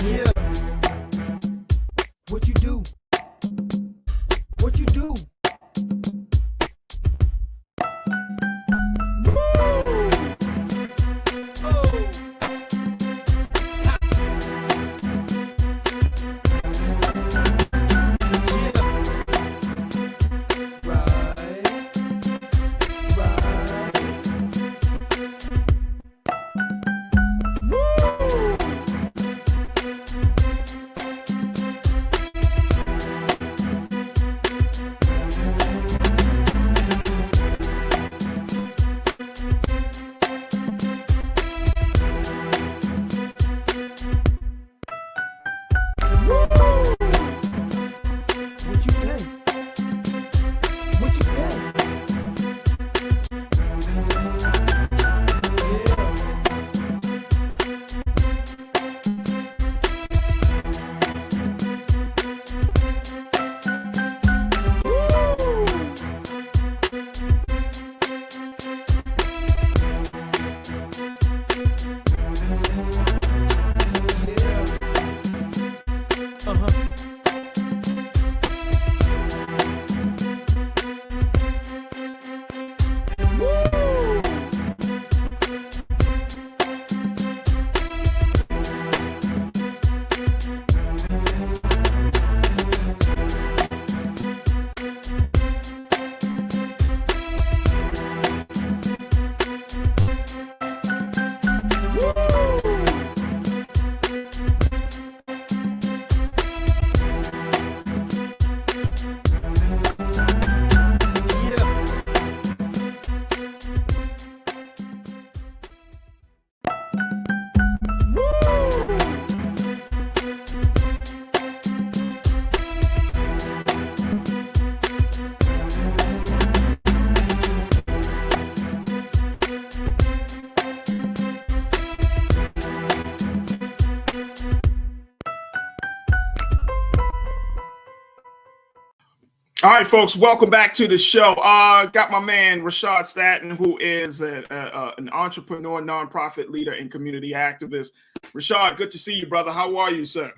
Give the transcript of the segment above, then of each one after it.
Yeah. What you do? What you do? All right, folks, welcome back to the show. Got my man Rashad Staten, who is an entrepreneur, nonprofit leader, and community activist. Rashad, good to see you, brother. How are you, sir?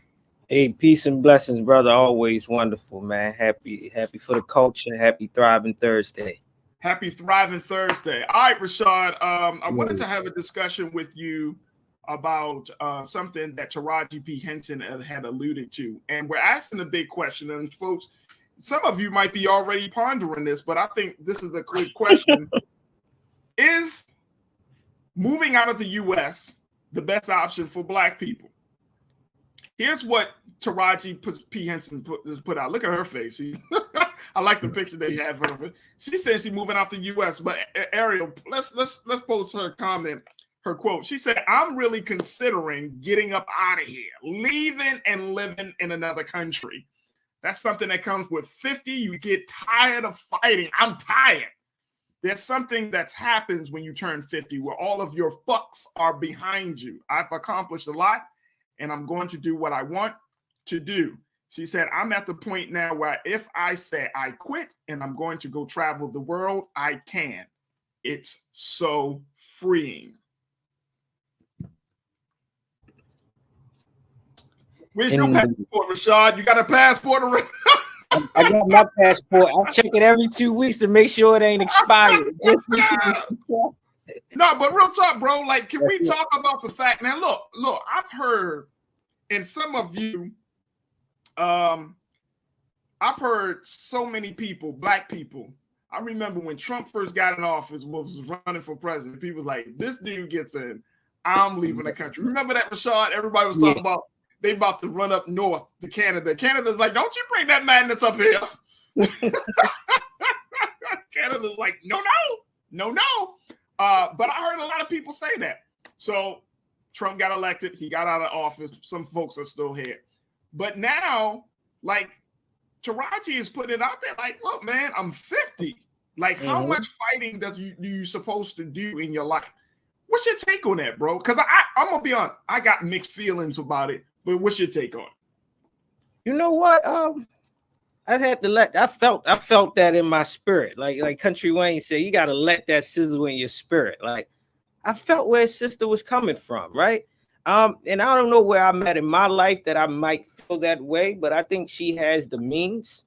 Hey, peace and blessings, brother. Always wonderful, man. Happy for the culture. Happy Thriving Thursday. Happy Thriving Thursday. All right, Rashad, I wanted to have a discussion with you about something that Taraji P. Henson had alluded to. And we're asking the big question, and folks, some of you might be already pondering this, but I think this is a good question. Is moving out of the U.S. the best option for Black people? Here's what Taraji P. Henson put out. Look at her face. I like the picture they have of her. She says she's moving out the U.S., but Ariel, let's post her comment, her quote. She said, "I'm really considering getting up out of here, leaving and living in another country. That's something that comes with 50. You get tired of fighting. I'm tired. There's something that happens when you turn 50 where all of your fucks are behind you. I've accomplished a lot, and I'm going to do what I want to do." She said, "I'm at the point now where if I say I quit and I'm going to go travel the world, I can. It's so freeing." Where's your passport, Rashad? You got a passport already? I got my passport. I check it every 2 weeks to make sure it ain't expired. No, but real talk, bro. Like, can we talk about the fact? Now, look, I've heard, and some of you, I've heard so many people, Black people. I remember when Trump first got in office, was running for president. People was like, "This dude gets in, I'm leaving the country." Remember that, Rashad? Everybody was talking about. They about to run up north to Canada. Canada's like, "Don't you bring that madness up here." Canada's like, no. But I heard a lot of people say that. So Trump got elected. He got out of office. Some folks are still here. But now, like, Taraji is putting it out there like, "Look, man, I'm 50. Like, how much fighting do you supposed to do in your life?" What's your take on that, bro? Because I'm going to be honest. I got mixed feelings about it. But what's your take on it? You know what? I had to I felt that in my spirit. Like Country Wayne said, you got to let that sizzle in your spirit. Like, I felt where his sister was coming from, right? And I don't know where I'm at in my life that I might feel that way, but I think she has the means.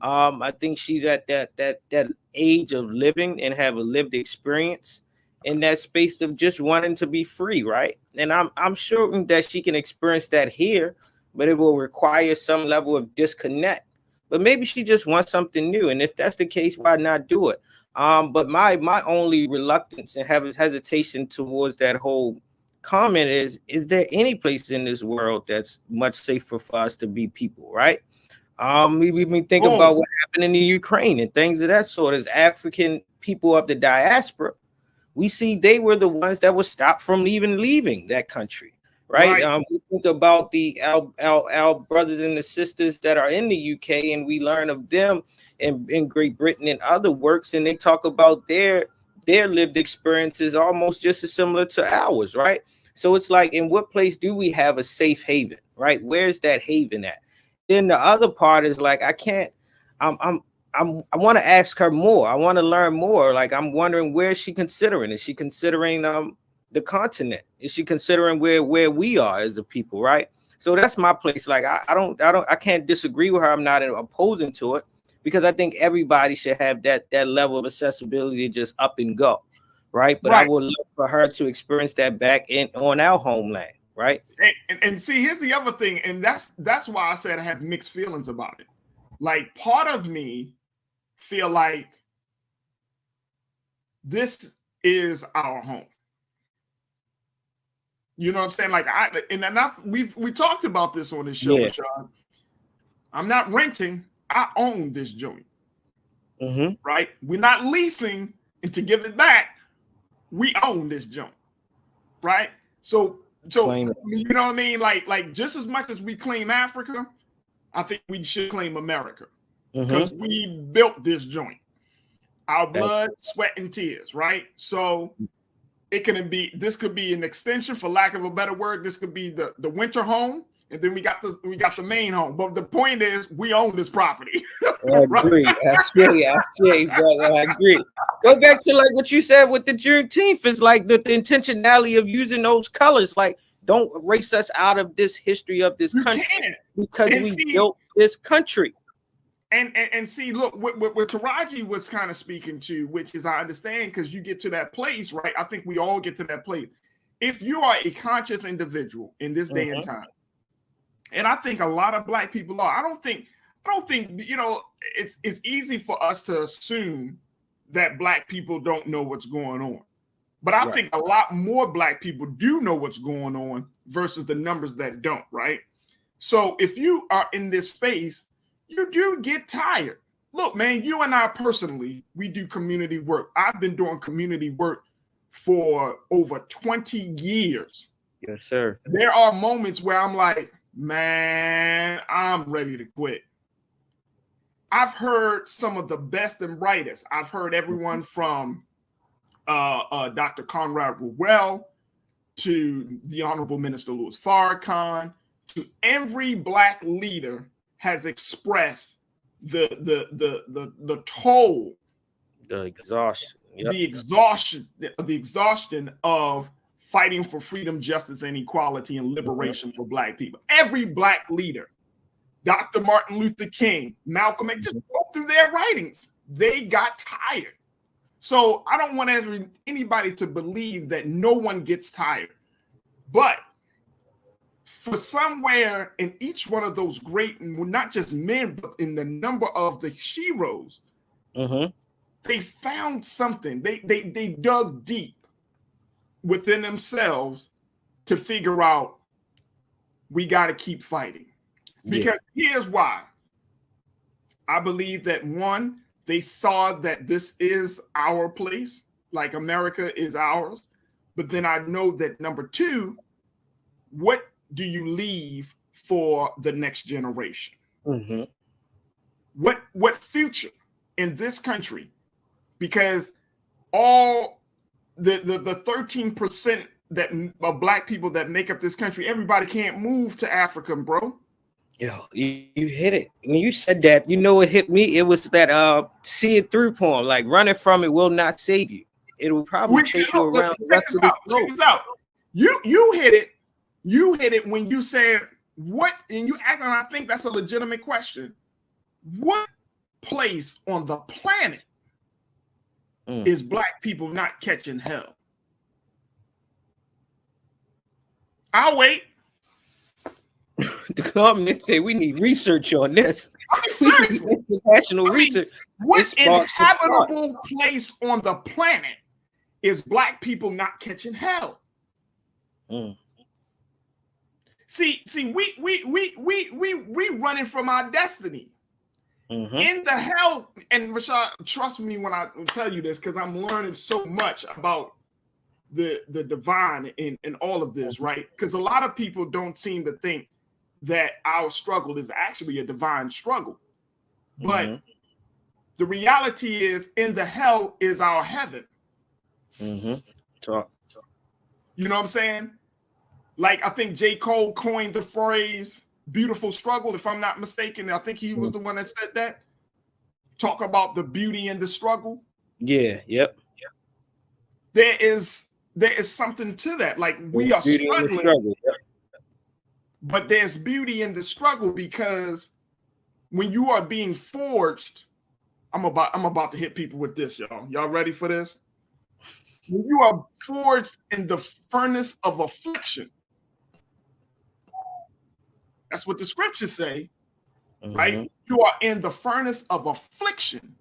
I think she's at that age of living and have a lived experience in that space of just wanting to be free, right? And I'm sure that she can experience that here, but it will require some level of disconnect. But maybe she just wants something new, and if that's the case, why not do it? But my only reluctance and hesitation towards that whole comment is there any place in this world that's much safer for us to be people, right? We think about what happened in the Ukraine and things of that sort. As African people of the diaspora, we see they were the ones that were stopped from even leaving that country, right? We think about the our brothers and the sisters that are in the UK, and we learn of them in Great Britain and other works, and they talk about their lived experiences almost just as similar to ours, right? So it's like, in what place do we have a safe haven, right? Where's that haven at? Then the other part is like, I can't. I want to ask her more. I want to learn more. Like, I'm wondering, where is she considering? Is she considering the continent? Is she considering where we are as a people, right? So that's my place. Like, I can't disagree with her. I'm not opposing to it, because I think everybody should have that level of accessibility to just up and go, right? But I would love for her to experience that back on our homeland, right? And see, here's the other thing, and that's why I said I have mixed feelings about it. Like, part of me feel like this is our home. You know what I'm saying? Like, we talked about this on this show, Sean. I'm not renting. I own this joint. Right? We're not leasing, and to give it back, we own this joint. Right? So you know what I mean? Like just as much as we claim Africa, I think we should claim America, because we built this joint. Our blood, sweat, and tears, right? So this could be an extension, for lack of a better word. This could be the winter home, and then we got the main home. But the point is, we own this property. I agree. I see, brother. I agree. Go back to like what you said with the Juneteenth. Is like the intentionality of using those colors. Like, don't erase us out of this history of this country, because we built this country. And see, look, what Taraji was kind of speaking to, which is, I understand, because you get to that place, right? I think we all get to that place. If you are a conscious individual in this day and time, and I think a lot of Black people are, I don't think, you know, it's easy for us to assume that Black people don't know what's going on. But I think a lot more Black people do know what's going on versus the numbers that don't, right? So if you are in this space, you do get tired. Look, man, you and I personally, we do community work. I've been doing community work for over 20 years. Yes, sir. There are moments where I'm like, man, I'm ready to quit. I've heard some of the best and brightest. I've heard everyone from Dr. Conrad Rowell to the Honorable Minister Louis Farrakhan, to every Black leader has expressed the toll, the exhaustion of fighting for freedom, justice, and equality and liberation for Black people. Every Black leader, Dr. Martin Luther King, Malcolm X, just go through their writings. They got tired. So I don't want anybody to believe that no one gets tired. But for somewhere in each one of those great, not just men, but in the number of the heroes, they found something. They dug deep within themselves to figure out, we got to keep fighting. Because here's why. I believe that, one, they saw that this is our place, like America is ours. But then I know that, number two, what do you leave for the next generation? What future in this country? Because all the 13% that of Black people that make up this country, everybody can't move to Africa, bro. Yo, you hit it. When you said that, you know what hit me? It was that See It Through poem, like, running from it will not save you. it'll probably chase you around the rest of this Check globe. this out. You hit it. You hit it when you said what, and you act. And I think that's a legitimate question. What place on the planet is black people not catching hell? I'll wait. The government say we need research on this. I mean, seriously. International research. What inhabitable place on the planet is black people not catching hell? See, we running from our destiny. In the hell, and Rashad, trust me when I tell you this, because I'm learning so much about the divine in all of this, right? Because a lot of people don't seem to think that our struggle is actually a divine struggle. But the reality is, in the hell is our heaven. You know what I'm saying? Like, I think J. Cole coined the phrase beautiful struggle, if I'm not mistaken. I think he was the one that said that. Talk about the beauty in the struggle. Yeah, yep. There is something to that. Like, we are struggling, but there's beauty in the struggle, because when you are being forged, I'm about to hit people with this, y'all. Y'all ready for this? When you are forged in the furnace of affliction, that's what the scriptures say, right? You are in the furnace of affliction.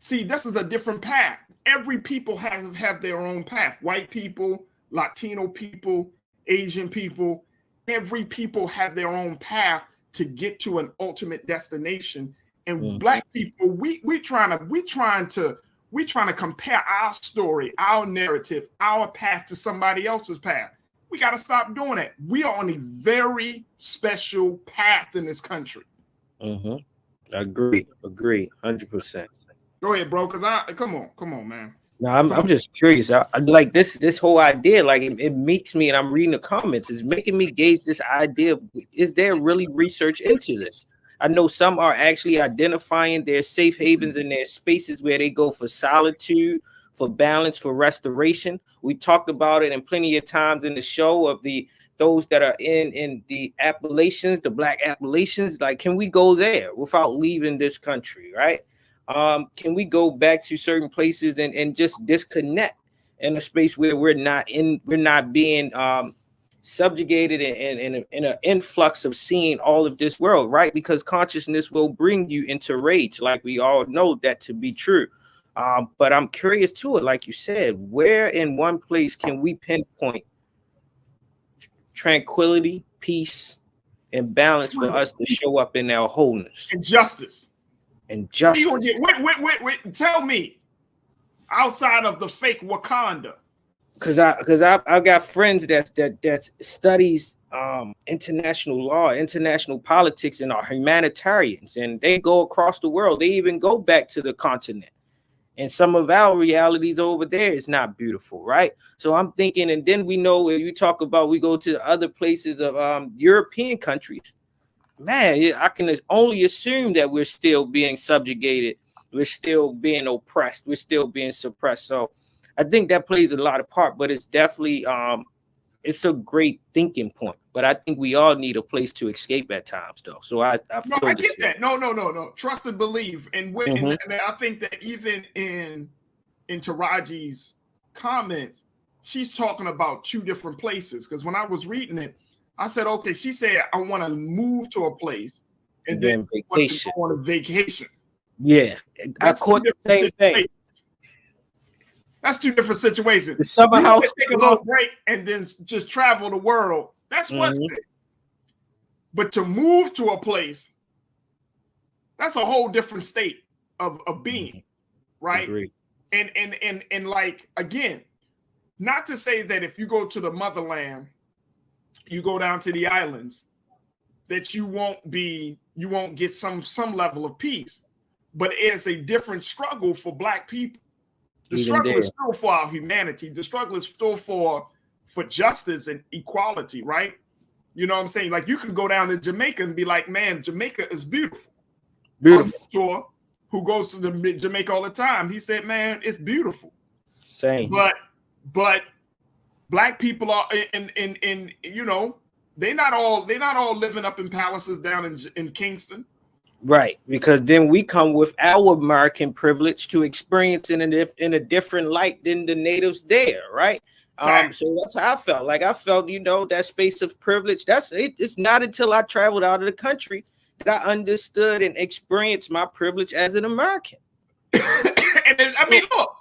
See, this is a different path. Every people have their own path. White people, Latino people, Asian people, every people have their own path to get to an ultimate destination. And black people, we trying to compare our story, our narrative, our path to somebody else's path. We got to stop doing that. We are on a very special path in this country. Agree, 100%. Go ahead, bro. Because come on, man. No, I'm just curious. I like this whole idea. Like, it makes me, and I'm reading the comments, it's making me gauge this idea of, is there really research into this? I know some are actually identifying their safe havens and their spaces where they go for solitude, for balance, for restoration. We talked about it in plenty of times in the show of those that are in the Appalachians, the Black Appalachians. Like, can we go there without leaving this country, right? Can we go back to certain places and just disconnect in a space where we're not being subjugated in an influx of seeing all of this world, right? Because consciousness will bring you into rage, like we all know that to be true. But I'm curious to it, like you said, where in one place can we pinpoint tranquility, peace, and balance for us to show up in our wholeness and justice? And justice. Wait. Tell me, outside of the fake Wakanda. Because I got friends that studies international law, international politics, and are humanitarians, and they go across the world. They even go back to the continent. And some of our realities over there is not beautiful, right? So I'm thinking, and then we know if you talk about, we go to other places of European countries, man, I can only assume that we're still being subjugated, we're still being oppressed, we're still being suppressed. So I think that plays a lot of part, but it's definitely it's a great thinking point. But I think we all need a place to escape at times, though. So I get that. No. Trust and believe. And and I think that even in Taraji's comments, she's talking about two different places. Because when I was reading it, I said, okay, she said, I want to move to a place and then vacation. Go on a vacation. Yeah, I caught the same thing. That's two different situations. The summer house, take a little break and then just travel the world. That's one thing. But to move to a place, that's a whole different state of being, right? Agreed. And like, again, not to say that if you go to the motherland, you go down to the islands, that you won't get some level of peace. But it's a different struggle for Black people. The struggle is still for our humanity. The struggle is still for justice and equality, right? You know what I'm saying? Like, you can go down to Jamaica and be like, man, Jamaica is beautiful. Beautiful. Sure. who goes to the Jamaica all the time. He said, "Man, it's beautiful." Same. But black people are in you know, they're not all living up in palaces down in Kingston. Right, because then we come with our American privilege to experience it in a different light than the natives there, right? So that's how I felt. Like I felt, you know, that space of privilege. That's it. It's not until I traveled out of the country that I understood and experienced my privilege as an American. I mean, look,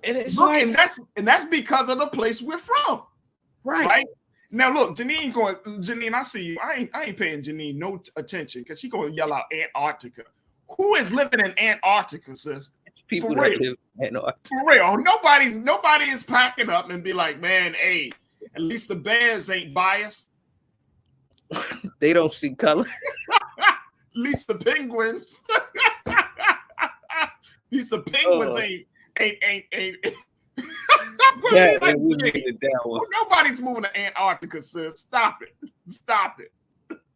and that's because of the place we're from, right? Now, look, Janine, I see you. I ain't paying Janine no attention because she's going to yell out Antarctica. Who is living in Antarctica, sis? People that live in Antarctica. For real. Nobody is packing up and be like, man, hey, at least the bears ain't biased. They don't see color. At least the penguins. At least the penguins ain't. Yeah, we made it that one. Nobody's moving to Antarctica, sis. Stop it.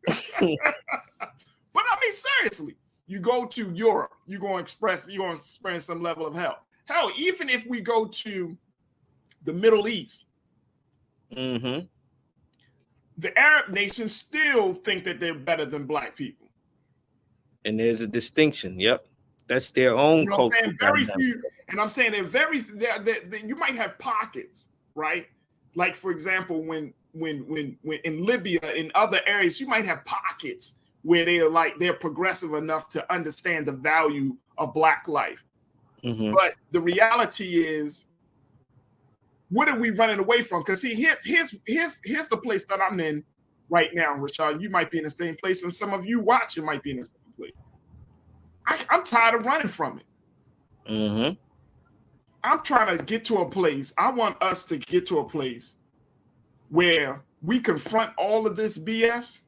But I mean, seriously, you go to Europe, you're going to experience some level of hell. Hell, even if we go to the Middle East, the Arab nations still think that they're better than black people. And there's a distinction. Yep. That's their own culture. Very few. And I'm saying you might have pockets, right? Like, for example, when in Libya, in other areas, you might have pockets where they're progressive enough to understand the value of black life. But the reality is, what are we running away from? Because see, here's the place that I'm in right now, Rashad. You might be in the same place, and some of you watching might be in the same place. I'm tired of running from it. I'm trying to get to a place. I want us to get to a place where we confront all of this BS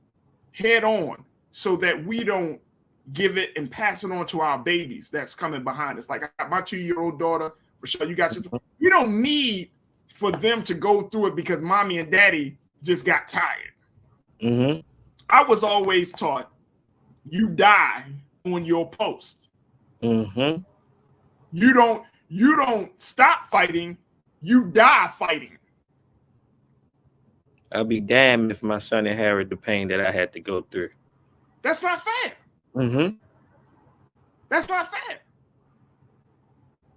head on so that we don't give it and pass it on to our babies that's coming behind us. Like I got my 2-year-old daughter, Rochelle, you you don't need for them to go through it because mommy and daddy just got tired. I was always taught you die on your post. You don't stop fighting, you die fighting. I'll be damned if my son inherited the pain that I had to go through. That's not fair. That's not fair.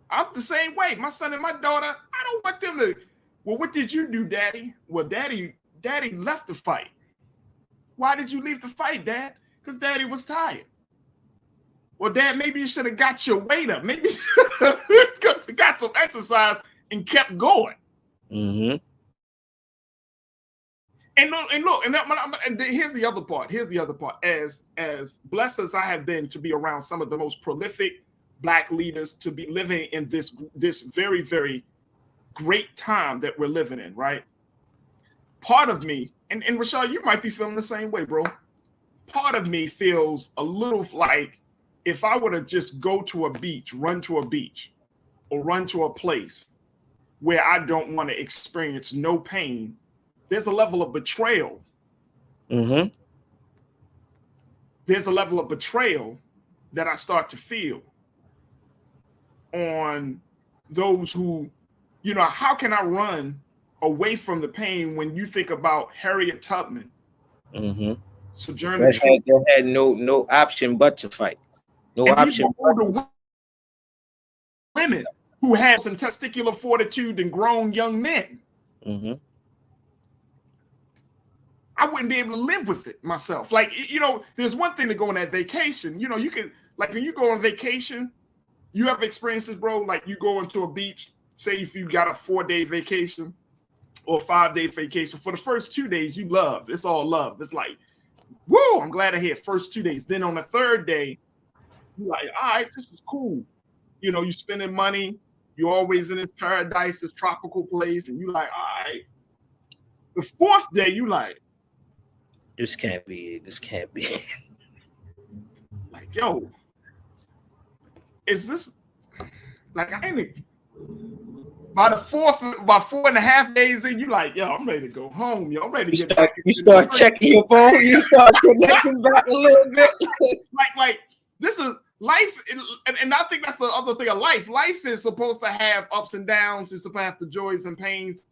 I'm the same way. My son and my daughter, I don't want them to, well, what did you do, Daddy? Well, Daddy left the fight. Why did you leave the fight, Dad? Because Daddy was tired. Well, Dad, maybe you should have got your weight up. Maybe you should have got some exercise and kept going. And here's the other part. As blessed as I have been to be around some of the most prolific Black leaders, to be living in this very, very great time that we're living in, right? Part of me, and Rashad, you might be feeling the same way, bro. Part of me feels a little like, if I were to just go to a beach, run to a beach, or run to a place where I don't want to experience no pain, there's a level of betrayal. There's a level of betrayal that I start to feel on those who, you know, how can I run away from the pain when you think about Harriet Tubman, Sojourner Truth? They had no option but to fight. No option. Women who have some testicular fortitude than grown young men. I wouldn't be able to live with it myself. Like, you know, there's one thing to go on that vacation. You know, you can, like, when you go on vacation, you have experiences, bro. Like, you go into a beach, say if you got a 4-day vacation or 5-day vacation. For the first 2 days, you love. It's all love. It's like, woo, I'm glad I had first 2 days. Then on the third day, you're like, all right, this is cool. You know, you're spending money. You're always in this paradise, this tropical place. And you're like, all right. The fourth day, you like, this can't be it. This can't be it. Like, yo, is this, like, I ain't, by 4.5 days in, you like, yo, I'm ready to go home. Yo, I'm ready to get back. You start checking your phone. You start connecting back a little bit. like, this is, life, and I think that's the other thing of life. Life is supposed to have ups and downs. It's supposed to have the joys and pains.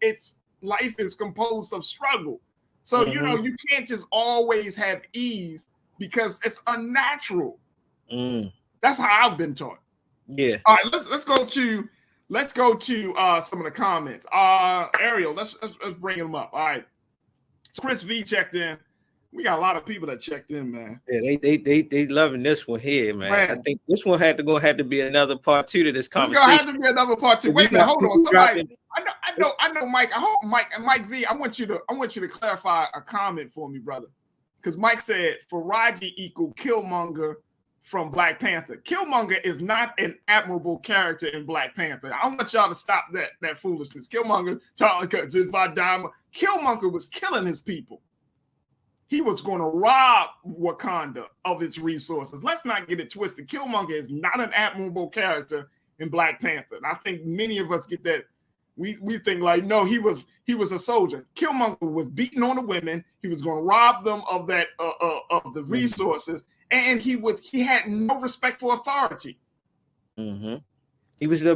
Life is composed of struggle. So, you know, you can't just always have ease because it's unnatural. That's how I've been taught. Yeah. All right, let's go to some of the comments. Ariel, let's bring them up. All right. Chris V checked in. We got a lot of people that checked in, man. Yeah, they loving this one here, man. I think this one had to be another part 2 to this conversation. It's gonna have to be another part 2. Wait a minute, hold on. Somebody, I know, Mike. I hope Mike V. I want you to clarify a comment for me, brother. Because Mike said Faraji equal Killmonger from Black Panther. Killmonger is not an admirable character in Black Panther. I want y'all to stop that foolishness. Killmonger, if I die, Killmonger was killing his people. He was going to rob Wakanda of its resources. Let's not get it twisted. Killmonger is not an admirable character in Black Panther. And I think many of us get that. We think like, no, he was a soldier. Killmonger was beating on the women. He was going to rob them of that of the resources, and he had no respect for authority. He was the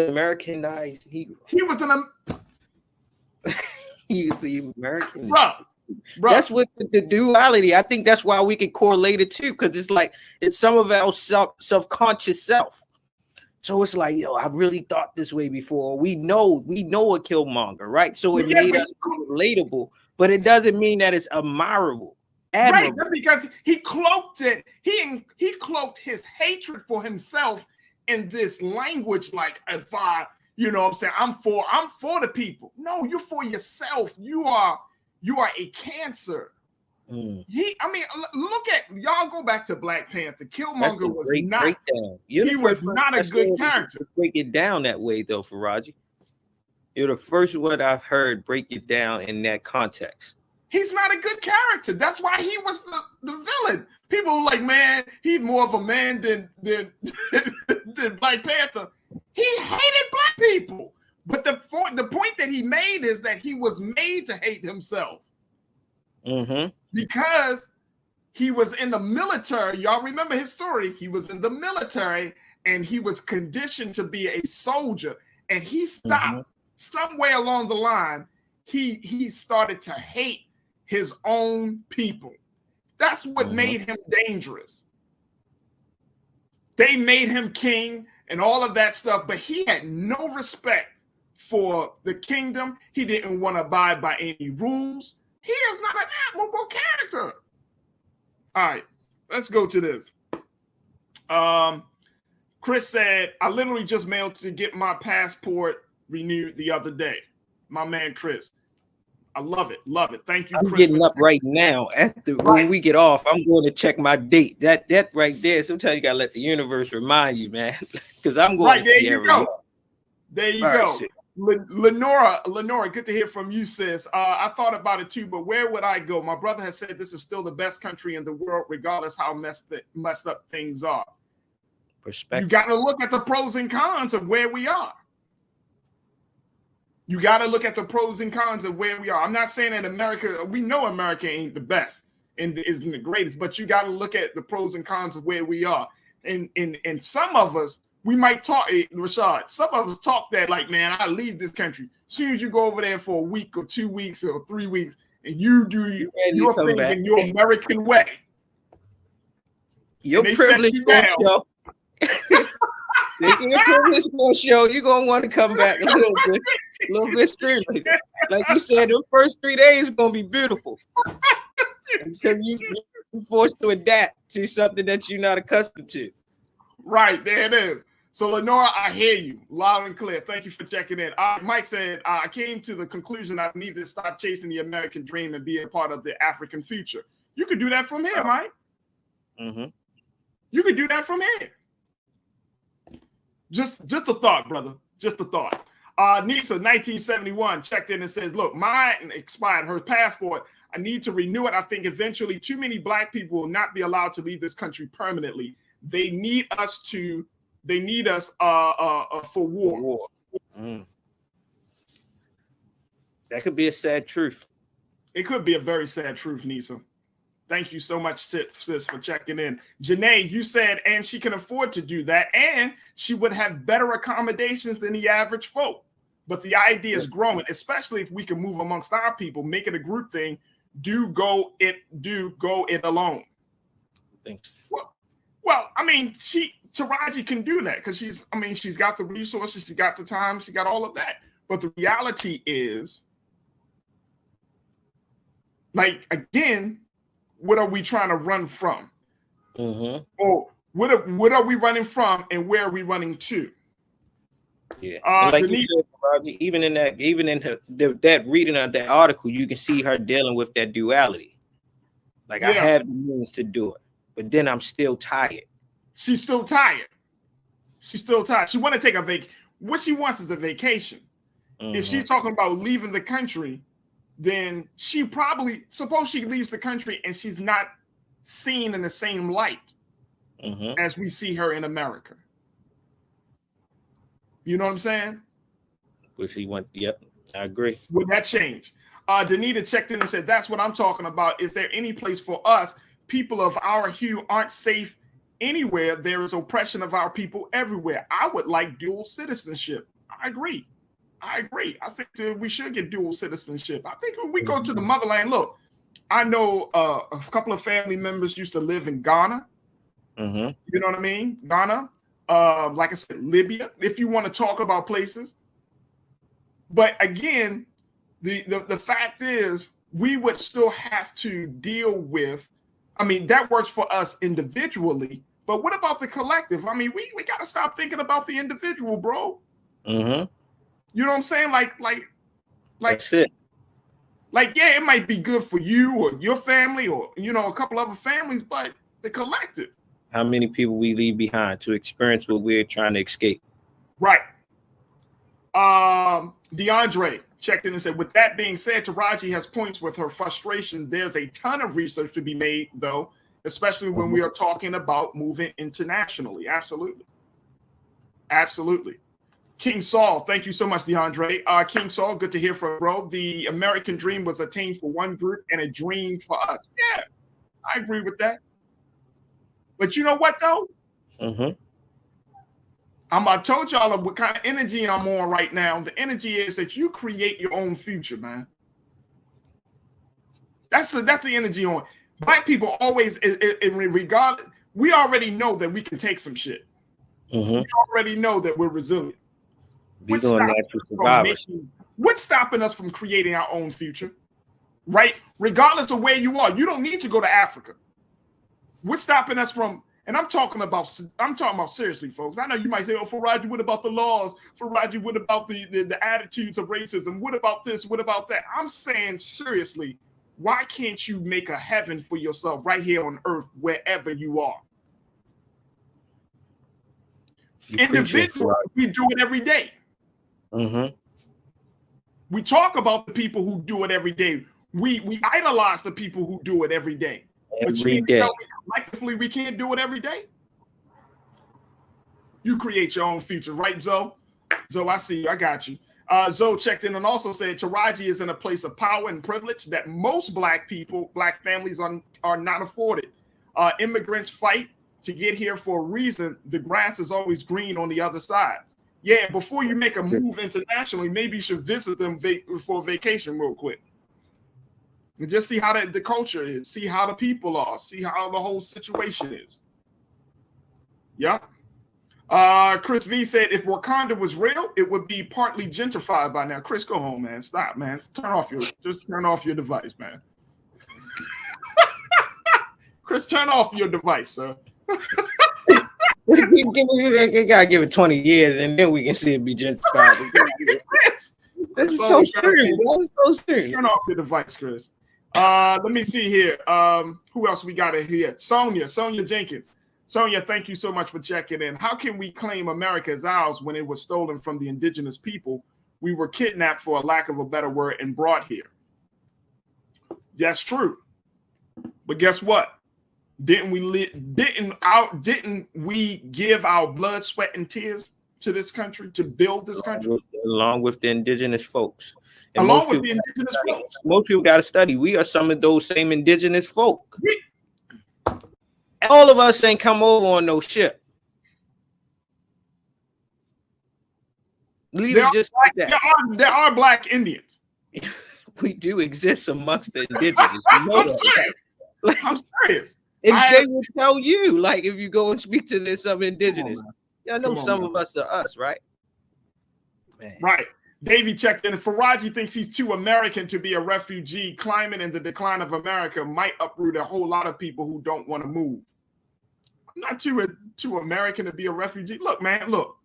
Americanized hero. He was the American. Bro. That's what the duality. I think that's why we can correlate it too, because it's some of our subconscious self. So it's like, yo, I really thought this way before. We know a Killmonger, right? So it made us relatable, but it doesn't mean that it's admirable. Right, because he cloaked it. He cloaked his hatred for himself in this language, like, if I, you know what I'm saying, I'm for the people. No, you're for yourself. You are a cancer. Look at y'all. Go back to Black Panther. Killmonger was not. He was not a good character. Break it down that way, though, Faraji. You're the first one I've heard break it down in that context. He's not a good character. That's why he was the villain. People were like, man, he's more of a man than Black Panther. He hated black people. But the point that he made is that he was made to hate himself. Because he was in the military. Y'all remember his story. He was in the military and he was conditioned to be a soldier. And he stopped somewhere along the line. He started to hate his own people. That's what made him dangerous. They made him king and all of that stuff, but he had no respect for the kingdom. He didn't want to abide by any rules. He is not an admirable character. All right, let's go to this. Chris said, I literally just mailed to get my passport renewed the other day. My man, Chris. I love it. Love it. Thank you, I'm Chris. Getting up right now. When we get off, I'm going to check my date. That right there. Sometimes you got to let the universe remind you, man. Because I'm going to see everything. There you go. Lenora, good to hear from you, sis. I thought about it too, but where would I go? My brother has said this is still the best country in the world, regardless how messed up things are. Perspective. You got to look at the pros and cons of where we are. You got to look at the pros and cons of where we are. I'm not saying that America, we know America ain't the best and isn't the greatest, but you got to look at the pros and cons of where we are. And some of us, we might talk, Rashad, some of us talk that like, man, I leave this country. As soon as you go over there for a week or 2 weeks or 3 weeks and you do your thing in your American way. Your privilege going to show. Your privilege going to show. You're going to want to come back a little bit straight. Like you said, the first 3 days are going to be beautiful. Because you're forced to adapt to something that you're not accustomed to. Right, there it is. So, Lenora, I hear you loud and clear. Thank you for checking in. Mike said, I came to the conclusion I need to stop chasing the American dream and be a part of the African future. You could do that from here, Mike. You could do that from here. Just a thought, brother. Just a thought. Nisa, 1971, checked in and says, look, mine expired, her passport. I need to renew it. I think eventually too many black people will not be allowed to leave this country permanently. They need us for war. That could be a sad truth. It could be a very sad truth, Nisa. Thank you so much, sis, for checking in. Janae, you said, and she can afford to do that, and she would have better accommodations than the average folk. But the idea is growing, especially if we can move amongst our people, make it a group thing. Do go it alone. Thanks. Well, I mean, Taraji can do that because she's got the resources, she got the time, she got all of that. But the reality is, like, again, what are we trying to run from? Mm-hmm. Or what are we running from, and where are we running to? Yeah, like you said, Roger, even in that reading of that article, you can see her dealing with that duality. Like, I have the means to do it, but then I'm still tired. She's still tired. She want to take a vacation. What she wants is a vacation. Mm-hmm. If she's talking about leaving the country, then suppose she leaves the country and she's not seen in the same light as we see her in America. You know what I'm saying? Which he went, yep, I agree. Would that change? Danita checked in and said, that's what I'm talking about. Is there any place for us? People of our hue aren't safe anywhere. There is oppression of our people everywhere. I would like dual citizenship. I agree. I think that we should get dual citizenship. I think when we go to the motherland, look, I know a couple of family members used to live in Ghana. You know what I mean? Ghana. Like I said, Libya, if you want to talk about places. But again, the fact is, we would still have to deal with, I mean, that works for us individually, but what about the collective? I mean, we got to stop thinking about the individual, bro. You know what I'm saying? Like that's it. Like, yeah, it might be good for you or your family or, you know, a couple other families, but the collective. How many people we leave behind to experience what we're trying to escape? Right. DeAndre checked in and said, with that being said, Taraji has points with her frustration. There's a ton of research to be made, though, especially when we are talking about moving internationally. Absolutely. King Saul, thank you so much, DeAndre. King Saul, good to hear from bro. The American dream was attained for one group and a dream for us. Yeah, I agree with that. But you know what, though? I told y'all what kind of energy I'm on right now. The energy is that you create your own future, man. That's the energy on. Black people always, regardless, we already know that we can take some shit. We already know that we're resilient. What's stopping us from creating our own future? Right? Regardless of where you are, you don't need to go to Africa. What's stopping us from? And I'm talking about seriously, folks. I know you might say, "Oh, Faraji, what about the laws? Faraji, what about the attitudes of racism? What about this? What about that?" I'm saying seriously, why can't you make a heaven for yourself right here on earth, wherever you are? Individually, we do it every day. We talk about the people who do it every day. We idolize the people who do it every day. Every day. Collectively, we can't do it every day. You create your own future, right, Zoe? Zoe, I see you. I got you. Zoe checked in and also said Taraji is in a place of power and privilege that most black families are not afforded. Immigrants fight to get here for a reason. The grass is always green on the other side. Yeah, before you make a move internationally, maybe you should visit them for a vacation real quick. And just see how the culture is, see how the people are, see how the whole situation is. Yeah. Chris V said, if Wakanda was real, it would be partly gentrified by now. Chris, go home, man. Stop, man. Turn off your device, man. Chris, turn off your device, sir. You gotta give it 20 years and then we can see it be gentrified. That's so serious. Turn off your device, Chris. Let me see here. Who else we got in here? Sonia Jenkins. Sonia, thank you so much for checking in. How can we claim America as ours when it was stolen from the indigenous people? We were kidnapped, for a lack of a better word, and brought here. That's true. But guess what? Didn't we give our blood, sweat, and tears to this country to build this country? Along with the indigenous folks. And along with the indigenous folks. Most people got to study. We are some of those same indigenous folk. All of us ain't come over on no ship. Leave it just like that. There are black Indians. We do exist amongst the indigenous. You know I'm serious. I'm serious. And they will tell you, like, if you go and speak to some indigenous, y'all know some of us are us, right? Man. Right. Davey checked in. Faraji thinks he's too American to be a refugee. Climate and the decline of America might uproot a whole lot of people who don't want to move. I'm not too American to be a refugee. Look, man, look.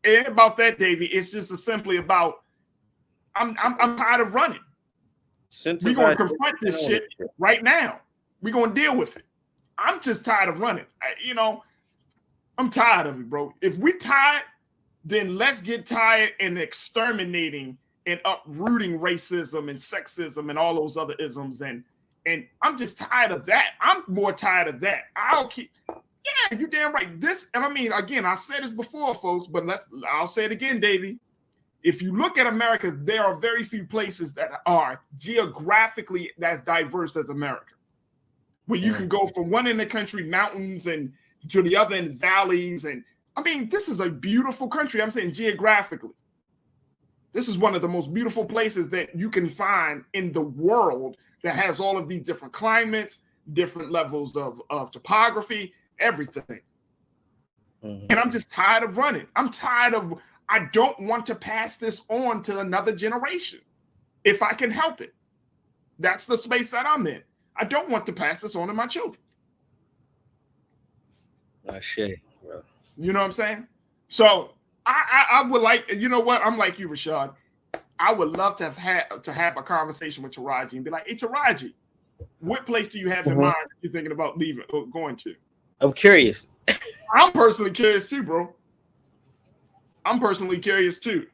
It ain't about that, Davey. It's just simply about I'm tired of running. We're gonna confront this shit right now. We're gonna deal with it. I'm just tired of running. I'm tired of it, bro. If we're tired, then let's get tired and exterminating and uprooting racism and sexism and all those other isms. And I'm just tired of that. I'm more tired of that. Yeah, you damn right. This, and I mean, again, I've said this before, folks, but I'll say it again, Davey. If you look at America, there are very few places that are geographically as diverse as America, where you can go from one end of the country, mountains, and to the other end, valleys. And I mean, this is a beautiful country. I'm saying geographically. This is one of the most beautiful places that you can find in the world that has all of these different climates, different levels of topography, everything. And I'm just tired of running. I don't want to pass this on to another generation if I can help it. That's the space that I'm in. I don't want to pass this on to my children. Shit, bro. You know what I'm saying? So I would like, you know what? I'm like you, Rashad. I would love to have a conversation with Taraji and be like, hey, Taraji, what place do you have in mind that you're thinking about leaving or going to? I'm curious. I'm personally curious too, bro. I'm personally curious too.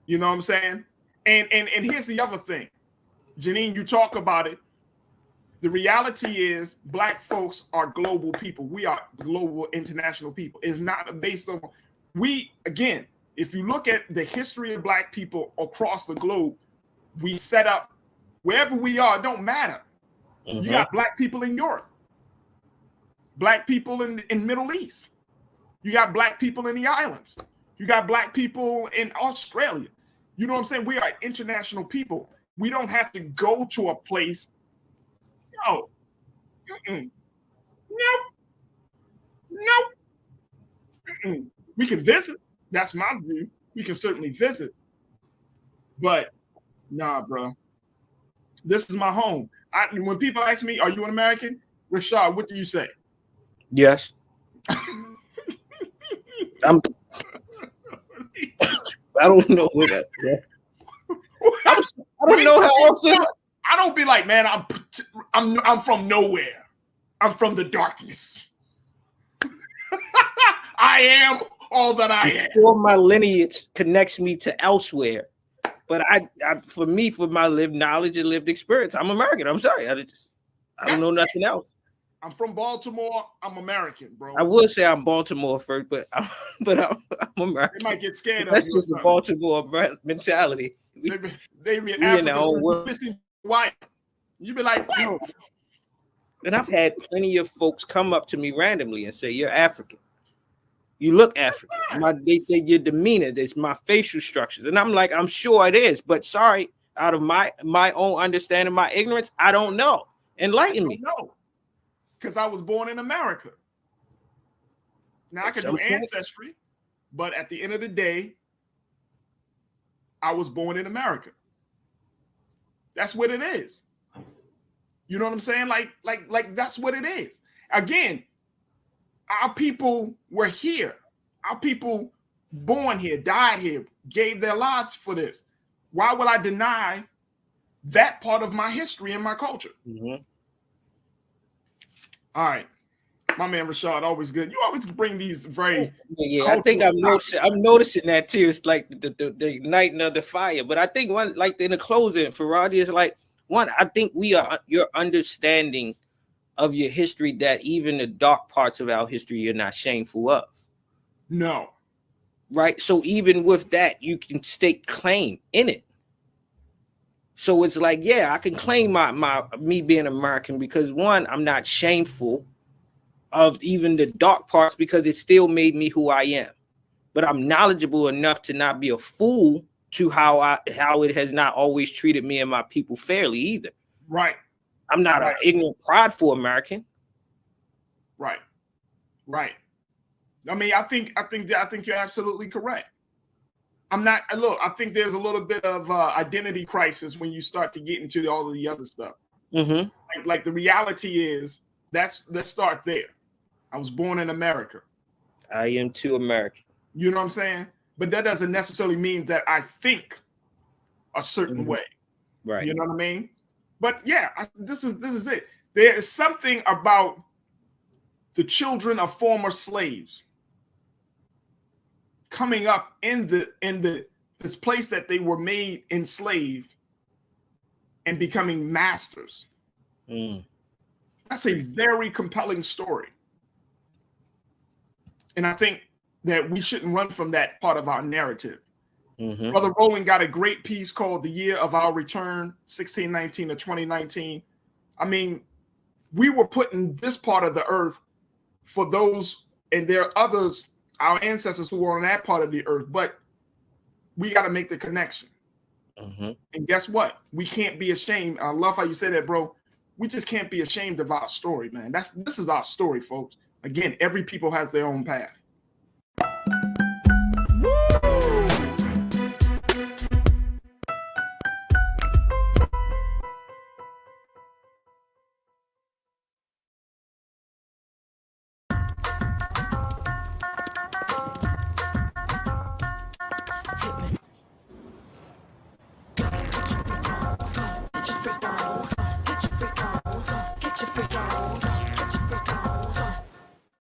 You know what I'm saying? And here's the other thing. Janine, you talk about it. The reality is Black folks are global people. We are global, international people. It's not based on, again, if you look at the history of Black people across the globe, we set up wherever we are, it don't matter. You got Black people in Europe, Black people in Middle East. You got Black people in the islands. You got Black people in Australia. You know what I'm saying? We are international people. We don't have to go to a place. No. Nope. We can visit. That's my view. We can certainly visit. But nah, bro. This is my home. When people ask me, are you an American? Rashad, what do you say? Yes. I don't know where that. I don't know how else. I don't be like, man, I'm from nowhere. I'm from the darkness. I am all that I am. Sure, my lineage connects me to elsewhere, but for my lived knowledge and lived experience, I'm American. I'm sorry, I don't know nothing else. I'm from Baltimore. I'm American, bro. I would say I'm Baltimore first, but I'm American. They might get scared That's of you. just a Baltimore mentality. They be in Africa. White. You be like, wow. And I've had plenty of folks come up to me randomly and say, "You're African. You look African." They say your demeanor, there's my facial structures, and I'm like, I'm sure it is, but sorry, out of my own understanding, my ignorance, I don't know. Enlighten me. No, because I was born in America. Now I can do ancestry, but at the end of the day, I was born in America. That's what it is. You know what I'm saying? Like that's what it is. Again, our people were here. Our people born here, died here, gave their lives for this. Why would I deny that part of my history and my culture? All right. My man Rashad, always good. You always bring these very I think I'm noticing that too. It's like the igniting of the fire. But I think one, like in the closing, Faraji is like one. I think your understanding of your history, that even the dark parts of our history you're not shameful of. No. right? So even with that, you can stake claim in it. So it's like, yeah, I can claim me being American because one, I'm not shameful of even the dark parts because it still made me who I am. But I'm knowledgeable enough to not be a fool to how it has not always treated me and my people fairly either. Right. I'm not an ignorant, prideful American. Right. Right. I mean, I think you're absolutely correct. I'm not. Look, I think there's a little bit of identity crisis when you start to get into all of the other stuff. Mm-hmm. Like the reality is, let's start there. I was born in America. I am too American. You know what I'm saying? But that doesn't necessarily mean that I think a certain way. Right. You know what I mean? But yeah, this is it. There is something about the children of former slaves coming up in this place that they were made enslaved and becoming masters. That's a very compelling story. And I think that we shouldn't run from that part of our narrative. Brother Roland got a great piece called The Year of Our Return, 1619 to 2019. I mean, we were put in this part of the earth for those, and there are others, our ancestors who were on that part of the earth, but we got to make the connection. And guess what? We can't be ashamed. I love how you say that, bro. We just can't be ashamed of our story, man. This is our story, folks. Again, every people has their own path.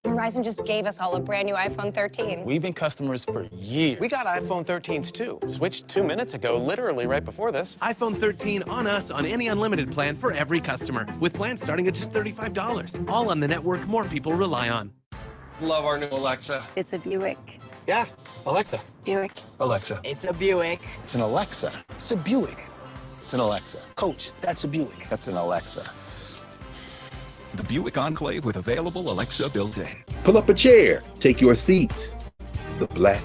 Verizon just gave us all a brand new iPhone 13. We've been customers for years. We got iPhone 13s too. Switched 2 minutes ago, literally right before this. iPhone 13 on us on any unlimited plan for every customer, with plans starting at just $35. All on the network more people rely on. Love our new Alexa. It's a Buick. Yeah, Alexa. Buick. Alexa. It's a Buick. It's an Alexa. It's a Buick. It's an Alexa. Coach, that's a Buick. That's an Alexa. The Buick Enclave with available Alexa built-in. Pull up a chair, take your seat. The Black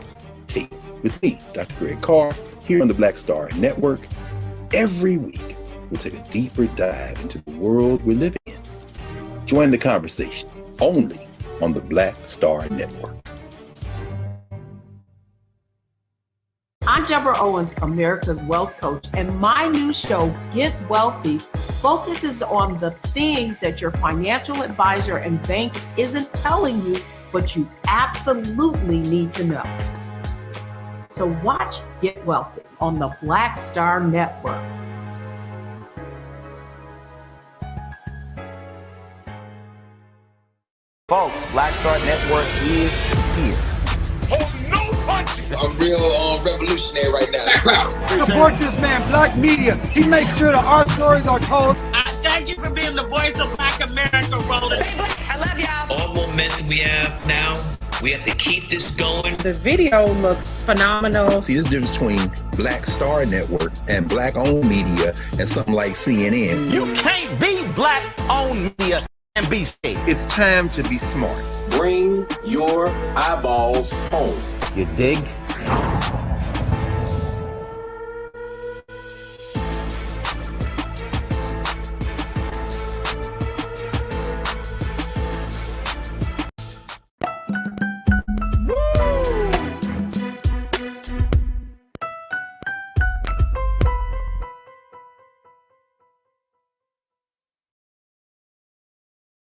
Tape with me, Dr. Greg Carr, here on the Black Star Network. Every week, we'll take a deeper dive into the world we're living in. Join the conversation only on the Black Star Network. I'm Deborah Owens, America's Wealth Coach, and my new show, Get Wealthy, focuses on the things that your financial advisor and bank isn't telling you, but you absolutely need to know. So watch Get Wealthy on the Black Star Network. Folks, Black Star Network is here. I'm real revolutionary right now. Support this man, Black Media. He makes sure that our stories are told. Thank you for being the voice of Black America, Roland. I love y'all. All momentum we have now, we have to keep this going. The video looks phenomenal. See, this difference between Black Star Network and Black-owned media and something like CNN. You can't be Black-owned media and be safe. It's time to be smart. Bring your eyeballs home. You dig?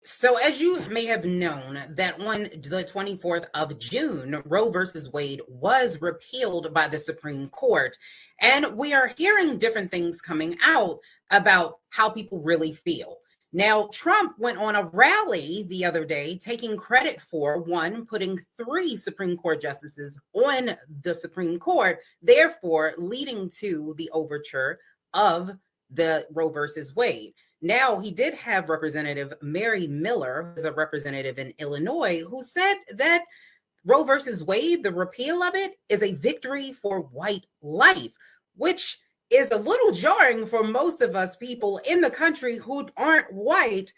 So as you may have known, that on the 24th of June, Roe versus Wade was repealed by the Supreme Court. And we are hearing different things coming out about how people really feel. Now, Trump went on a rally the other day taking credit for, one, putting 3 Supreme Court justices on the Supreme Court, therefore leading to the overture of the Roe versus Wade. Now, he did have Representative Mary Miller, who's a representative in Illinois, who said that Roe versus Wade, the repeal of it, is a victory for white life, which is a little jarring for most of us people in the country who aren't white.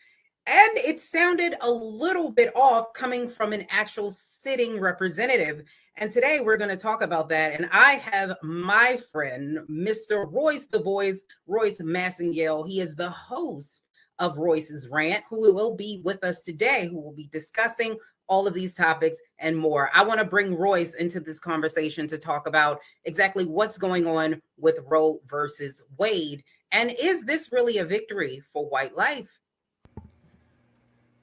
And it sounded a little bit off coming from an actual sitting representative. And today we're going to talk about that. And I have my friend, Mr. Royce the Voice, Royce Massengale. He is the host of Royce's Rant, who will be with us today, who will be discussing all of these topics and more. I want to bring Royce into this conversation to talk about exactly what's going on with Roe versus Wade. And is this really a victory for white life?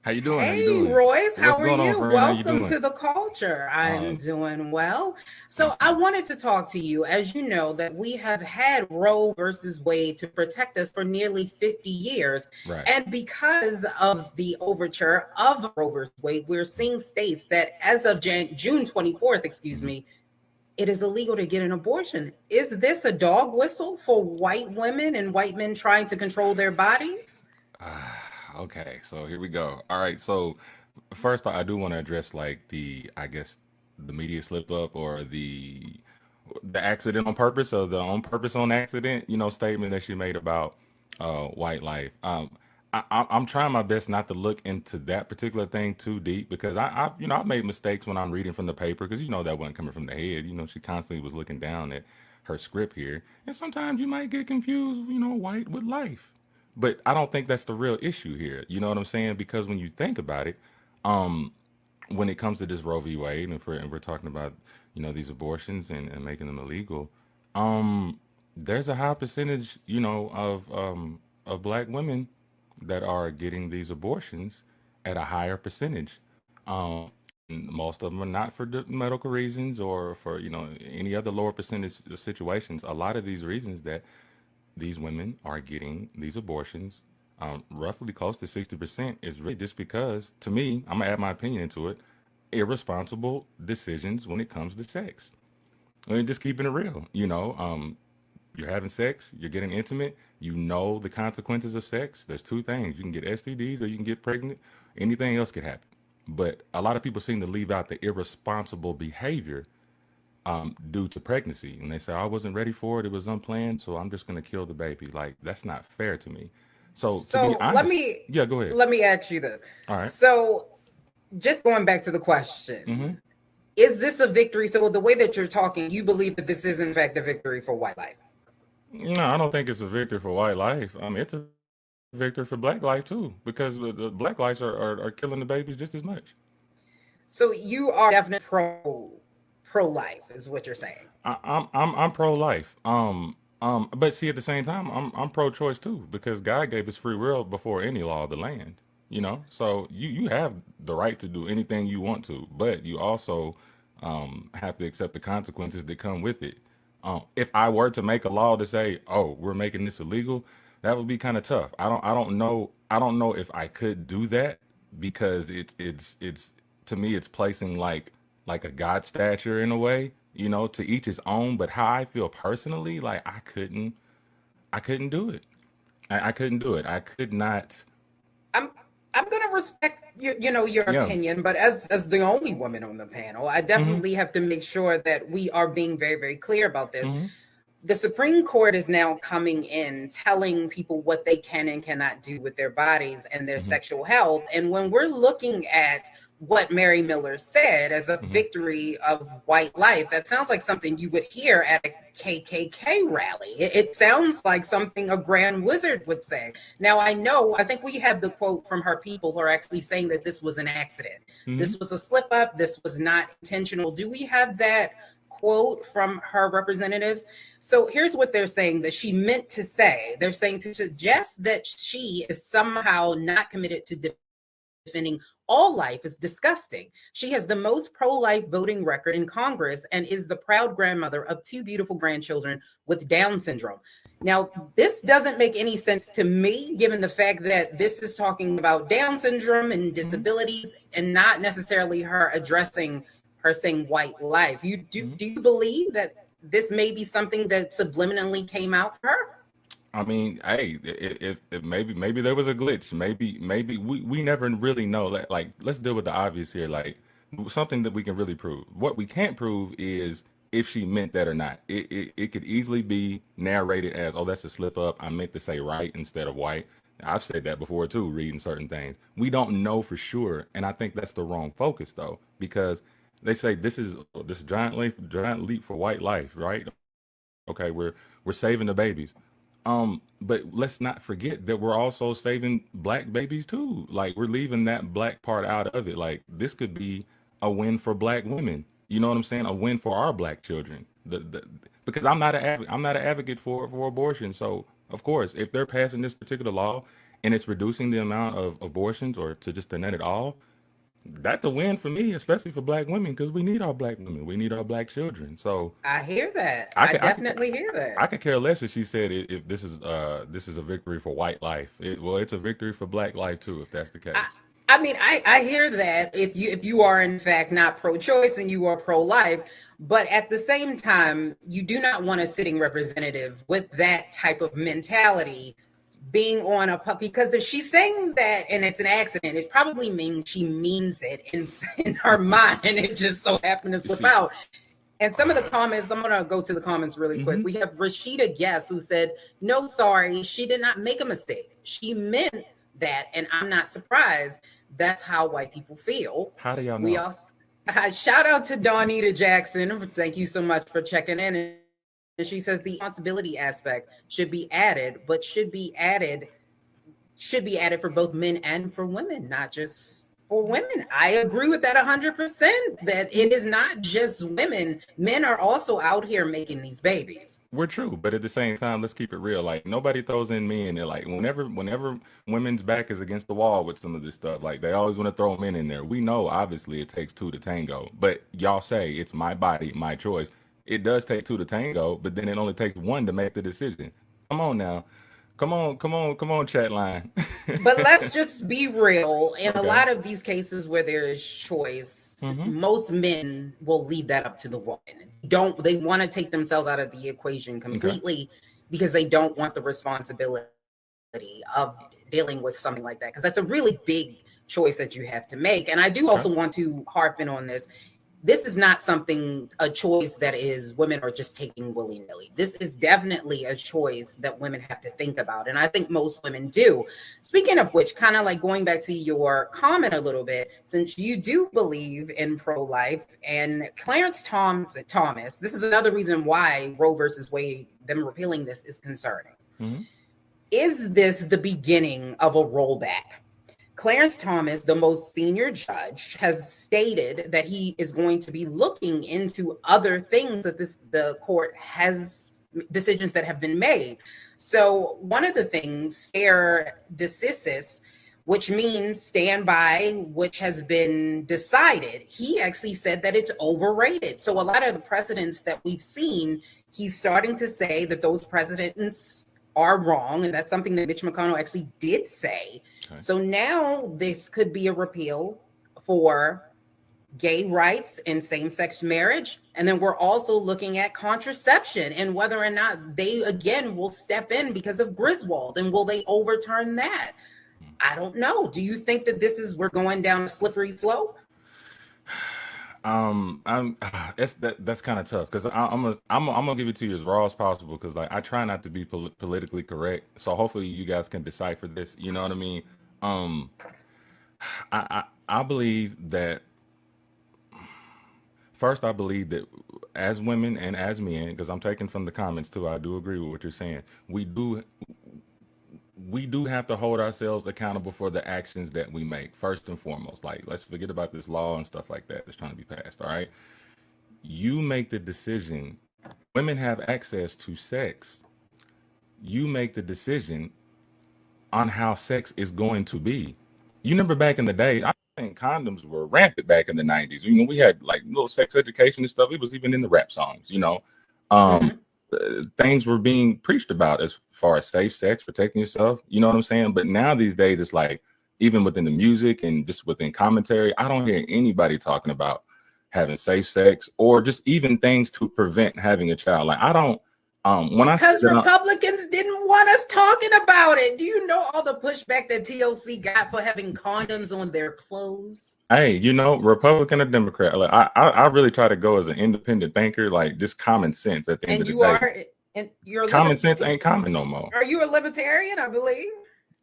How you doing? Hey, Royce, how are you? Welcome to the the culture. I'm doing well. So I wanted to talk to you, as you know, that we have had Roe versus Wade to protect us for nearly 50 years. Right. And because of the overture of Roe versus Wade, we're seeing states that as of June 24th, it is illegal to get an abortion. Is this a dog whistle for white women and white men trying to control their bodies? Okay, so here we go. All right, so first I do want to address I guess the media slip up or the accident on purpose or the on purpose on accident, statement that she made about white life. I'm trying my best not to look into that particular thing too deep because I've made mistakes when I'm reading from the paper because that wasn't coming from the head. She constantly was looking down at her script here, and sometimes you might get confused, white with life. But I don't think that's the real issue here. You know what I'm saying? Because when you think about it, when it comes to this Roe v. Wade, and we're talking about these abortions and making them illegal, there's a high percentage of black women that are getting these abortions at a higher percentage. Most of them are not for medical reasons or for any other lower percentage situations. A lot of these reasons that these women are getting these abortions, roughly close to 60%, is really just because, to me, I'm gonna add my opinion into it, irresponsible decisions when it comes to sex. I mean, just keeping it real, you're having sex, you're getting intimate, the consequences of sex. There's two things: you can get STDs or you can get pregnant. Anything else could happen. But a lot of people seem to leave out the irresponsible behavior due to pregnancy. And they say, I wasn't ready for it. It was unplanned. So I'm just going to kill the baby. Like, that's not fair to me. So to be honest, go ahead. Let me ask you this. All right. So just going back to the question, is this a victory? So the way that you're talking, you believe that this is in fact a victory for white life? No, I don't think it's a victory for white life. It's a victory for black life too, because the black lives are killing the babies just as much. So you are definitely pro-life is what you're saying. I'm pro-life. But see, at the same time, I'm pro-choice too, because God gave us free will before any law of the land. So you have the right to do anything you want to, but you also have to accept the consequences that come with it. If I were to make a law to say, "Oh, we're making this illegal," that would be kind of tough. I don't know if I could do that because it's to me it's placing like a God stature in a way, to each his own. But how I feel personally, like I couldn't do it. I couldn't do it. I could not. I'm gonna respect your opinion, but as the only woman on the panel, I definitely have to make sure that we are being very, very clear about this. The Supreme Court is now coming in telling people what they can and cannot do with their bodies and their sexual health. And when we're looking at what Mary Miller said as a victory of white life, that sounds like something you would hear at a KKK rally. It sounds like something a grand wizard would say. Now, I think we have the quote from her people who are actually saying that this was an accident. This was a slip up. This was not intentional. Do we have that quote from her representatives? So here's what they're saying that she meant to say. They're saying to suggest that she is somehow not committed to defending all life is disgusting. She has the most pro-life voting record in Congress and is the proud grandmother of 2 beautiful grandchildren with Down syndrome. Now, this doesn't make any sense to me, given the fact that this is talking about Down syndrome and disabilities and not necessarily her addressing her saying white life. Do you believe that this may be something that subliminally came out for her? I mean, hey, if maybe there was a glitch. Maybe we never really know. Like let's deal with the obvious here. Like something that we can really prove. What we can't prove is if she meant that or not. It could easily be narrated as, oh, that's a slip up. I meant to say right instead of white. I've said that before too, reading certain things. We don't know for sure, and I think that's the wrong focus though, because they say this is this giant leap for white life, right? Okay, we're saving the babies. But let's not forget that we're also saving black babies too. Like we're leaving that black part out of it. Like this could be a win for black women. You know what I'm saying? A win for our black children. Because I'm not an advocate for abortion. So of course, if they're passing this particular law and it's reducing the amount of abortions or to just to net it all, that's a win for me, especially for black women, because we need our black women. We need our black children. So I hear that. I definitely hear that. I could care less if she said if this is a victory for white life. Well, it's a victory for black life too, if that's the case. I mean, I hear that if you are in fact not pro-choice and you are pro-life, but at the same time, you do not want a sitting representative with that type of mentality being on a puppy, because if she's saying that and it's an accident, it probably means she means it in her mind, and it just so happened to slip out. And some of the comments, I'm going to go to the comments really quick. We have Rashida Guess who said, no, sorry, she did not make a mistake. She meant that, and I'm not surprised. That's how white people feel. How do y'all know? We also shout out to Dawnita Jackson. Thank you so much for checking in. And she says the responsibility aspect should be added, but should be added for both men and for women, not just for women. I agree with that 100%, that it is not just women. Men are also out here making these babies. We're true, but at the same time, let's keep it real. Like nobody throws in men. They're like whenever women's back is against the wall with some of this stuff, like they always want to throw men in there. We know obviously it takes two to tango, but y'all say it's my body, my choice. It does take two to tango, but then it only takes one to make the decision. Come on now. Come on, chat line. But let's just be real. In Okay. a lot of these cases where there is choice, most men will leave that up to the woman. They want to take themselves out of the equation completely because they don't want the responsibility of dealing with something like that. Because that's a really big choice that you have to make. And I do also want to harp in on this. This is not a choice that is women are just taking willy-nilly. This is definitely a choice that women have to think about. And I think most women do. Speaking of which, kind of like going back to your comment a little bit, since you do believe in pro-life, and Clarence Thomas, this is another reason why Roe versus Wade, them repealing this, is concerning. Is this the beginning of a rollback? Clarence Thomas, the most senior judge, has stated that he is going to be looking into other things that the court has decisions that have been made. So one of the things, stare decisis, which means stand by, which has been decided, he actually said that it's overrated. So a lot of the precedents that we've seen, he's starting to say that those precedents are wrong, and that's something that Mitch McConnell actually did say. So now this could be a repeal for gay rights and same-sex marriage, and then we're also looking at contraception and whether or not they again will step in because of Griswold, and will they overturn that? I don't know. Do you think that we're going down a slippery slope? That's kind of tough, because I'm gonna give it to you as raw as possible, because like I try not to be politically correct, so hopefully you guys can decipher this. You know what I mean? I believe that first, I believe that as women and as men, because I'm taking from the comments too, I do agree with what you're saying. We do have to hold ourselves accountable for the actions that we make, first and foremost. Like, let's forget about this law and stuff like that that's trying to be passed, all right? You make the decision. Women have access to sex. You make the decision on how sex is going to be. You remember back in the day, I think condoms were rampant back in the 90s. You know, we had like little sex education and stuff. It was even in the rap songs, you know. Things were being preached about as far as safe sex, protecting yourself, you know what I'm saying? But now these days, it's like, even within the music and just within commentary, I don't hear anybody talking about having safe sex or just even things to prevent having a child. Like, I don't, Because Republicans didn't want want us talking about it. Do you know all the pushback that TLC got for having condoms on their clothes? Hey, Republican or Democrat, like, I really try to go as an independent thinker, like just common sense at the end of the day. And you're common sense ain't common no more. Are you a libertarian? I believe.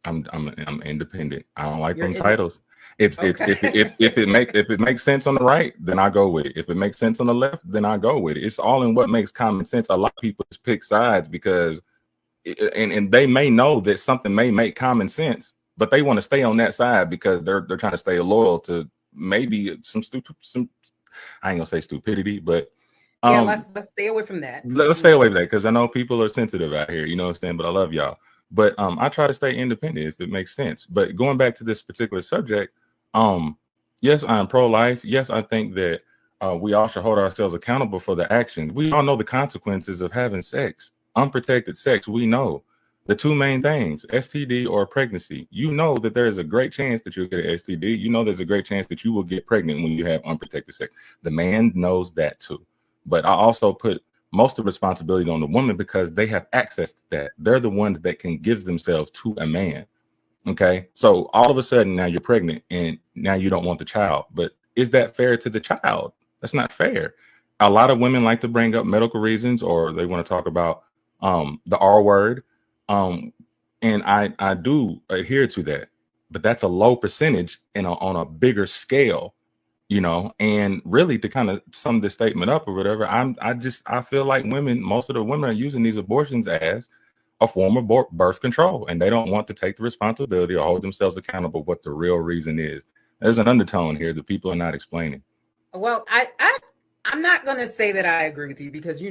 I'm independent. I don't like them titles. If it makes sense on the right, then I go with it. If it makes sense on the left, then I go with it. It's all in what makes common sense. A lot of people just pick sides because, and they may know that something may make common sense, but they want to stay on that side because they're trying to stay loyal to maybe some I ain't gonna say stupidity, but let's stay away from that. Let's stay away from that because I know people are sensitive out here. You know what I'm saying? But I love y'all. But I try to stay independent if it makes sense. But going back to this particular subject, yes, I'm pro-life. Yes, I think that we all should hold ourselves accountable for the actions. We all know the consequences of having sex, unprotected sex. We know the two main things, STD or pregnancy. You know that there is a great chance that you'll get an STD. You know there's a great chance that you will get pregnant when you have unprotected sex. The man knows that too. But I also put most of the responsibility on the woman because they have access to that. They're the ones that can give themselves to a man. Okay. So all of a sudden now you're pregnant and now you don't want the child. But is that fair to the child? That's not fair. A lot of women like to bring up medical reasons or they want to talk about the R word. And I do adhere to that. But that's a low percentage on a bigger scale. And really to kind of sum this statement up or whatever, I feel like most of the women are using these abortions as a form of birth control, and they don't want to take the responsibility or hold themselves accountable what the real reason is. There's an undertone here that people are not explaining. Well, I'm not going to say that I agree with you because, we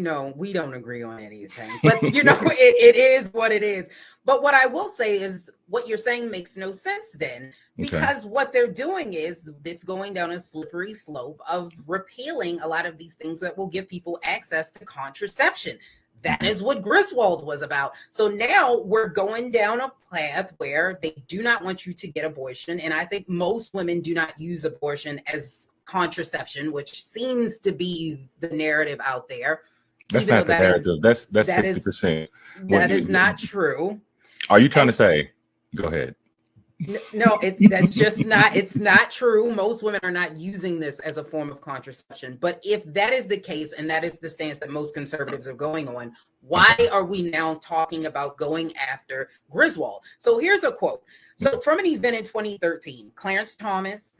don't agree on anything, but it is what it is. But what I will say is what you're saying makes no sense then, because what they're doing is it's going down a slippery slope of repealing a lot of these things that will give people access to contraception. That is what Griswold was about. So now we're going down a path where they do not want you to get abortion. And I think most women do not use abortion as contraception, which seems to be the narrative out there. That's not the narrative. That's 60%. That is not true. Are you trying to say? Go ahead. No, that's just not. It's not true. Most women are not using this as a form of contraception. But if that is the case, and that is the stance that most conservatives are going on, why are we now talking about going after Griswold? So here's a quote. So from an event in 2013, Clarence Thomas,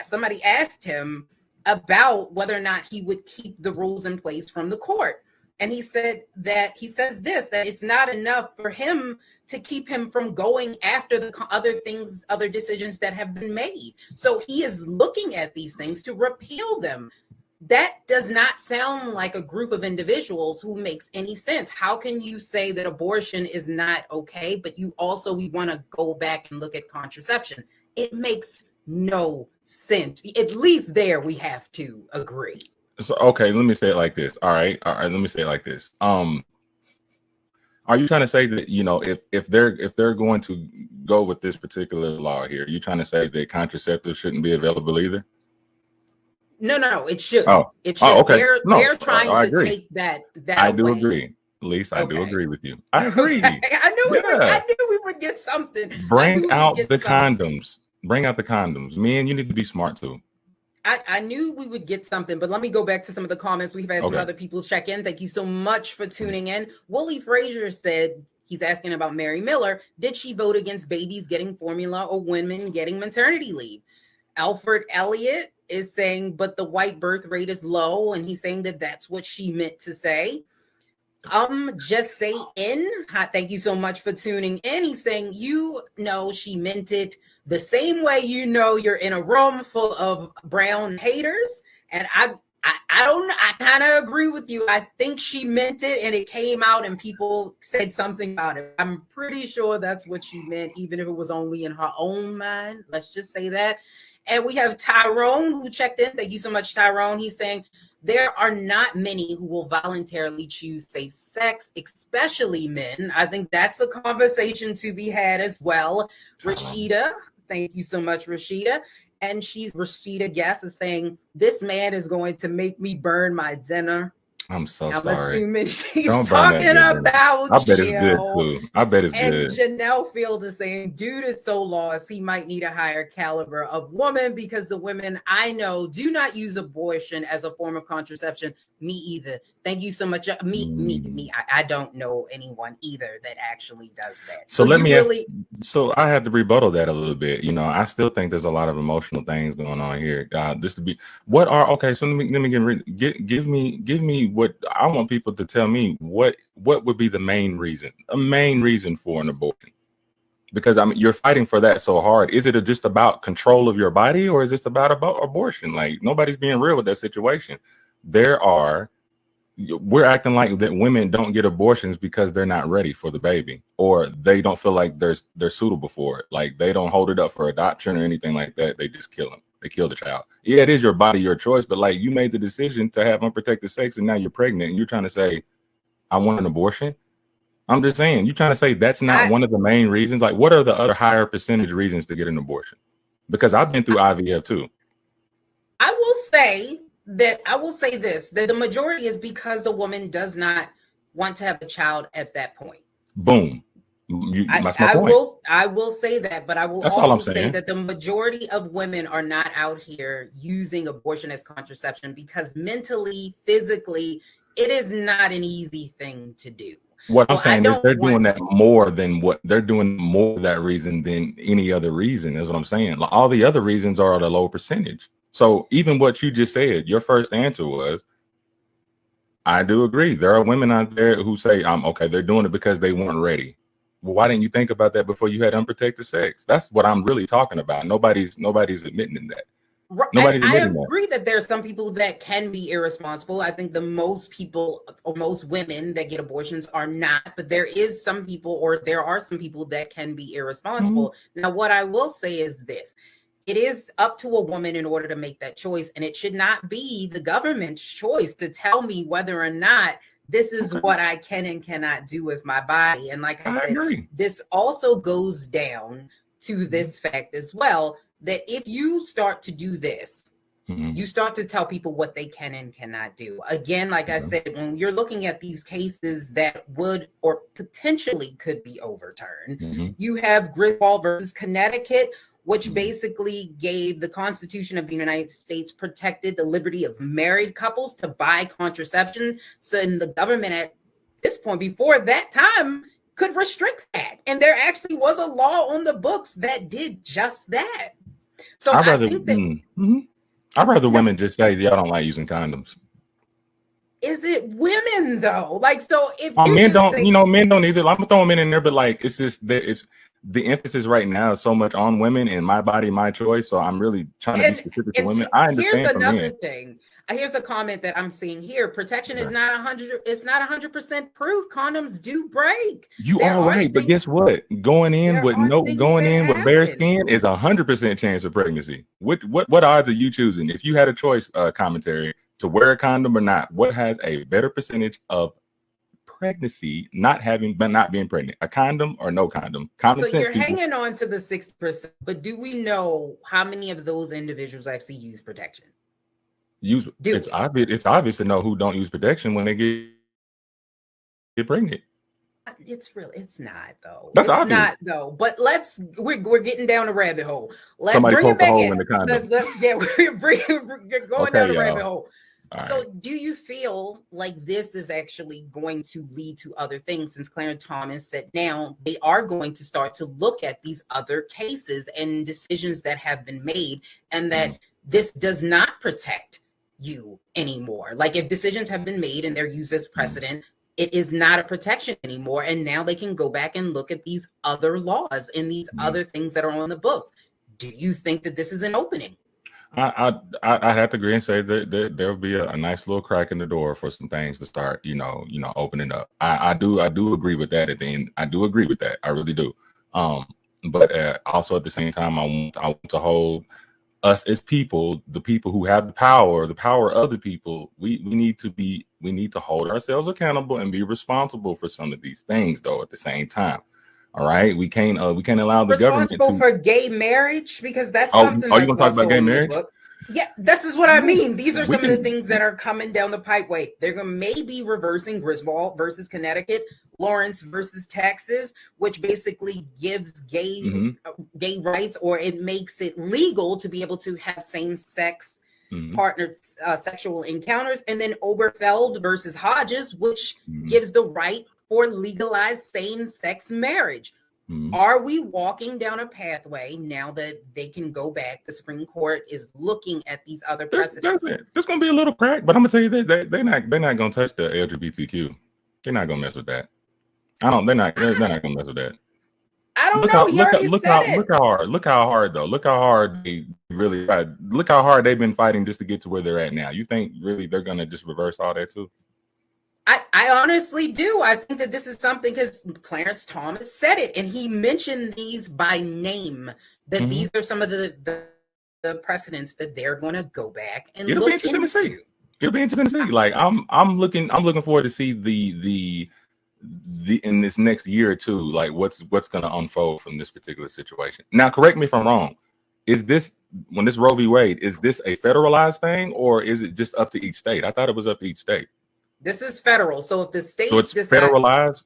somebody asked him about whether or not he would keep the rules in place from the court. And he says that it's not enough for him to keep him from going after the other decisions that have been made. So he is looking at these things to repeal them. That does not sound like a group of individuals who makes any sense. How can you say that abortion is not okay, but we want to go back and look at contraception? It makes no sense. At least there we have to agree. So, okay, let me say it like this. All right, let me say it like this. Are you trying to say that, if they're going to go with this particular law here, are you trying to say that contraceptives shouldn't be available either? No, it should. It should. Okay. They're trying to take that I do away. agree. At least I do agree with you. I agree. I knew we would get something. Bring out the condoms. Bring out the condoms. Men, you need to be smart too. I knew we would get something, but let me go back to some of the comments. We've had some other people check in. Thank you so much for tuning in. Willie Frazier said, he's asking about Mary Miller. Did she vote against babies getting formula or women getting maternity leave? Alfred Elliott is saying, but the white birth rate is low. And he's saying that that's what she meant to say. Just say in. Thank you so much for tuning in. He's saying, she meant it the same way you're in a room full of brown haters. And I kind of agree with you. I think she meant it and it came out and people said something about it. I'm pretty sure that's what she meant, even if it was only in her own mind. Let's just say that. And we have Tyrone who checked in. Thank you so much, Tyrone. He's saying, there are not many who will voluntarily choose safe sex, especially men. I think that's a conversation to be had as well. Rashida, thank you so much, Rashida. And Rashida Guess is saying, this man is going to make me burn my dinner. I'm so I'm sorry. assuming she's Don't burn that talking good. about I bet it's good Jill. too. I bet it's And good. Janelle Field is saying, dude is so lost, he might need a higher caliber of woman because the women I know do not use abortion as a form of contraception. Me either. Thank you so much. Me. I don't know anyone either that actually does that. So let you me really. So I had to rebuttal that a little bit. You know, I still think there's a lot of emotional things going on here. Just to be, what are okay? So let me give me what I want people to tell me. What would be the main reason? A main reason for an abortion? Because I mean, you're fighting for that so hard. Is it just about control of your body, or is this about abortion? Like nobody's being real with that situation. We're acting like that women don't get abortions because they're not ready for the baby, or they don't feel like they're suitable for it. Like they don't hold it up for adoption or anything like that. They just kill them. They kill the child. Yeah, it is your body, your choice, but like you made the decision to have unprotected sex and now you're pregnant and you're trying to say, I want an abortion. I'm just saying, you're trying to say that's not one of the main reasons. Like, what are the other higher percentage reasons to get an abortion? Because I've been through IVF too. I will say this, that the majority is because the woman does not want to have a child at that point. Boom. That's my point. I will say that, but I will That's all I'm also say saying. that the majority of women are not out here using abortion as contraception because mentally, physically, it is not an easy thing to do. What I'm saying is they're doing that more than what they're doing more for that reason than any other reason is what I'm saying. Like, all the other reasons are at a low percentage. So even what you just said, your first answer was, I do agree. There are women out there who say, okay, they're doing it because they weren't ready. Well, why didn't you think about that before you had unprotected sex? That's what I'm really talking about. Nobody's admitting that. Right. I agree that there are some people that can be irresponsible. I think the most people or most women that get abortions are not, but there are some people that can be irresponsible. Mm-hmm. Now, what I will say is this. It is up to a woman in order to make that choice, and it should not be the government's choice to tell me whether or not this is what I can and cannot do with my body. And like I said, agree. This also goes down to this fact as well, that if you start to do this, you start to tell people what they can and cannot do. Again, like I said, when you're looking at these cases that would or potentially could be overturned, you have Griswold versus Connecticut, which basically gave the Constitution of the United States protected the liberty of married couples to buy contraception. So in the government at this point, before that time, could restrict that. And there actually was a law on the books that did just that. So I'd rather women just say, y'all don't like using condoms. Is it women though? Like, so if men don't, men don't either. I'm throwing men in there, but like, it's just that it's the emphasis right now is so much on women and my body, my choice. So I'm really trying to be specific to women. I understand. Here's another thing. Here's a comment that I'm seeing here. Protection is not 100. It's not 100% proof. Condoms do break. You are right, but guess what? Going in with bare skin is 100% chance of pregnancy. What odds are you choosing? If you had a choice, commentary to wear a condom or not, what has a better percentage of pregnancy not being pregnant? A condom or no condom? So you're hanging on to the 6%, but do we know how many of those individuals actually use protection? It's obvious to know who don't use protection when they get pregnant. It's not though. That's obvious. Not though. But we're getting down a rabbit hole. Let's Somebody bring it back in the condom. We're going down a rabbit hole. So right. Do you feel like this is actually going to lead to other things? Since Clarence Thomas said now they are going to start to look at these other cases and decisions that have been made, and that this does not protect you anymore. Like if decisions have been made and they're used as precedent, it is not a protection anymore. And now they can go back and look at these other laws and these other things that are on the books. Do you think that this is an opening? I have to agree and say that there'll be a nice little crack in the door for some things to start, opening up. I do agree with that at the end. I do agree with that. I really do. But also at the same time, I want to hold us as people, the people who have the power of the people. We need to hold ourselves accountable and be responsible for some of these things, though. At the same time. All right, we can't allow the government responsible for gay marriage, because that's something. Are you going to talk about gay marriage? Yeah, this is what I mean. These are We some of the can- things that are coming down the pipeway. They're going to maybe reversing Griswold versus Connecticut, Lawrence versus Texas, which basically gives gay rights, or it makes it legal to be able to have same-sex partner sexual encounters. And then Oberfeld versus Hodges, which gives the right for legalized same-sex marriage. Are we walking down a pathway now that they can go back? The Supreme Court is looking at these other precedents. There's gonna be a little crack, but I'm gonna tell you that they're not gonna touch the LGBTQ. They're not gonna mess with that. They're not gonna mess with that. I don't know. Look how hard they really tried. Look how hard they've been fighting just to get to where they're at now. You think really they're gonna just reverse all that too? I honestly do. I think that this is something, because Clarence Thomas said it, and he mentioned these by name, that these are some of the precedents that they're going to go back and It'll look be interesting into. to see. It'll be interesting to see. Like I'm looking forward to see the in this next year or two, like what's going to unfold from this particular situation. Now, correct me if I'm wrong. Is this, when this Roe v. Wade, is this a federalized thing, or is it just up to each state? I thought it was up to each state. This is federal. So if the states So it's decide, federalized?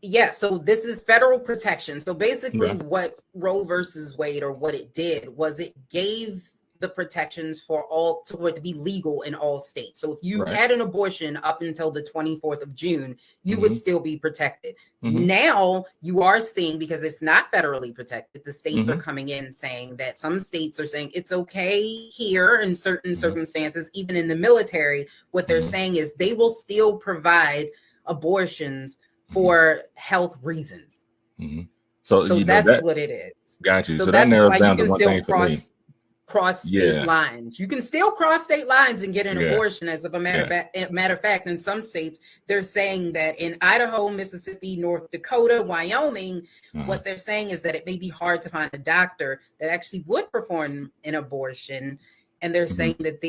yeah, so this is federal protection. So basically what Roe versus Wade, or what it did, was it gave the protections for it to be legal in all states. So if you had an abortion up until the 24th of June, you would still be protected. Now you are seeing, because it's not federally protected, the states are coming in saying that some states are saying it's okay here in certain circumstances, even in the military. What they're saying is they will still provide abortions for health reasons. So that's what it is. Got you. So that that's narrows why down you to can one still thing for me. cross state lines. You can still cross state lines and get an abortion. As of a matter of fact, in some states, they're saying that in Idaho, Mississippi, North Dakota, Wyoming, what they're saying is that it may be hard to find a doctor that actually would perform an abortion. And they're saying that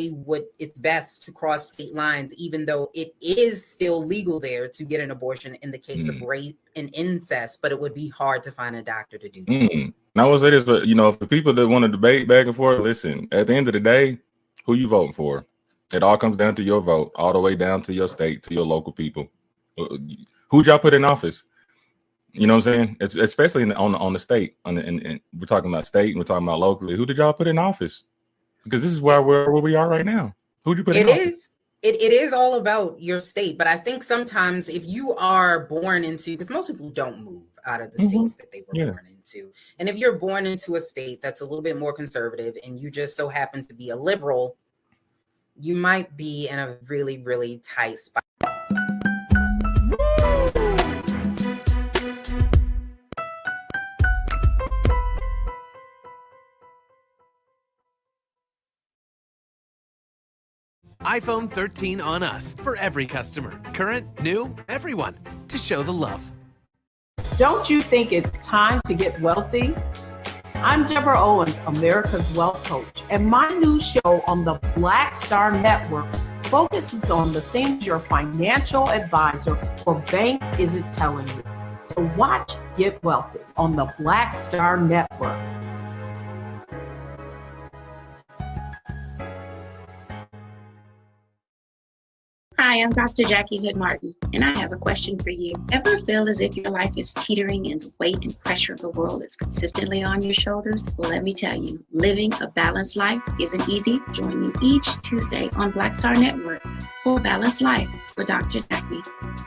it's best to cross state lines, even though it is still legal there to get an abortion in the case of rape and incest, but it would be hard to find a doctor to do that. And I will say this, but for people that want to debate back and forth, listen, at the end of the day, who you voting for? It all comes down to your vote, all the way down to your state, to your local people. Who'd y'all put in office? You know what I'm saying? It's especially on the state, and we're talking about state and we're talking about locally. Who did y'all put in office? Because this is where we are right now. Who'd you put in office? It is all about your state, but I think sometimes if you are born into, because most people don't move out of the states that they were born into, and if you're born into a state that's a little bit more conservative and you just so happen to be a liberal, you might be in a really, really tight spot. iPhone 13 on us for every customer. Current, new, everyone. To show the love. Don't you think it's time to get wealthy? I'm Deborah Owens, America's Wealth Coach, and my new show on the Black Star Network focuses on the things your financial advisor or bank isn't telling you. So watch Get Wealthy on the Black Star Network. Hi, I'm Dr. Jackie Hood Martin, and I have a question for you. Ever feel as if your life is teetering and the weight and pressure of the world is consistently on your shoulders? Well, let me tell you, living a balanced life isn't easy. Join me each Tuesday on Black Star Network for Balanced Life with Dr. Jackie.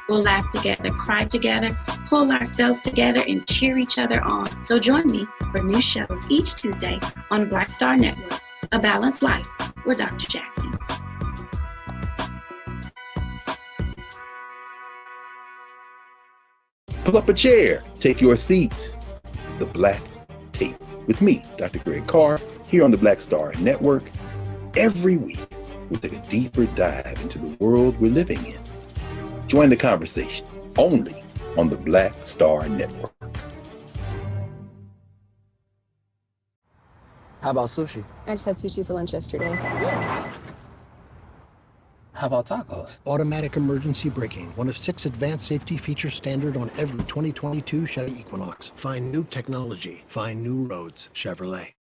We'll laugh together, cry together, pull ourselves together, and cheer each other on. So join me for new shows each Tuesday on Black Star Network, A Balanced Life with Dr. Jackie. Pull up a chair, take your seat. The Black Tape with me, Dr. Greg Carr, here on the Black Star Network. Every week, we'll take a deeper dive into the world we're living in. Join the conversation only on the Black Star Network. How about sushi? I just had sushi for lunch yesterday. How about tacos? Automatic emergency braking, one of 6 advanced safety features standard on every 2022 Chevy Equinox. Find new technology, find new roads, Chevrolet.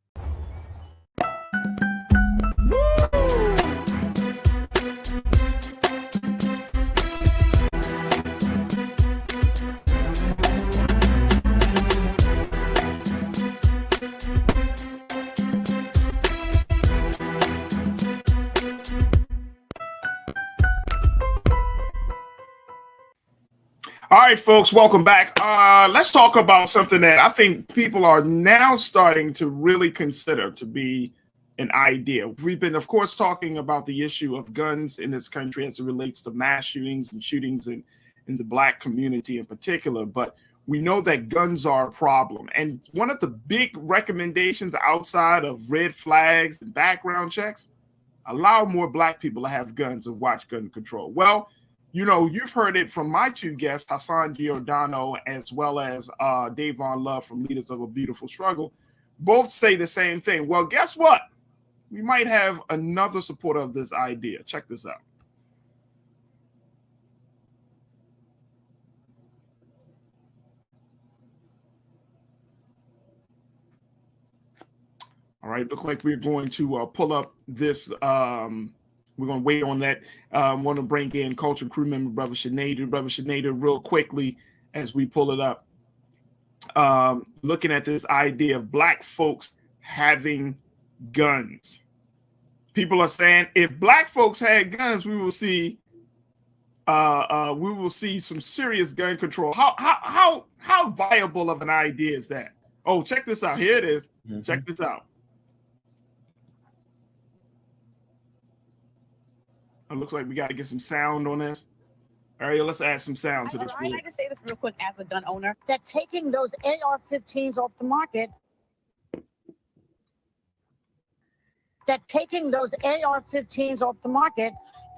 right, folks, welcome back. Let's talk about something that I think people are now starting to really consider to be an idea. We've been, of course, talking about the issue of guns in this country as it relates to mass shootings and shootings in the Black community in particular, but we know that guns are a problem. And one of the big recommendations outside of red flags and background checks, allow more Black people to have guns and watch gun control. Well, you know, you've heard it from my two guests, Hassan Giordano, as well as Davon Love from Leaders of a Beautiful Struggle. Both say the same thing. Well, guess what? We might have another supporter of this idea. Check this out. All right, look like we're going to pull up this. We're going to wait on that. Want to bring in Culture Crew member Brother Sinead. Brother Sinead, real quickly as we pull it up. Looking at this idea of Black folks having guns. People are saying if Black folks had guns, we will see some serious gun control. How viable of an idea is that? Oh, check this out. Here it is. Mm-hmm. Check this out. It looks like we got to get some sound on this. Ariel, let's add some sound to this. I'd like to say this real quick as a gun owner, that taking those AR-15s off the market,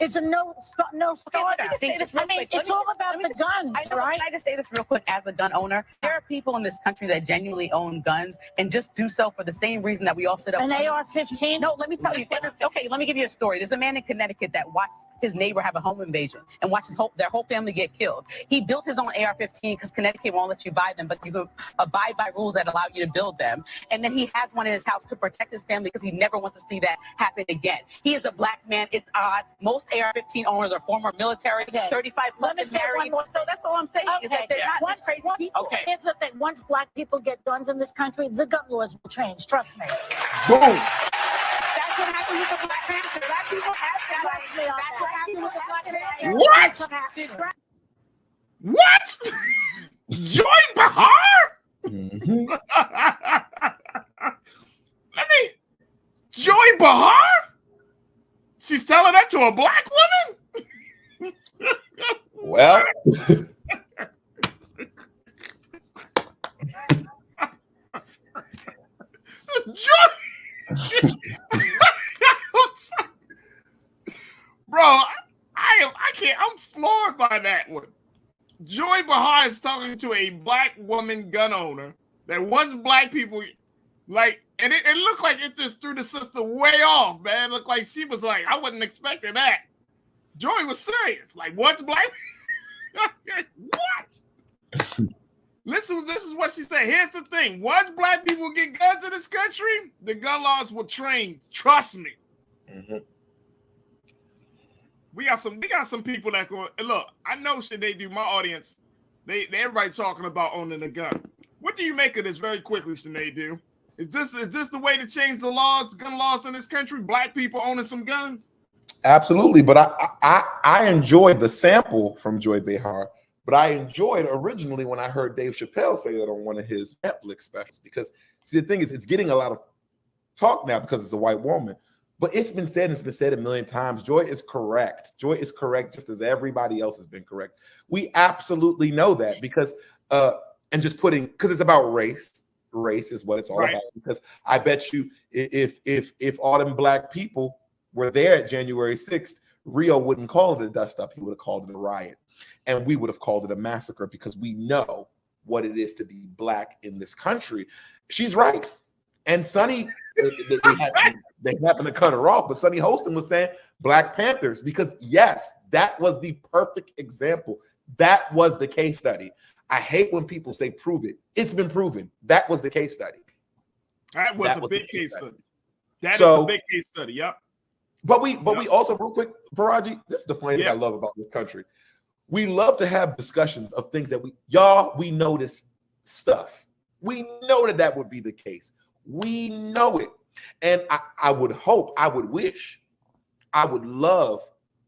is a no starter. I mean, it's all about the guns, right? I just say this real quick as a gun owner. There are people in this country that genuinely own guns and just do so for the same reason that we all sit up. An AR-15? No, let me tell you. Okay, let me give you a story. There's a man in Connecticut that watched his neighbor have a home invasion and watched their whole family get killed. He built his own AR-15 because Connecticut won't let you buy them, but you can abide by rules that allow you to build them. And then he has one in his house to protect his family because he never wants to see that happen again. He is a Black man. It's odd. Most AR-15 owners are former military, 35 plus and married. So that's all I'm saying is that they're not just crazy people. Okay. Here's the thing. Once Black people get guns in this country, the gun laws will change. Trust me. Boom. That's what happened with the Black Panther. Black people have that. Trust me on That's what happened with the Black Panther. What? Joy Behar? Mm-hmm. Joy Behar? She's telling that to a Black woman? Well. Bro, I can't. I'm floored by that one. Joy Behar is talking to a Black woman gun owner that wants Black people like, and it looked like it just threw the sister way off, man. It looked like she was like, I wasn't expecting that. Joy was serious. Like, what's Black? What? Listen, this is what she said. Here's the thing. Once Black people get guns in this country, the gun laws will change. Trust me. Mm-hmm. We got some people that go, look, I know shit they do. My audience, everybody talking about owning a gun. What do you make of this very quickly, Sinead? Do? Is this the way to change the laws, gun laws in this country? Black people owning some guns? Absolutely, but I enjoyed the sample from Joy Behar, but I enjoyed originally when I heard Dave Chappelle say that on one of his Netflix specials, because see, the thing is, it's getting a lot of talk now because it's a white woman, but it's been said a million times. Joy is correct. Joy is correct, just as everybody else has been correct. We absolutely know that because because it's about race. Race is what it's all about. Because I bet you, if all them Black people were there at January 6th, Rio wouldn't call it a dust up. He would have called it a riot, and we would have called it a massacre because we know what it is to be Black in this country. She's right. And Sonny, they happened to cut her off, but Sonny Holston was saying Black Panthers because yes, that was the perfect example. That was the case study. I hate when people say prove it. It's been proven. That was the case study. That was a big case study. That is a big case study. Yep. But we also, real quick, Faraji, this is the funny thing I love about this country. We love to have discussions of things that we know this stuff. We know that would be the case. We know it. And I would hope, I would wish, I would love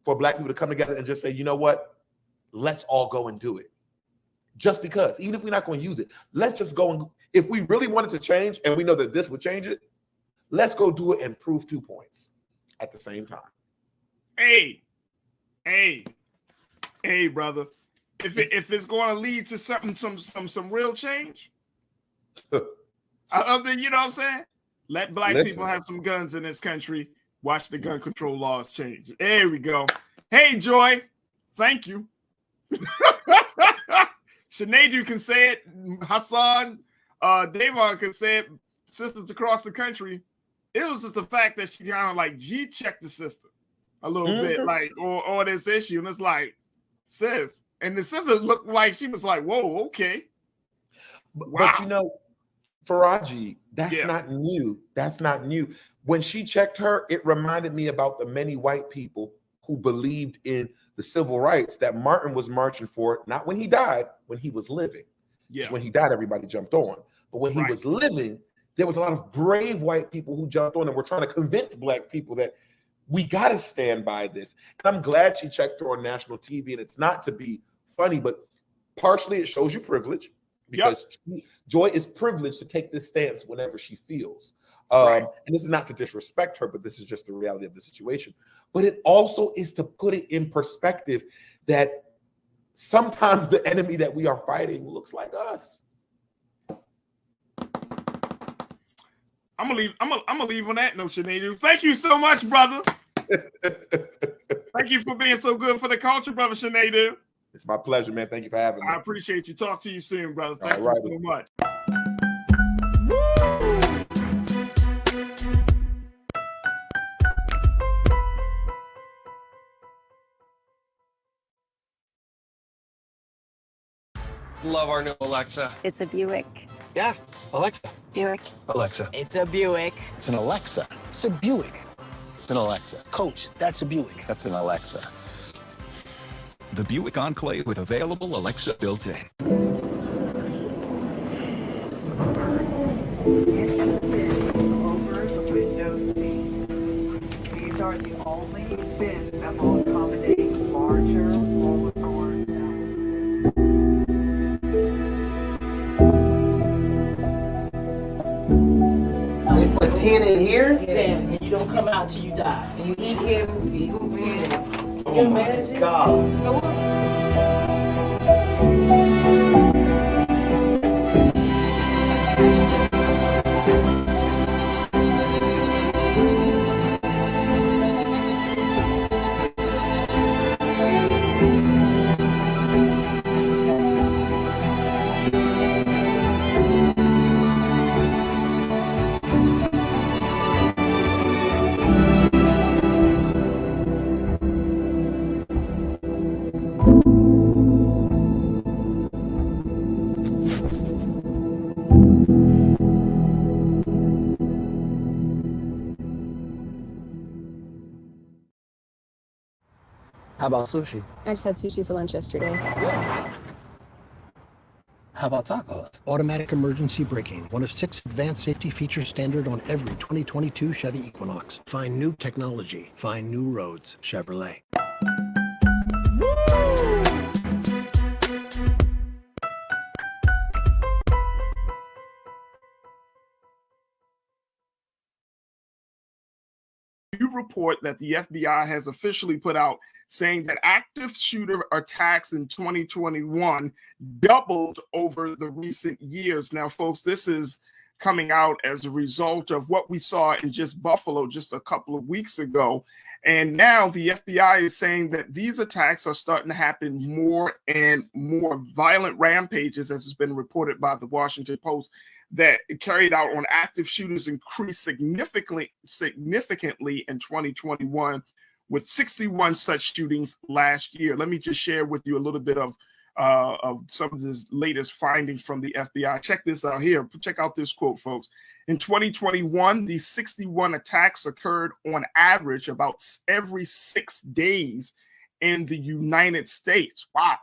for Black people to come together and just say, you know what? Let's all go and do it. just because, even if we're not going to use it, let's just go and, if we really wanted to change and we know that this would change it, let's go do it and prove 2 points at the same time. Hey, brother. If it's going to lead to some real change, I mean, you know what I'm saying? Let black people have some guns in this country. Watch the gun control laws change. There we go. Hey, Joy. Thank you. Sinead can say it. Hassan, Davon can say it. Sisters across the country. It was just the fact that she kind of like G-checked the sister a little bit, like, or this issue. And it's like, sis. And the sister looked like she was like, whoa, okay. Wow. But you know, Faraji, that's not new. That's not new. When she checked her, it reminded me about the many white people who believed in the civil rights that Martin was marching for, not when he died, when he was living. Yeah. When he died, everybody jumped on. But when he was living, there was a lot of brave white people who jumped on and were trying to convince black people that we got to stand by this. And I'm glad she checked her on national TV. And it's not to be funny, but partially it shows you privilege, because Joy is privileged to take this stance whenever she feels. And this is not to disrespect her, but this is just the reality of the situation. But it also is to put it in perspective that sometimes the enemy that we are fighting looks like us. I'm gonna leave on that note, Sinead. Thank you so much, brother. Thank you for being so good for the culture, brother Sinead. It's my pleasure, man. Thank you for having me. I appreciate you. Talk to you soon, brother. Thank you so much. Love our new Alexa. It's a Buick. Yeah, Alexa. Buick. Alexa. It's a Buick. It's an Alexa. It's a Buick. It's an Alexa. Coach, that's a Buick. That's an Alexa. The Buick Enclave with available Alexa built in. Over the window seat. These are the only bins that will accommodate larger roller doors. They put 10 in here? 10, and you don't come out till you die. And you eat here, you hoop in. Oh my God. How about sushi? I just had sushi for lunch yesterday. How about tacos? Automatic emergency braking, one of 6 advanced safety features standard on every 2022 Chevy Equinox. Find new technology. Find new roads. Chevrolet. New report that the FBI has officially put out saying that active shooter attacks in 2021 doubled over the recent years. Now, folks, this is coming out as a result of what we saw in just Buffalo just a couple of weeks ago. And now the FBI is saying that these attacks are starting to happen more and more. Violent rampages, as has been reported by the Washington Post, that carried out on active shooters increased significantly in 2021, with 61 such shootings last year. Let me just share with you a little bit of some of the latest findings from the FBI. Check this out here. Check out this quote, folks. In 2021, these 61 attacks occurred on average about every 6 days in the United States. Wow.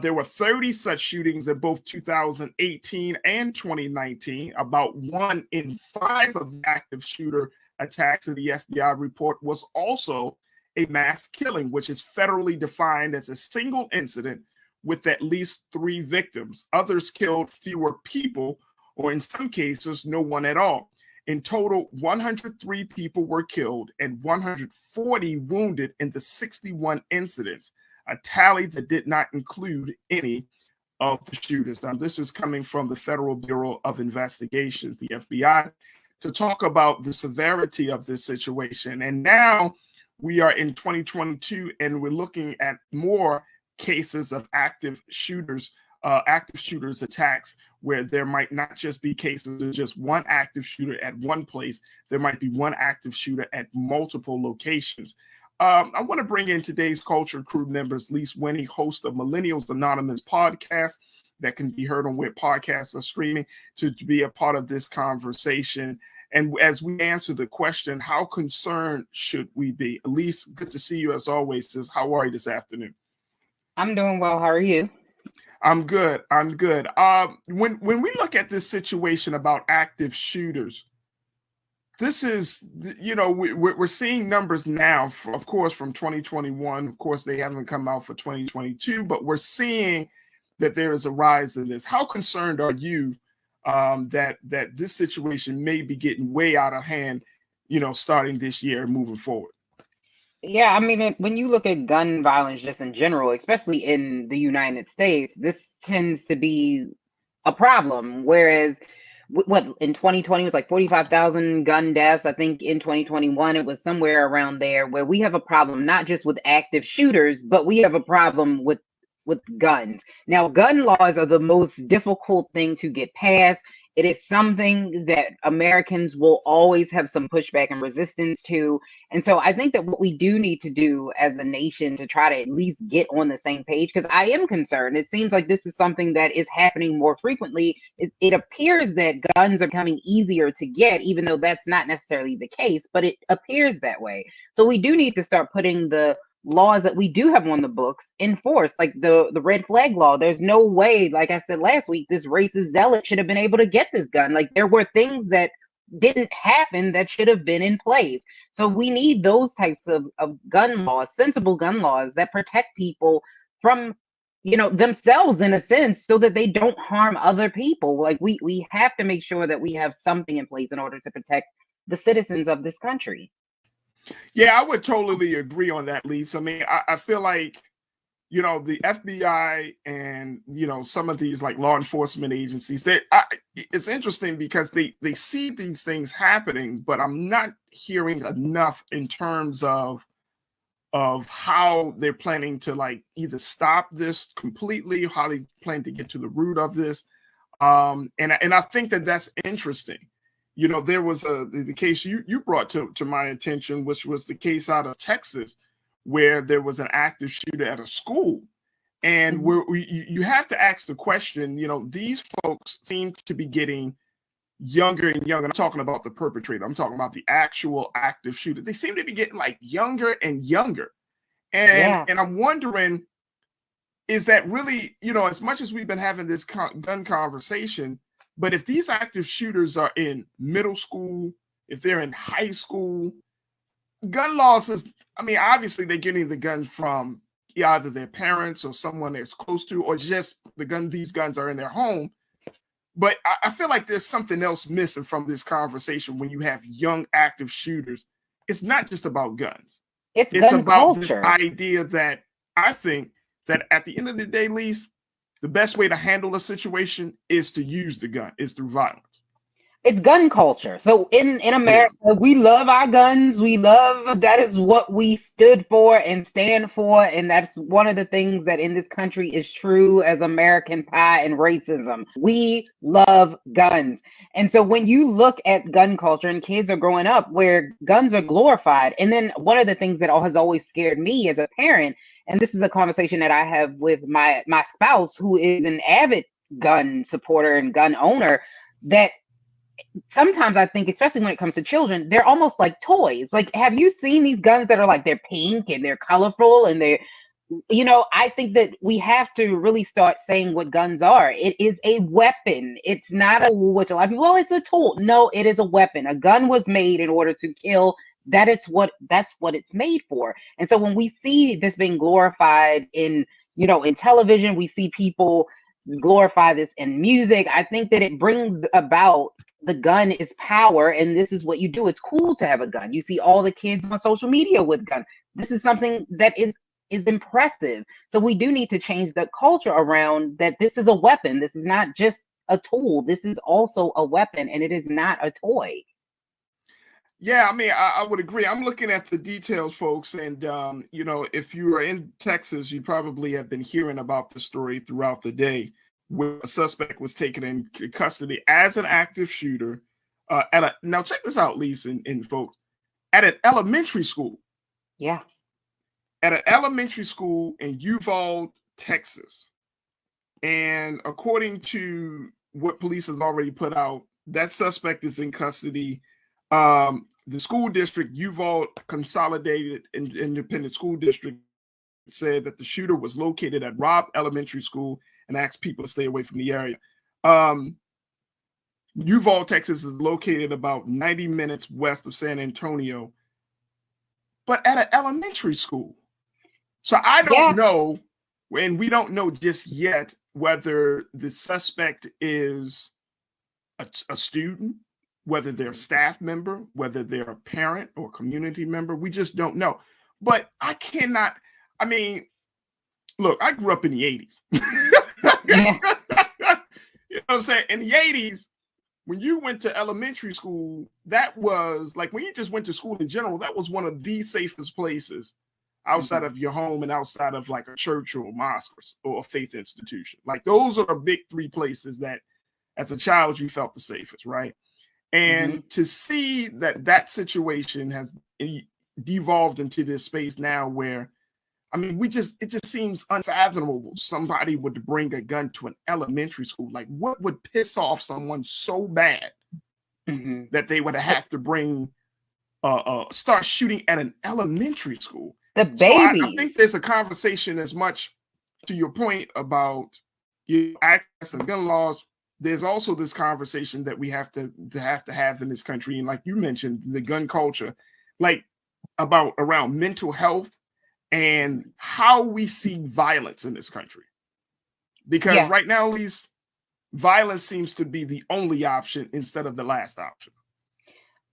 There were 30 such shootings in both 2018 and 2019. About 1 in 5 of the active shooter attacks in the FBI report was also a mass killing, which is federally defined as a single incident with at least 3 victims. Others killed fewer people, or in some cases, no one at all. In total, 103 people were killed and 140 wounded in the 61 incidents, a tally that did not include any of the shooters. Now, this is coming from the Federal Bureau of Investigations, the FBI, to talk about the severity of this situation. And now we are in 2022, and we're looking at more cases of active shooters attacks, where there might not just be cases of just one active shooter at one place. There might be one active shooter at multiple locations. I want to bring in today's Culture Crew members. Lise Winnie, host of Millennials Anonymous podcast that can be heard on where podcasts are streaming, to be a part of this conversation. And as we answer the question, how concerned should we be? Elise, good to see you as always. Sis, how are you this afternoon? I'm doing well. How are you? I'm good. I'm good. When we look at this situation about active shooters, this is, we're seeing numbers now, of course, from 2021. Of course, they haven't come out for 2022, but we're seeing that there is a rise in this. How concerned are you that this situation may be getting way out of hand, starting this year and moving forward? Yeah, I mean, when you look at gun violence just in general, especially in the United States, this tends to be a problem. Whereas, what in 2020 was like 45,000 gun deaths. I think in 2021 it was somewhere around there, where we have a problem not just with active shooters, but we have a problem with guns. Now, gun laws are the most difficult thing to get passed. It is something that Americans will always have some pushback and resistance to. And so I think that what we do need to do as a nation to try to at least get on the same page, because I am concerned. It seems like this is something that is happening more frequently. It appears that guns are becoming easier to get, even though that's not necessarily the case, but it appears that way. So we do need to start putting the laws that we do have on the books enforced, like the red flag law. There's no way, like I said last week, this racist zealot should have been able to get this gun. Like, there were things that didn't happen that should have been in place. So we need those types of gun laws, sensible gun laws that protect people from, themselves in a sense, so that they don't harm other people. Like, we have to make sure that we have something in place in order to protect the citizens of this country. Yeah, I would totally agree on that, Lisa. I mean, I feel like, the FBI and, some of these like law enforcement agencies, it's interesting because they see these things happening, but I'm not hearing enough in terms of how they're planning to like either stop this completely, how they plan to get to the root of this. And I think that that's interesting. There was the case you brought to my attention, which was the case out of Texas, where there was an active shooter at a school. And you have to ask the question, these folks seem to be getting younger and younger. I'm talking about the perpetrator. I'm talking about the actual active shooter. They seem to be getting like younger and younger. And I'm wondering, is that really, as much as we've been having this gun conversation, but if these active shooters are in middle school, if they're in high school, gun laws is, obviously they're getting the guns from either their parents or someone they're close to, or just these guns are in their home. But I feel like there's something else missing from this conversation when you have young active shooters. It's not just about guns. It's about this idea that I think that at the end of the day, Lise, the best way to handle a situation is to use the gun, is through violence. It's gun culture. So in America, we love our guns. That is what we stood for and stand for. And that's one of the things that in this country is true as American pie and racism. We love guns. And so when you look at gun culture and kids are growing up where guns are glorified, and then one of the things that has always scared me as a parent, and this is a conversation that I have with my spouse, who is an avid gun supporter and gun owner, that sometimes I think, especially when it comes to children, they're almost like toys. Like, have you seen these guns that are like, they're pink and they're colorful and they're, I think that we have to really start saying what guns are. It is a weapon. It's not which a lot of people, well, it's a tool. No, it is a weapon. A gun was made in order to kill. That's what it's made for. And so when we see this being glorified in you know, in television, we see people glorify this in music. I think that it brings about the gun is power, and this is what you do. It's cool to have a gun. You see all the kids on social media with guns. This is something that is impressive. So we do need to change the culture around that this is a weapon. This is not just a tool. This is also a weapon, and it is not a toy. Yeah, I mean, I would agree. I'm looking at the details, folks, and you know, if you are in Texas, you probably have been hearing about the story throughout the day, where a suspect was taken in custody as an active shooter now check this out, Lisa and folks, at an elementary school. Yeah. At an elementary school in Uvalde, Texas. And according to what police has already put out, that suspect is in custody. The school district, Uvalde Consolidated Independent School District, said that the shooter was located at Robb Elementary School and asked people to stay away from the area. Uvalde, Texas is located about 90 minutes west of San Antonio, but at an elementary school. So I don't know, and we don't know just yet whether the suspect is a student, whether they're a staff member, whether they're a parent or community member. We just don't know. But I cannot, I mean, look, I grew up in the 80s. Yeah. You know what I'm saying? In the 80s, when you went to elementary school, that was like when you just went to school in general, that was one of the safest places outside of your home and outside of like a church or a mosque or a faith institution. Like those are the big three places that as a child you felt the safest, right? And to see that that situation has devolved into this space now where, I mean, it just seems unfathomable somebody would bring a gun to an elementary school. Like what would piss off someone so bad that they would have to bring, start shooting at an elementary school? The baby. So I think there's a conversation as much to your point about access and gun laws. There's also this conversation that we have to have in this country, and like you mentioned, the gun culture, like around mental health and how we see violence in this country. Because right now, at least, violence seems to be the only option instead of the last option.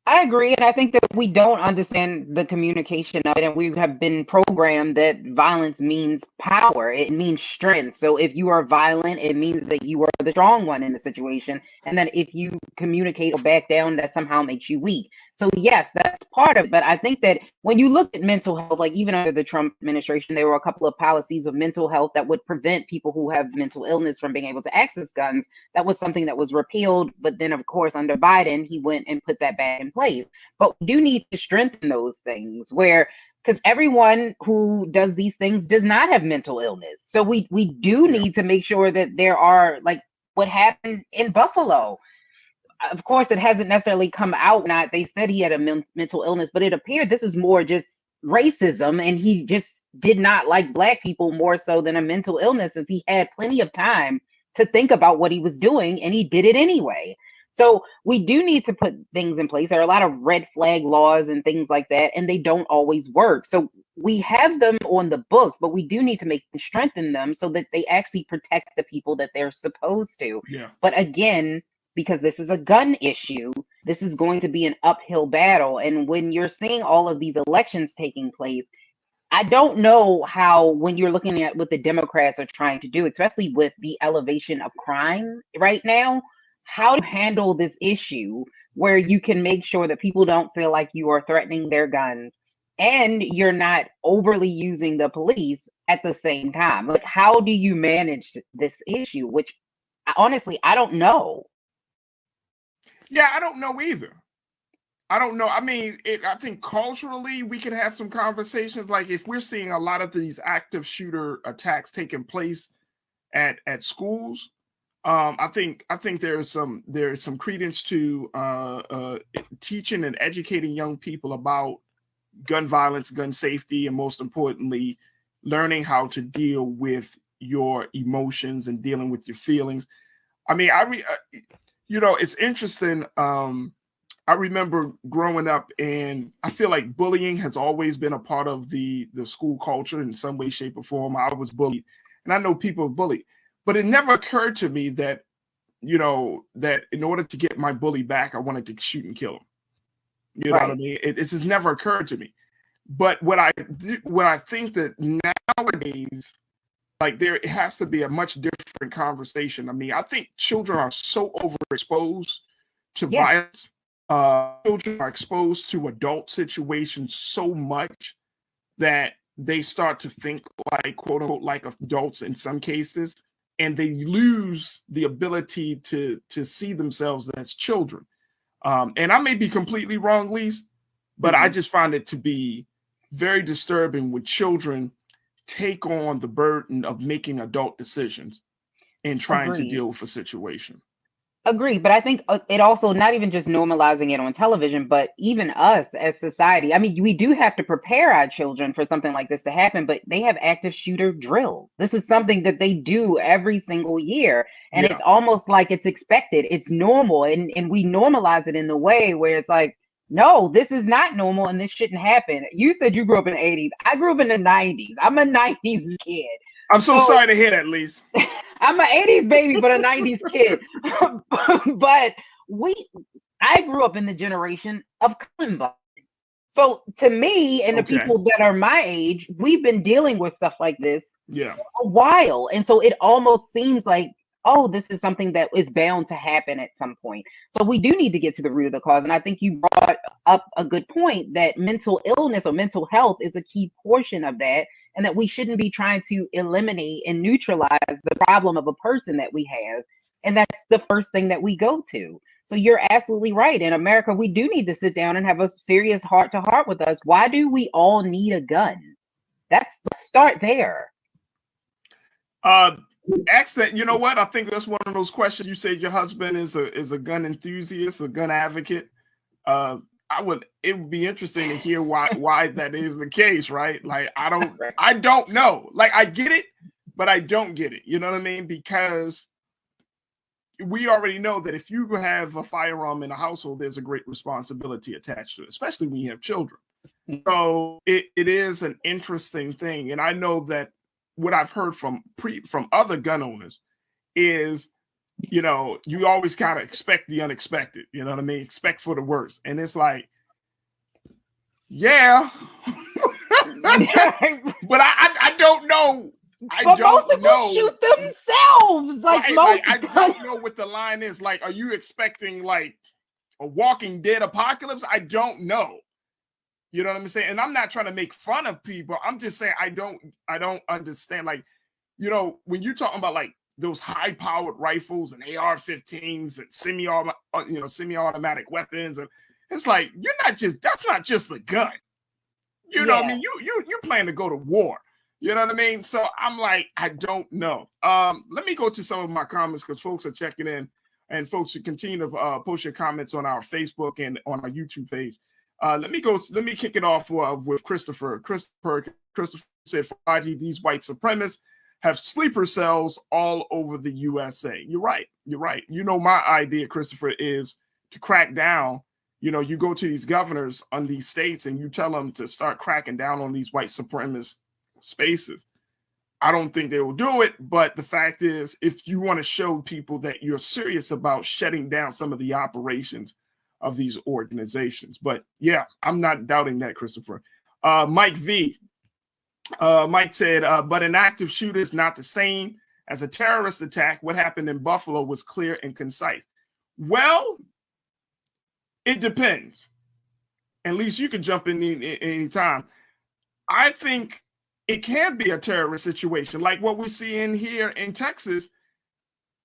I agree, and I think that we don't understand the communication of it, and we have been programmed that violence means power. It means strength. So if you are violent, it means that you are the strong one in the situation, and that if you communicate or back down, that somehow makes you weak. So yes, that's part of it. But I think that when you look at mental health, like even under the Trump administration, there were a couple of policies of mental health that would prevent people who have mental illness from being able to access guns. That was something that was repealed. But then, of course, under Biden, he went and put that back in place. But we do need to strengthen those things because everyone who does these things does not have mental illness. So we do need to make sure that there are, like what happened in Buffalo. Of course, it hasn't necessarily come out. Not they said he had a mental illness, but it appeared this was more just racism, and he just did not like Black people more so than a mental illness, since he had plenty of time to think about what he was doing, and he did it anyway. So we do need to put things in place. There are a lot of red flag laws and things like that, and they don't always work. So we have them on the books, but we do need to strengthen them so that they actually protect the people that they're supposed to. Yeah. But again, because this is a gun issue, this is going to be an uphill battle. And when you're seeing all of these elections taking place, I don't know how, when you're looking at what the Democrats are trying to do, especially with the elevation of crime right now, how to handle this issue where you can make sure that people don't feel like you are threatening their guns and you're not overly using the police at the same time. Like, how do you manage this issue? Which honestly, I don't know. Yeah, I don't know either. I don't know. I mean, I think culturally we could have some conversations. Like if we're seeing a lot of these active shooter attacks taking place at schools, I think there's some credence to teaching and educating young people about gun violence, gun safety, and most importantly, learning how to deal with your emotions and dealing with your feelings. I mean, it's interesting. I remember growing up, and I feel like bullying has always been a part of the school culture in some way, shape, or form. I was bullied and I know people are bullied, but it never occurred to me that, that in order to get my bully back, I wanted to shoot and kill him. You know what I mean? It's just never occurred to me. But what I think that nowadays, like, there has to be a much different conversation. I mean, I think children are so overexposed to violence. Children are exposed to adult situations so much that they start to think like, quote unquote, like adults in some cases, and they lose the ability to see themselves as children. And I may be completely wrong, Lise, but I just find it to be very disturbing when children take on the burden of making adult decisions and trying to deal with a situation. Agree, but I think it also, not even just normalizing it on television, but even us as society. I mean, we do have to prepare our children for something like this to happen, but they have active shooter drills. This is something that they do every single year, and it's almost like it's expected. It's normal, and we normalize it in the way where it's like, no, this is not normal, and this shouldn't happen. You said you grew up in the 80s. I grew up in the 90s. I'm a 90s kid. I'm so sorry to hear that, Lise. I'm an 80s baby, but a 90s kid. But I grew up in the generation of Columbine. So to me and the people that are my age, we've been dealing with stuff like this for a while. And so it almost seems like, oh, this is something that is bound to happen at some point. So we do need to get to the root of the cause. And I think you brought up a good point that mental illness or mental health is a key portion of that, and that we shouldn't be trying to eliminate and neutralize the problem of a person that we have. And that's the first thing that we go to. So you're absolutely right. In America, we do need to sit down and have a serious heart-to-heart with us. Why do we all need a gun? Let's start there. Ask that. You know what? I think that's one of those questions. You said your husband is a gun enthusiast, a gun advocate. It would be interesting to hear why that is the case, right? Like, I don't know. Like, I get it, but I don't get it. You know what I mean? Because we already know that if you have a firearm in a household, there's a great responsibility attached to it, especially when you have children. So it is an interesting thing. And I know that what I've heard from other gun owners is, you always kind of expect the unexpected, you know what I mean? Expect for the worst. And it's like, yeah, but I don't know. Most people shoot themselves. I don't know what the line is. Like, are you expecting like a Walking Dead apocalypse? I don't know. You know what I'm saying? And I'm not trying to make fun of people. I'm just saying I don't understand. Like, when you're talking about like those high-powered rifles and AR-15s and semi-automatic weapons, and it's like that's not just a gun. You know what I mean? You plan to go to war. You know what I mean? So I'm like, I don't know. Let me go to some of my comments because folks are checking in, and folks should continue to post your comments on our Facebook and on our YouTube page. Let me kick it off with Christopher. Christopher said, for IG, these white supremacists have sleeper cells all over the USA. You're right. My idea, Christopher, is to crack down. You go to these governors on these states and you tell them to start cracking down on these white supremacist spaces. I don't think they will do it, but the fact is, if you want to show people that you're serious about shutting down some of the operations of these organizations. But yeah, I'm not doubting that, Christopher. Mike V. Mike said, but an active shooter is not the same as a terrorist attack. What happened in Buffalo was clear and concise. Well, it depends. At least you can jump in any time. I think it can be a terrorist situation, like what we see in here in Texas.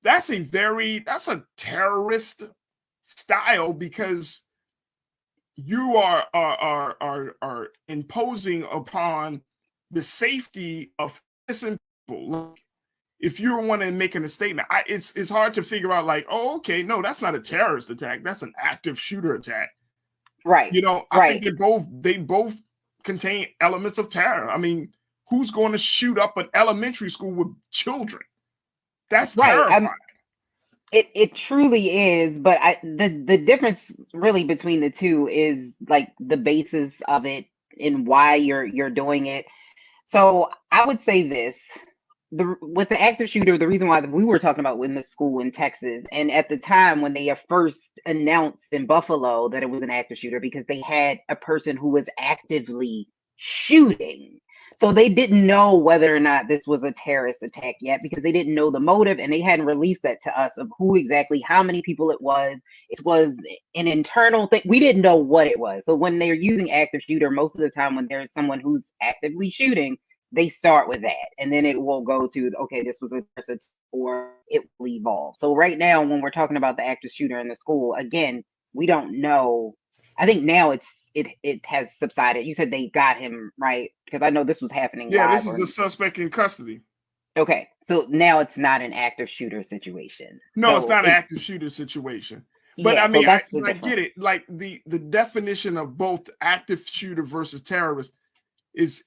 That's a terrorist style, because you are imposing upon the safety of innocent people. Like, if you're wanting making a statement, it's hard to figure out like, oh, okay, no, that's not a terrorist attack. That's an active shooter attack. Right. I think they both contain elements of terror. I mean, who's going to shoot up an elementary school with children? That's terrifying. It truly is, but the difference really between the two is like the basis of it and why you're doing it. So I would say this: with the active shooter, the reason why we were talking about in the school in Texas, and at the time when they first announced in Buffalo that it was an active shooter, because they had a person who was actively shooting. So they didn't know whether or not this was a terrorist attack yet, because they didn't know the motive and they hadn't released that to us of who exactly, how many people it was. It was an internal thing. We didn't know what it was. So when they're using active shooter, most of the time when there's someone who's actively shooting, they start with that, and then it will go to, okay, this was a terrorist attack, or it will evolve. So right now, when we're talking about the active shooter in the school, again, we don't know. I think now it has subsided. You said they got him, right? Because I know this was happening Yeah, live. this is the suspect in custody. Okay, so now it's not an active shooter situation. No, so it's not an active shooter situation. But yeah, I mean, so that's I get it. Like the definition of both active shooter versus terrorist is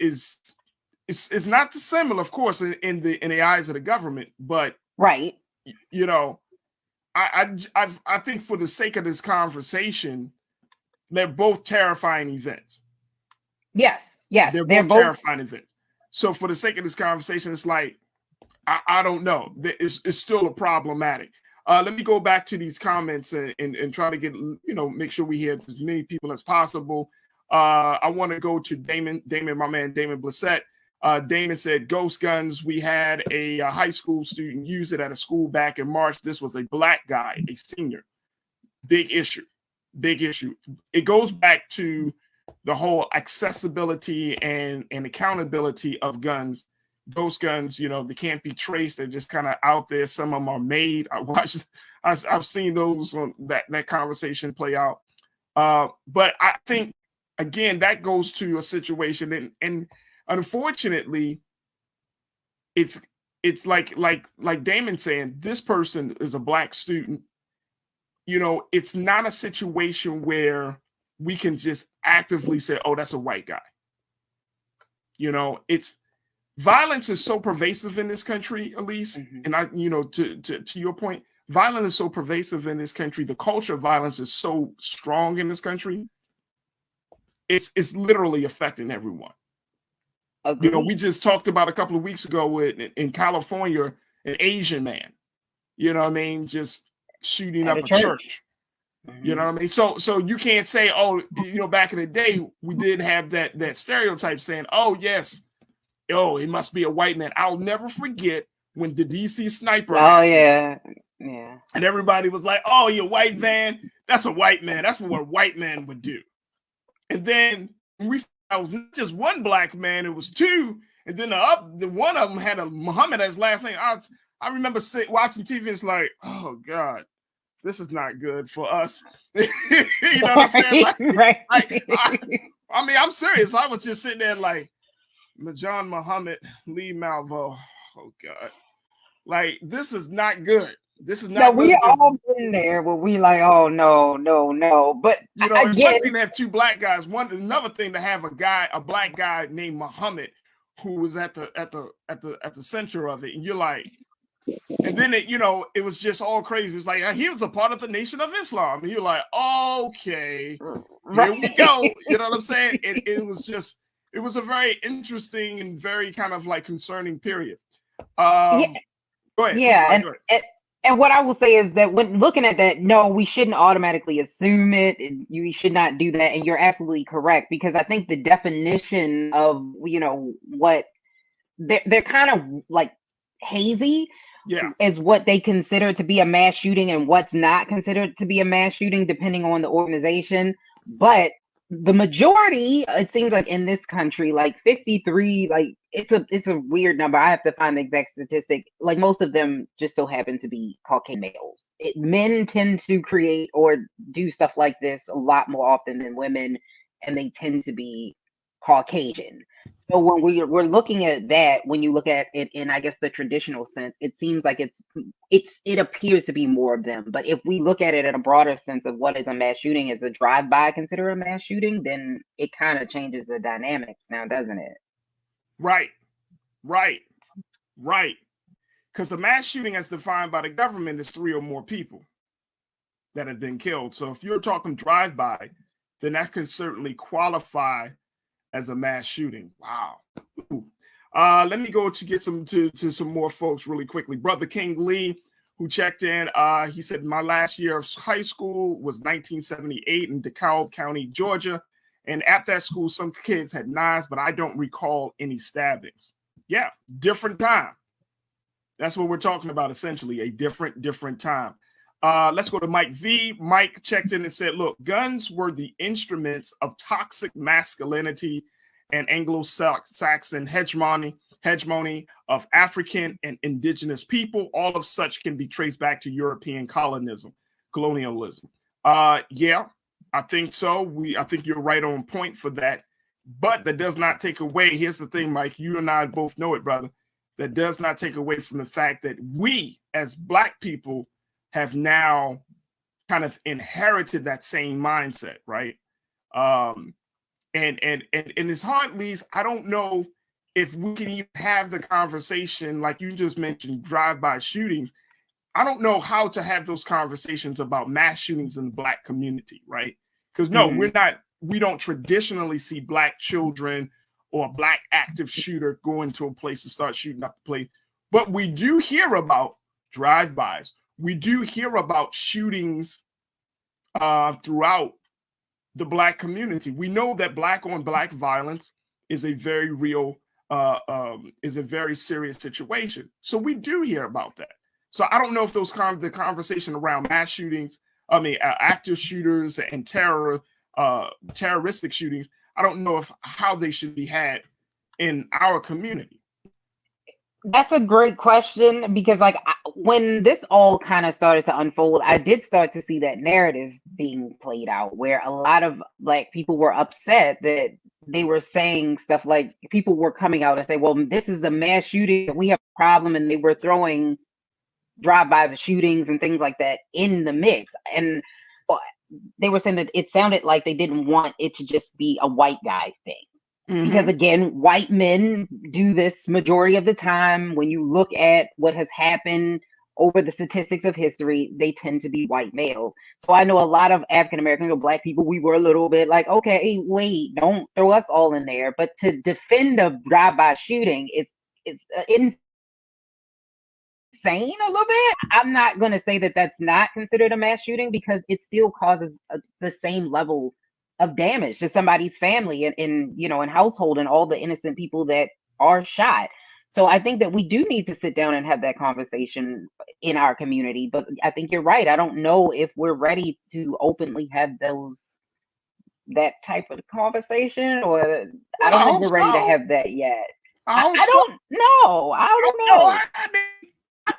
not dissimilar, of course, in the eyes of the government. But right, you know, I think for the sake of this conversation, they're both terrifying events. Yes, they're both terrifying events. So for the sake of this conversation, it's like I don't know. It's still a problematic. Let me go back to these comments and try to get, make sure we hear as many people as possible. I want to go to Damon, my man, Damon Blissett. Damon said, ghost guns. We had a high school student use it at a school back in March. This was a black guy, a senior. Big issue. Big issue. It goes back to the whole accessibility and accountability of guns. Ghost guns, they can't be traced. They're just kind of out there. Some of them are made. I've seen those on that conversation play out. But I think, again, that goes to a situation, and unfortunately, it's like Damon saying, this person is a black student. It's not a situation where we can just actively say, oh, that's a white guy. It's violence is so pervasive in this country, Elise. And to your point, violence is so pervasive in this country. The culture of violence is so strong in this country. It's literally affecting everyone. We just talked about a couple of weeks ago in California, an Asian man, just shooting up a church. You know what I mean? So you can't say, oh, back in the day, we did have that stereotype saying, oh, yes, it must be a white man. I'll never forget when the DC sniper. Oh, yeah. Yeah. And everybody was like, oh, you're white van. That's a white man. That's what a white man would do. And then I was not just one black man, it was two. And then the one of them had a Muhammad as last name. I remember watching TV, it's like, oh, God. This is not good for us. You know what I'm saying? Like, I mean, I'm serious. I was just sitting there like, John Muhammad, Lee Malvo. Oh, God. Like, this is not good. This is not good. We all been there where we like, oh, no. But, it's one thing to have two black guys. Another thing to have a black guy named Muhammad who was at the center of it. And you're like, and then it was just all crazy. It's like he was a part of the Nation of Islam, and you're like, okay, here we go. You know what I'm saying? It was a very interesting and very kind of like concerning period. Go ahead. Yeah, and what I will say is that when looking at that, no, we shouldn't automatically assume it. You should not do that, and you're absolutely correct, because I think the definition of what they're kind of like hazy. Yeah, is what they consider to be a mass shooting and what's not considered to be a mass shooting, depending on the organization. But the majority, it seems like in this country, like 53, like it's a weird number. I have to find the exact statistic. Like most of them just so happen to be Caucasian males. Men tend to create or do stuff like this a lot more often than women, and they tend to be Caucasian. So when we're looking at that, when you look at it in, I guess, the traditional sense, it seems like it appears to be more of them. But if we look at it in a broader sense of what is a mass shooting, is a drive-by considered a mass shooting, then it kind of changes the dynamics now, doesn't it? Right. Because the mass shooting as defined by the government is 3 or more people that have been killed. So if you're talking drive-by, then that can certainly qualify as a mass shooting. Wow. Let me go to get to some more folks really quickly. Brother King Lee, who checked in, he said, my last year of high school was 1978 in DeKalb County, Georgia. And at that school, some kids had knives, but I don't recall any stabbings. Yeah, different time. That's what we're talking about, essentially, a different time. Let's go to Mike V. Mike checked in and said, look, guns were the instruments of toxic masculinity and Anglo-Saxon hegemony of African and indigenous people. All of such can be traced back to European colonialism. Yeah, I think so. I think you're right on point for that. But that does not take away. Here's the thing, Mike. You and I both know it, brother. That does not take away from the fact that we, as Black people, have now kind of inherited that same mindset, right? And it's hard, Lise. I don't know if we can even have the conversation, like you just mentioned, drive-by shootings. I don't know how to have those conversations about mass shootings in the Black community, right? Because no, we don't traditionally see Black children or a Black active shooter go into a place and start shooting up the place. But we do hear about drive-bys. We do hear about shootings throughout the Black community. We know that Black on Black violence is a very real, is a very serious situation. So we do hear about that. So I don't know if those the conversation around mass shootings, active shooters and terroristic shootings, I don't know how they should be had in our community. That's a great question, because when this all kind of started to unfold, I did start to see that narrative being played out where a lot of Black people were upset that they were saying stuff like, people were coming out and say, well, this is a mass shooting, we have a problem, and they were throwing drive-by shootings and things like that in the mix. And they were saying that it sounded like they didn't want it to just be a white guy thing. Because again, white men do this majority of the time. When you look at what has happened over the statistics of history, they tend to be white males. So I know a lot of African American or Black people, we were a little bit like, okay, wait, don't throw us all in there. But to defend a drive-by shooting is insane a little bit. I'm not going to say that that's not considered a mass shooting, because it still causes the same level of damage to somebody's family and household and all the innocent people that are shot. So I think that we do need to sit down and have that conversation in our community. But I think you're right. I don't know if we're ready to openly have that type of conversation, or I don't think we're ready to have that yet. I don't know.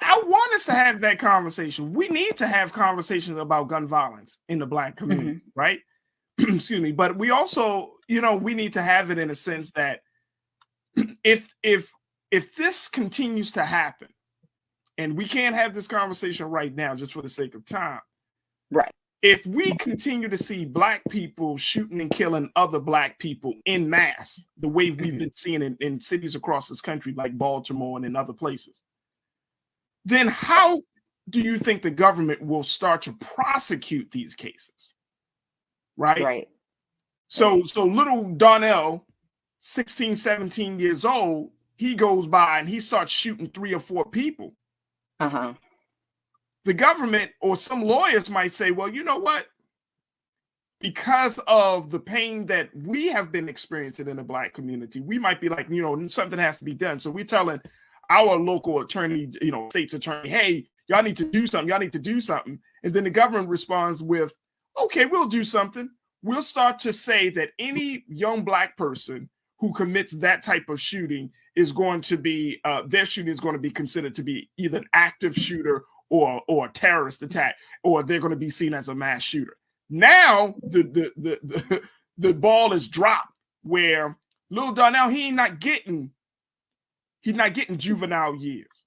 I want us to have that conversation. We need to have conversations about gun violence in the Black community, right? Excuse me. But we also, we need to have it in a sense that if this continues to happen, and we can't have this conversation right now just for the sake of time, right? If we continue to see Black people shooting and killing other Black people in mass, the way we've been seeing in cities across this country, like Baltimore and in other places, then how do you think the government will start to prosecute these cases? Right. So little Donnell, 16, 17 years old, he goes by and he starts shooting 3 or 4 people. The government or some lawyers might say, well, you know what? Because of the pain that we have been experiencing in the Black community, we might be like, something has to be done. So we're telling our local attorney, state's attorney, hey, y'all need to do something. Y'all need to do something. And then the government responds with, okay, we'll do something. We'll start to say that any young Black person who commits that type of shooting is going to be, their shooting is going to be considered to be either an active shooter or a terrorist attack, or they're going to be seen as a mass shooter. Now the ball is dropped where Lil Donnell, he's not getting juvenile years.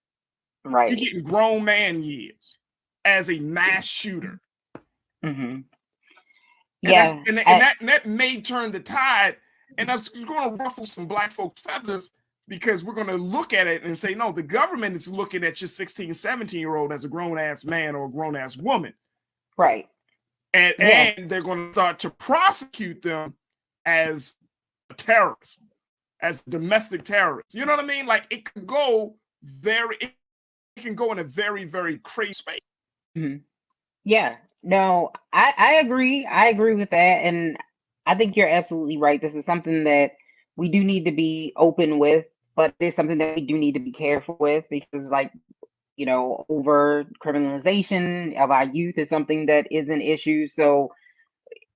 Right. He's getting grown man years as a mass shooter. Yeah, and that may turn the tide, and that's going to ruffle some Black folks' feathers, because we're going to look at it and say, no, the government is looking at your 16, 17-year-old as a grown-ass man or a grown-ass woman. Right. And they're going to start to prosecute them as a terrorist, as domestic terrorists. You know what I mean? Like it can go it can go in a very, very crazy space. Mm-hmm. Yeah, no, I agree. I agree with that. And I think you're absolutely right. This is something that we do need to be open with, but it's something that we do need to be careful with because, like, over criminalization of our youth is something that is an issue. So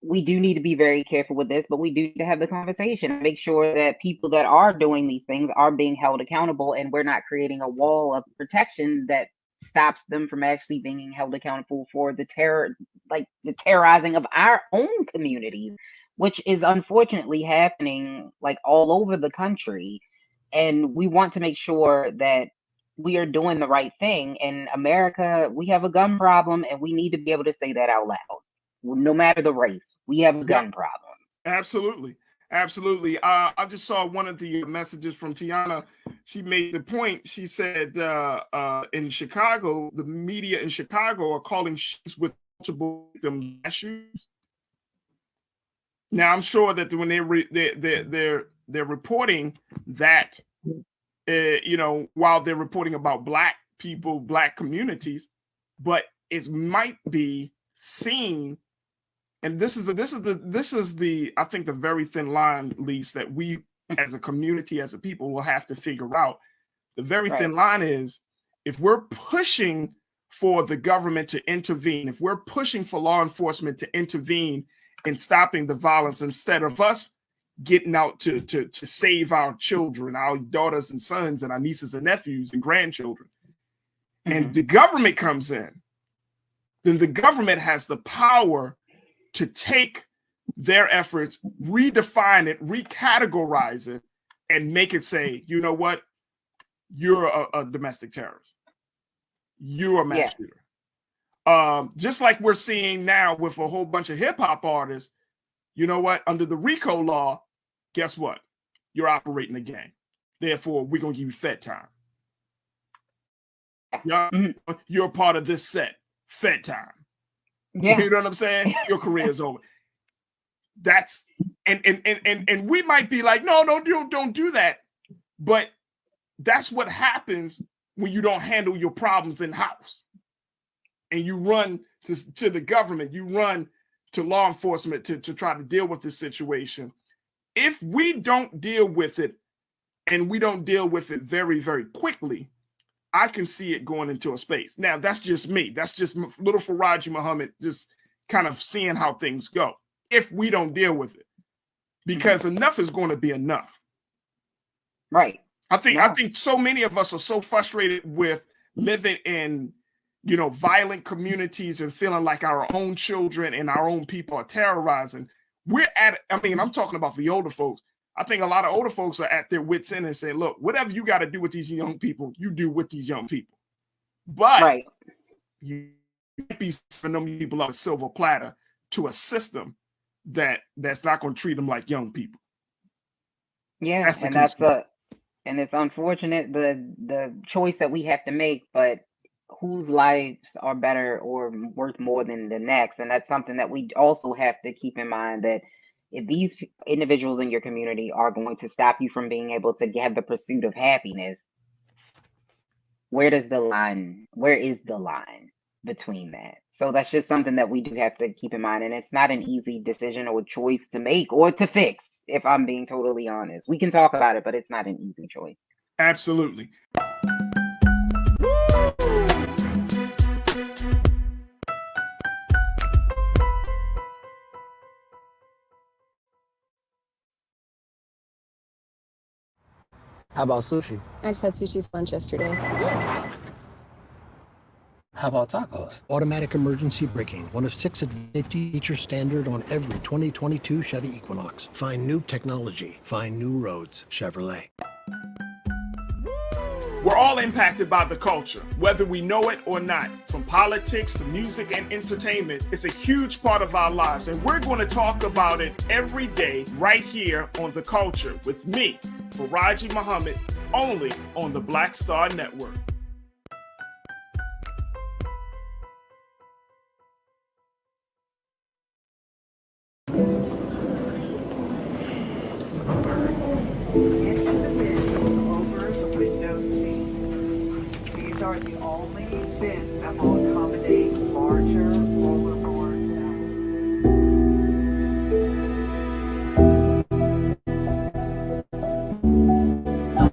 we do need to be very careful with this, but we do need to have the conversation and make sure that people that are doing these things are being held accountable, and we're not creating a wall of protection that stops them from actually being held accountable for the terrorizing of our own communities, which is unfortunately happening like all over the country. And we want to make sure that we are doing the right thing. In America, we have a gun problem, and we need to be able to say that out loud. No matter the race, we have a gun problem. Absolutely. Absolutely. I just saw one of the messages from Tiana. She made the point. She said in Chicago, the media in Chicago are calling shootings with multiple victims shootings. Now I'm sure that when they're reporting that, while they're reporting about Black people, Black communities, but it might be seen. And this is the I think the very thin line, Lise, that we as a community, as a people, will have to figure out. The very thin line is if we're pushing for the government to intervene, if we're pushing for law enforcement to intervene in stopping the violence instead of us getting out to save our children, our daughters and sons, and our nieces and nephews and grandchildren, and the government comes in, then the government has the power to take their efforts, redefine it, recategorize it, and make it say, you know what? You're a domestic terrorist. You're a mass shooter. Just like we're seeing now with a whole bunch of hip hop artists, you know what? Under the RICO law, guess what? You're operating a gang. Therefore, we're going to give you Fed time. You're a part of this set. Fed time. Yeah. You know what I'm saying? Your career is over. That's and we might be like, no, don't do that. But that's what happens when you don't handle your problems in house. And you run to the government, you run to law enforcement to try to deal with this situation. If we don't deal with it, and we don't deal with it very, very quickly, I can see it going into a space. Now, that's just me. That's just little Faraji Muhammad, just kind of seeing how things go if we don't deal with it, because enough is going to be enough. Right. I think so many of us are so frustrated with living in, violent communities and feeling like our own children and our own people are terrorizing. I'm talking about the older folks. I think a lot of older folks are at their wits' end and say, look, whatever you got to do with these young people, you do with these young people. But you can't be serving them people on a silver platter to a system that's not going to treat them like young people. Yeah, and it's unfortunate the choice that we have to make, but whose lives are better or worth more than the next? And that's something that we also have to keep in mind, that if these individuals in your community are going to stop you from being able to have the pursuit of happiness, where is the line between that? So that's just something that we do have to keep in mind. And it's not an easy decision or choice to make or to fix, if I'm being totally honest. We can talk about it, but it's not an easy choice. Absolutely. How about sushi? I just had sushi for lunch yesterday. How about tacos? Automatic emergency braking, one of 6 safety features standard on every 2022 Chevy Equinox. Find new technology. Find new roads. Chevrolet. We're all impacted by the culture, whether we know it or not. From politics to music and entertainment, it's a huge part of our lives, and we're going to talk about it every day right here on The Culture with me, Faraji Muhammad, only on the Black Star Network. Yeah. larger, fuller born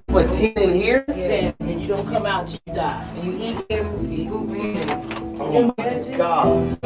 What, 10 in here? Yeah, and you don't come out till you die. And you eat them, you go to them. Oh my God.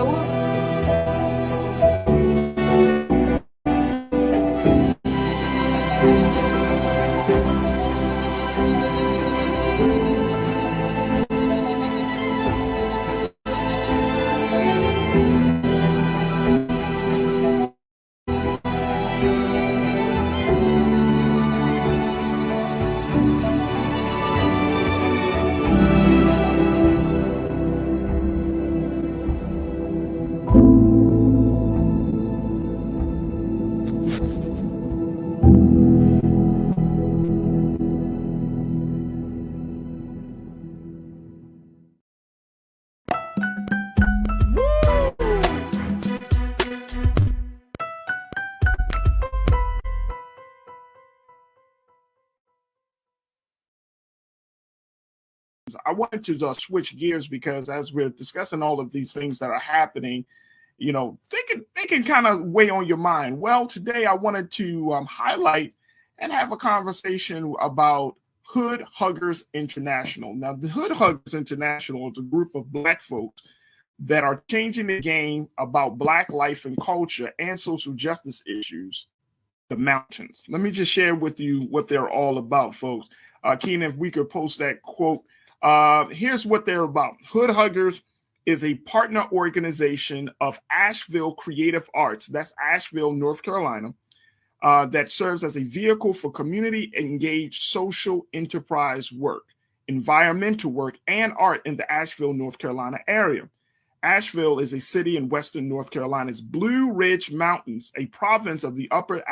I wanted to switch gears because as we're discussing all of these things that are happening, you know, they can kind of weigh on your mind. Well, today I wanted to highlight and have a conversation about Hood Huggers International. Now, the Hood Huggers International is a group of Black folks that are changing the game about Black life and culture and social justice issues, the mountains. Let me just share with you what they're all about, folks. Keenan, if we could post that quote. Here's what they're about. Hood Huggers is a partner organization of Asheville Creative Arts. That's Asheville, North Carolina. That serves as a vehicle for community engaged social enterprise work, environmental work, and art in the Asheville, North Carolina area. Asheville is a city in western North Carolina's Blue Ridge Mountains, a province of the Upper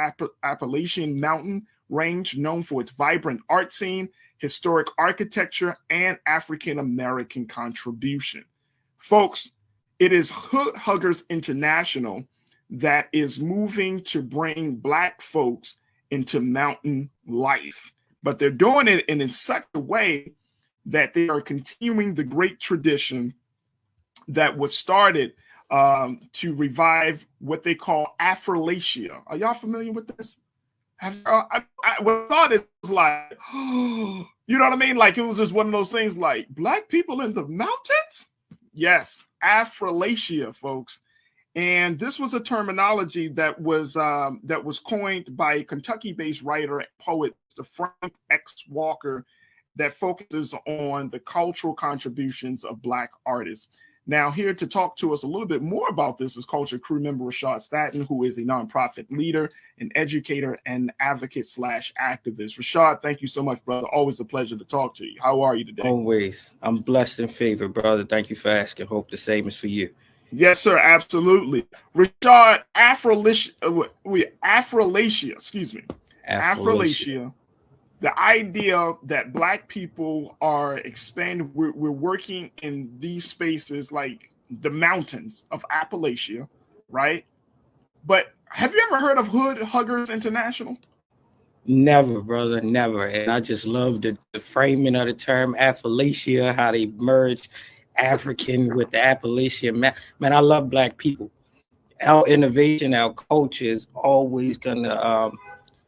Appalachian Mountain Range known for its vibrant art scene, historic architecture, and African American contribution. Folks, it is Hood Huggers International that is moving to bring Black folks into mountain life. But they're doing it in such a way that they are continuing the great tradition that was started to revive what they call Affrilachia. Are y'all familiar with this? When I saw this, was like, oh, you know what I mean? Like it was just one of those things like Black people in the mountains? Yes, Affrilachia, folks. And this was a terminology that was coined by a Kentucky-based writer and poet, Mr. Frank X. Walker, that focuses on the cultural contributions of Black artists. Now, here to talk to us a little bit more about this is culture crew member Rashad Staton, who is a nonprofit leader, an educator, and advocate / activist. Rashad, thank you so much, brother. Always a pleasure to talk to you. How are you today? Always. I'm blessed and favored, brother. Thank you for asking. Hope the same is for you. Yes, sir. Absolutely. Rashad, Affrilachia, excuse me. Affrilachia. The idea that Black people are expanding, we're working in these spaces like the mountains of Appalachia, right? But have you ever heard of Hood Huggers International? Never, brother, never. And I just love the framing of the term Affrilachia, how they merge African with the Appalachian. Man, I love Black people. Our innovation, our culture is always going to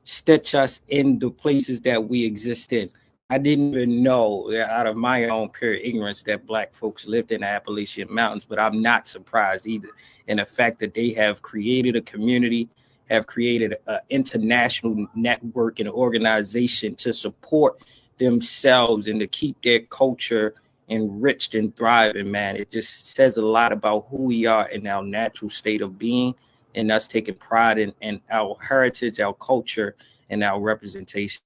stitch us in the places that we exist in. I didn't even know, out of my own pure ignorance, that Black folks lived in the Appalachian Mountains, but I'm not surprised either in the fact that they have created a community, have created an international network and organization to support themselves and to keep their culture enriched and thriving, man. It just says a lot about who we are in our natural state of being and us taking pride in our heritage, our culture, and our representation.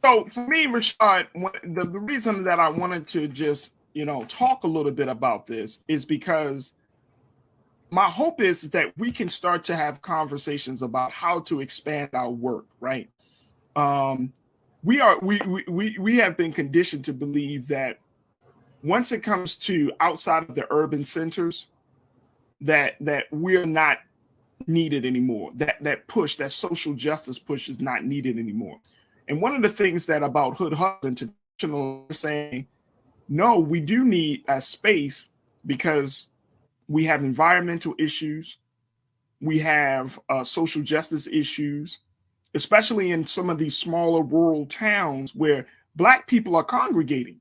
So for me, Rashad, the reason that I wanted to just, talk a little bit about this is because my hope is that we can start to have conversations about how to expand our work, right? We have been conditioned to believe that once it comes to outside of the urban centers, that we're not needed anymore. That push, that social justice push is not needed anymore. And one of the things that about Hood Huggers International are saying, no, we do need a space because we have environmental issues, we have social justice issues, especially in some of these smaller rural towns where Black people are congregating.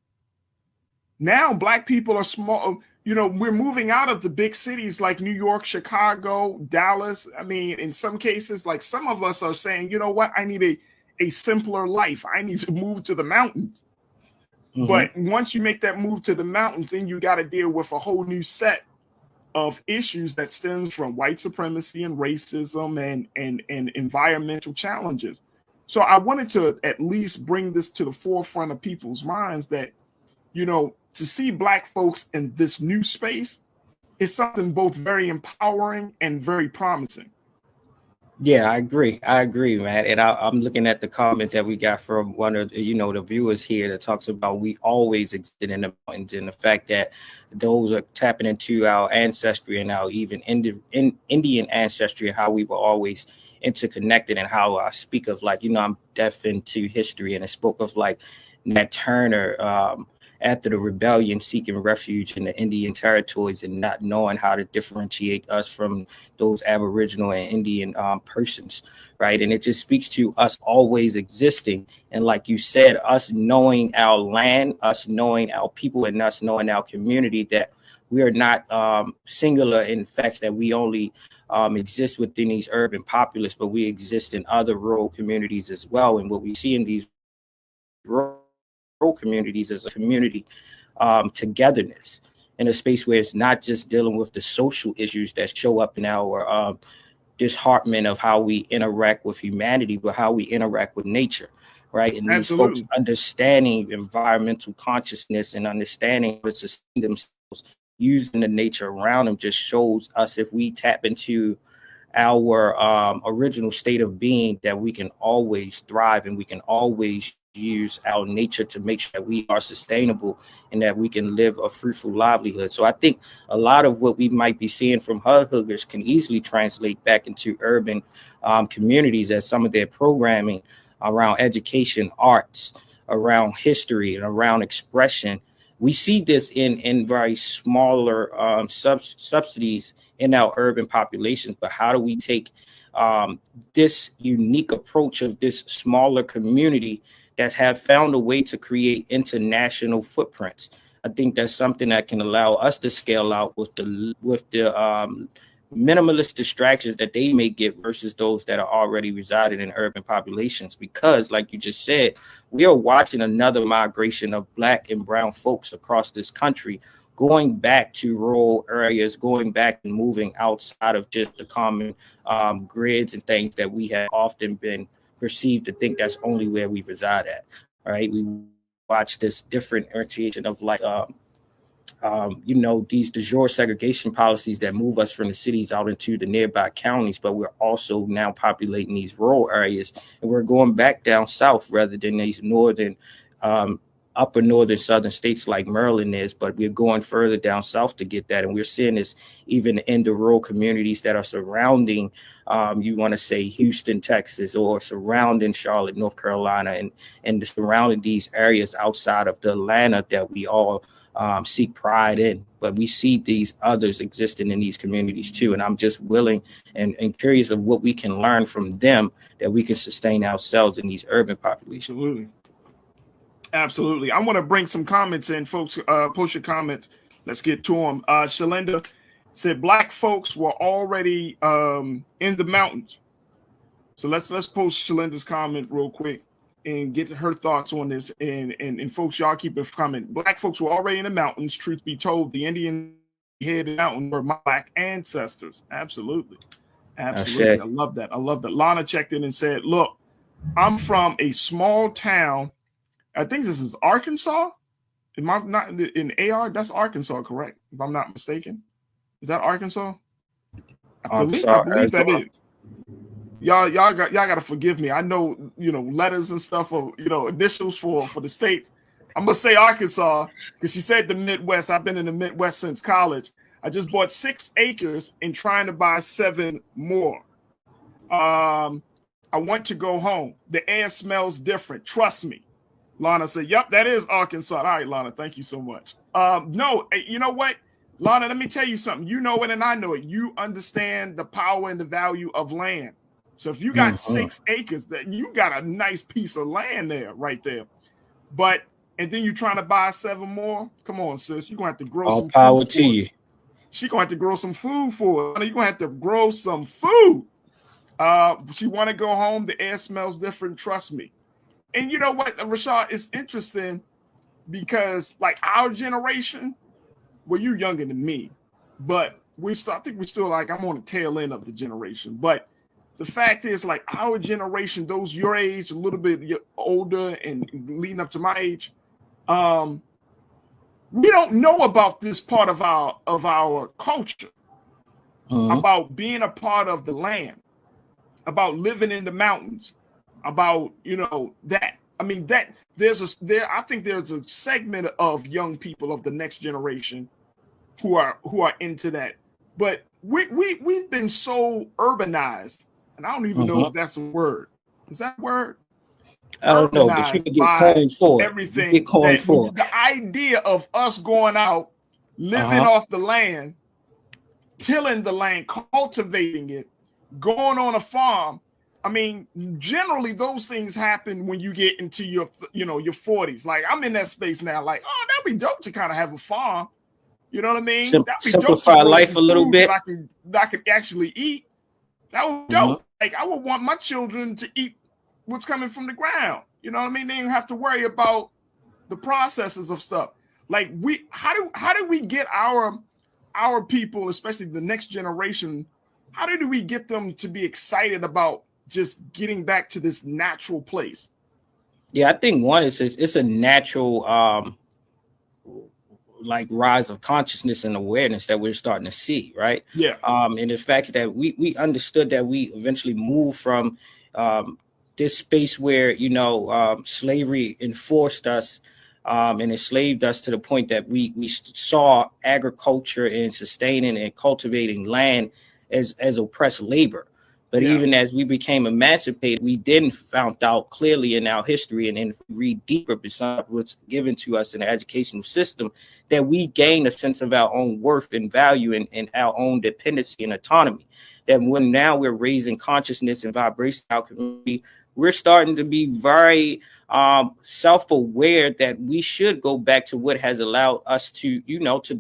Now, Black people are small. You know, we're moving out of the big cities like New York, Chicago, Dallas. I mean, in some cases, like some of us are saying, you know what, I need a simpler life. I need to move to the mountains. But once you make that move to the mountains, then you got to deal with a whole new set of issues that stems from white supremacy and racism and environmental challenges. So I wanted to at least bring this to the forefront of people's minds that, you know, to see Black folks in this new space is something both very empowering and very promising. Yeah, I agree, man. And I'm looking at the comment that we got from one of the, the viewers here that talks about we always existed in the mountains, and the fact that those are tapping into our ancestry and our even Indian ancestry, and how we were always interconnected, and how I speak of, like, I'm deaf into history, and I spoke of like Nat Turner after the rebellion, seeking refuge in the Indian territories and not knowing how to differentiate us from those Aboriginal and Indian persons, right? And it just speaks to us always existing. And like you said, us knowing our land, us knowing our people, and us knowing our community, that we are not singular in fact that we only exist within these urban populace, but we exist in other rural communities as well. And what we see in these rural communities as a community togetherness, in a space where it's not just dealing with the social issues that show up in our disheartenment of how we interact with humanity, but how we interact with nature, right? And these folks understanding environmental consciousness and understanding how to sustain themselves using the nature around them just shows us, if we tap into our original state of being, that we can always thrive, and we can always use our nature to make sure that we are sustainable and that we can live a fruitful livelihood. So I think a lot of what we might be seeing from hoodhookers can easily translate back into urban communities, as some of their programming around education, arts, around history, and around expression. We see this in very smaller subsidies in our urban populations, but how do we take this unique approach of this smaller community that have found a way to create international footprints? I think that's something that can allow us to scale out with the minimalist distractions that they may get versus those that are already residing in urban populations. Because, like you just said, we are watching another migration of Black and brown folks across this country, going back to rural areas, going back and moving outside of just the common grids and things that we have often been perceived to think that's only where we reside at. Right? We watch this differentiation of like these de jure segregation policies that move us from the cities out into the nearby counties, but we're also now populating these rural areas, and we're going back down south rather than these northern upper northern southern states like Maryland is, but we're going further down south to get that. And we're seeing this even in the rural communities that are surrounding, you want to say Houston, Texas, or surrounding Charlotte, North Carolina, and the surrounding these areas outside of the Atlanta that we all seek pride in. But we see these others existing in these communities too. And I'm just willing and curious of what we can learn from them that we can sustain ourselves in these urban populations. Absolutely. I want to bring some comments in, folks. Post your comments. Let's get to them. Shalinda said Black folks were already in the mountains. So let's post Shalinda's comment real quick and get her thoughts on this. And folks, y'all keep it coming. Black folks were already in the mountains. Truth be told, the Indian head mountain were my Black ancestors. Absolutely. Absolutely. I love that. I love that. Lana checked in and said, look, I'm from a small town. I think this is Arkansas. Am I not in AR? That's Arkansas, correct? If I'm not mistaken. Is that Arkansas? I believe that is. Y'all gotta forgive me. I know, letters and stuff or initials for the states. I'm gonna say Arkansas because she said the Midwest. I've been in the Midwest since college. I just bought 6 acres and trying to buy 7 more. I want to go home. The air smells different. Trust me. Lana said, yep, that is Arkansas. All right, Lana, thank you so much. No, you know what? Lana, let me tell you something. You know it and I know it. You understand the power and the value of land. So if you got 6 acres, that you got a nice piece of land there, right there. But and then you're trying to buy 7 more. Come on, sis. You're gonna have to grow All some power food to for you. it. She's gonna have to grow some food for it. You're gonna have to grow some food. She want to go home. The air smells different. Trust me. And you know what, Rashad? It's interesting because like our generation, well, you're younger than me, but I think we're still like I'm on the tail end of the generation. But the fact is, like our generation, those your age, a little bit older and leading up to my age, we don't know about this part of our culture, about being a part of the land, about living in the mountains, about that. I mean that I think there's a segment of young people of the next generation who are into that. But we've been so urbanized, and I don't even know if that's a word. Is that a word? I don't know, but you Urbanized can get by coined for it. everything. You get coined That for it. the idea of us going out, living off the land, tilling the land, cultivating it, going on a farm. I mean, generally those things happen when you get into your 40s. Like I'm in that space now. Like, oh, that'd be dope to kind of have a farm. You know what I mean? That'd be dope to Simplify grow life some a little food bit. that I could actually eat. That would be dope. Like I would want my children to eat what's coming from the ground. You know what I mean? They don't have to worry about the processes of stuff. Like how do we get our people, especially the next generation, how do we get them to be excited about just getting back to this natural place? Yeah, I think one is it's a natural like rise of consciousness and awareness that we're starting to see, right? Yeah. And the fact that we understood that we eventually moved from this space where slavery enforced us and enslaved us to the point that we saw agriculture and sustaining and cultivating land as oppressed labor. But even as we became emancipated, we then found out clearly in our history and read deeper beside what's given to us in the educational system that we gain a sense of our own worth and value and our own dependency and autonomy. That when now we're raising consciousness and vibration in our community, we're starting to be very self-aware that we should go back to what has allowed us to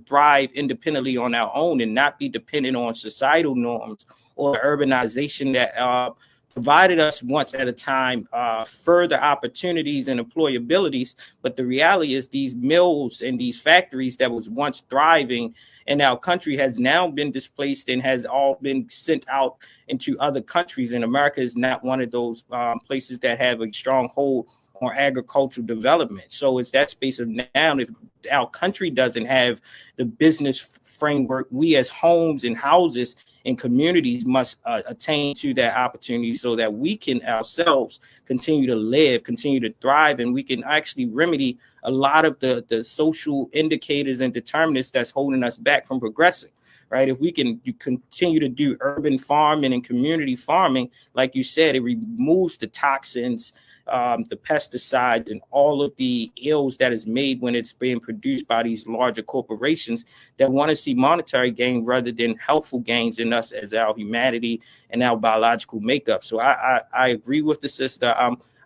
thrive independently on our own and not be dependent on societal norms or urbanization that provided us once at a time further opportunities and employabilities. But the reality is these mills and these factories that was once thriving in our country has now been displaced and has all been sent out into other countries. And America is not one of those places that have a strong hold on agricultural development. So it's that space of now, if our country doesn't have the business framework, we as homes and houses and communities must attain to that opportunity so that we can ourselves continue to live, continue to thrive, and we can actually remedy a lot of the social indicators and determinants that's holding us back from progressing, right? If we can continue to do urban farming and community farming, like you said, it removes the toxins, the pesticides and all of the ills that is made when it's being produced by these larger corporations that want to see monetary gain rather than healthful gains in us as our humanity and our biological makeup. So I agree with the sister.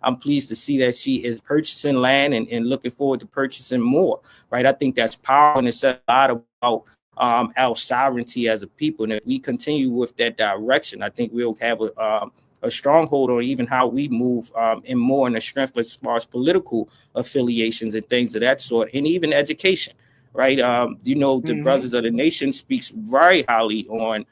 I'm pleased to see that she is purchasing land and looking forward to purchasing more, right? I think that's power, and it says a lot about our sovereignty as a people. And if we continue with that direction, I think we'll have a stronghold on even how we move and more in the strength as far as political affiliations and things of that sort, and even education, right? The Brothers of the Nation speaks very highly on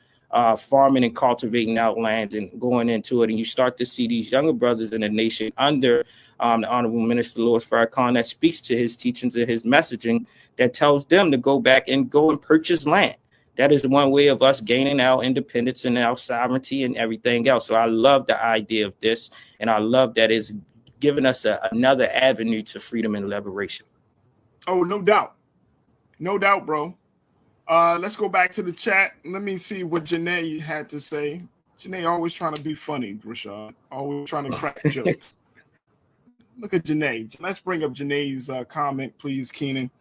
farming and cultivating out lands and going into it. And you start to see these younger brothers in the nation under the Honorable Minister Louis Farrakhan that speaks to his teachings and his messaging that tells them to go back and go and purchase land. That is one way of us gaining our independence and our sovereignty and everything else. So I love the idea of this, and I love that it's giving us another avenue to freedom and liberation. Oh, no doubt. No doubt, bro. Let's go back to the chat. Let me see what Janae had to say. Janae always trying to be funny, Rashad. Always trying to crack jokes. Look at Janae. Let's bring up Janae's comment, please, Keenan.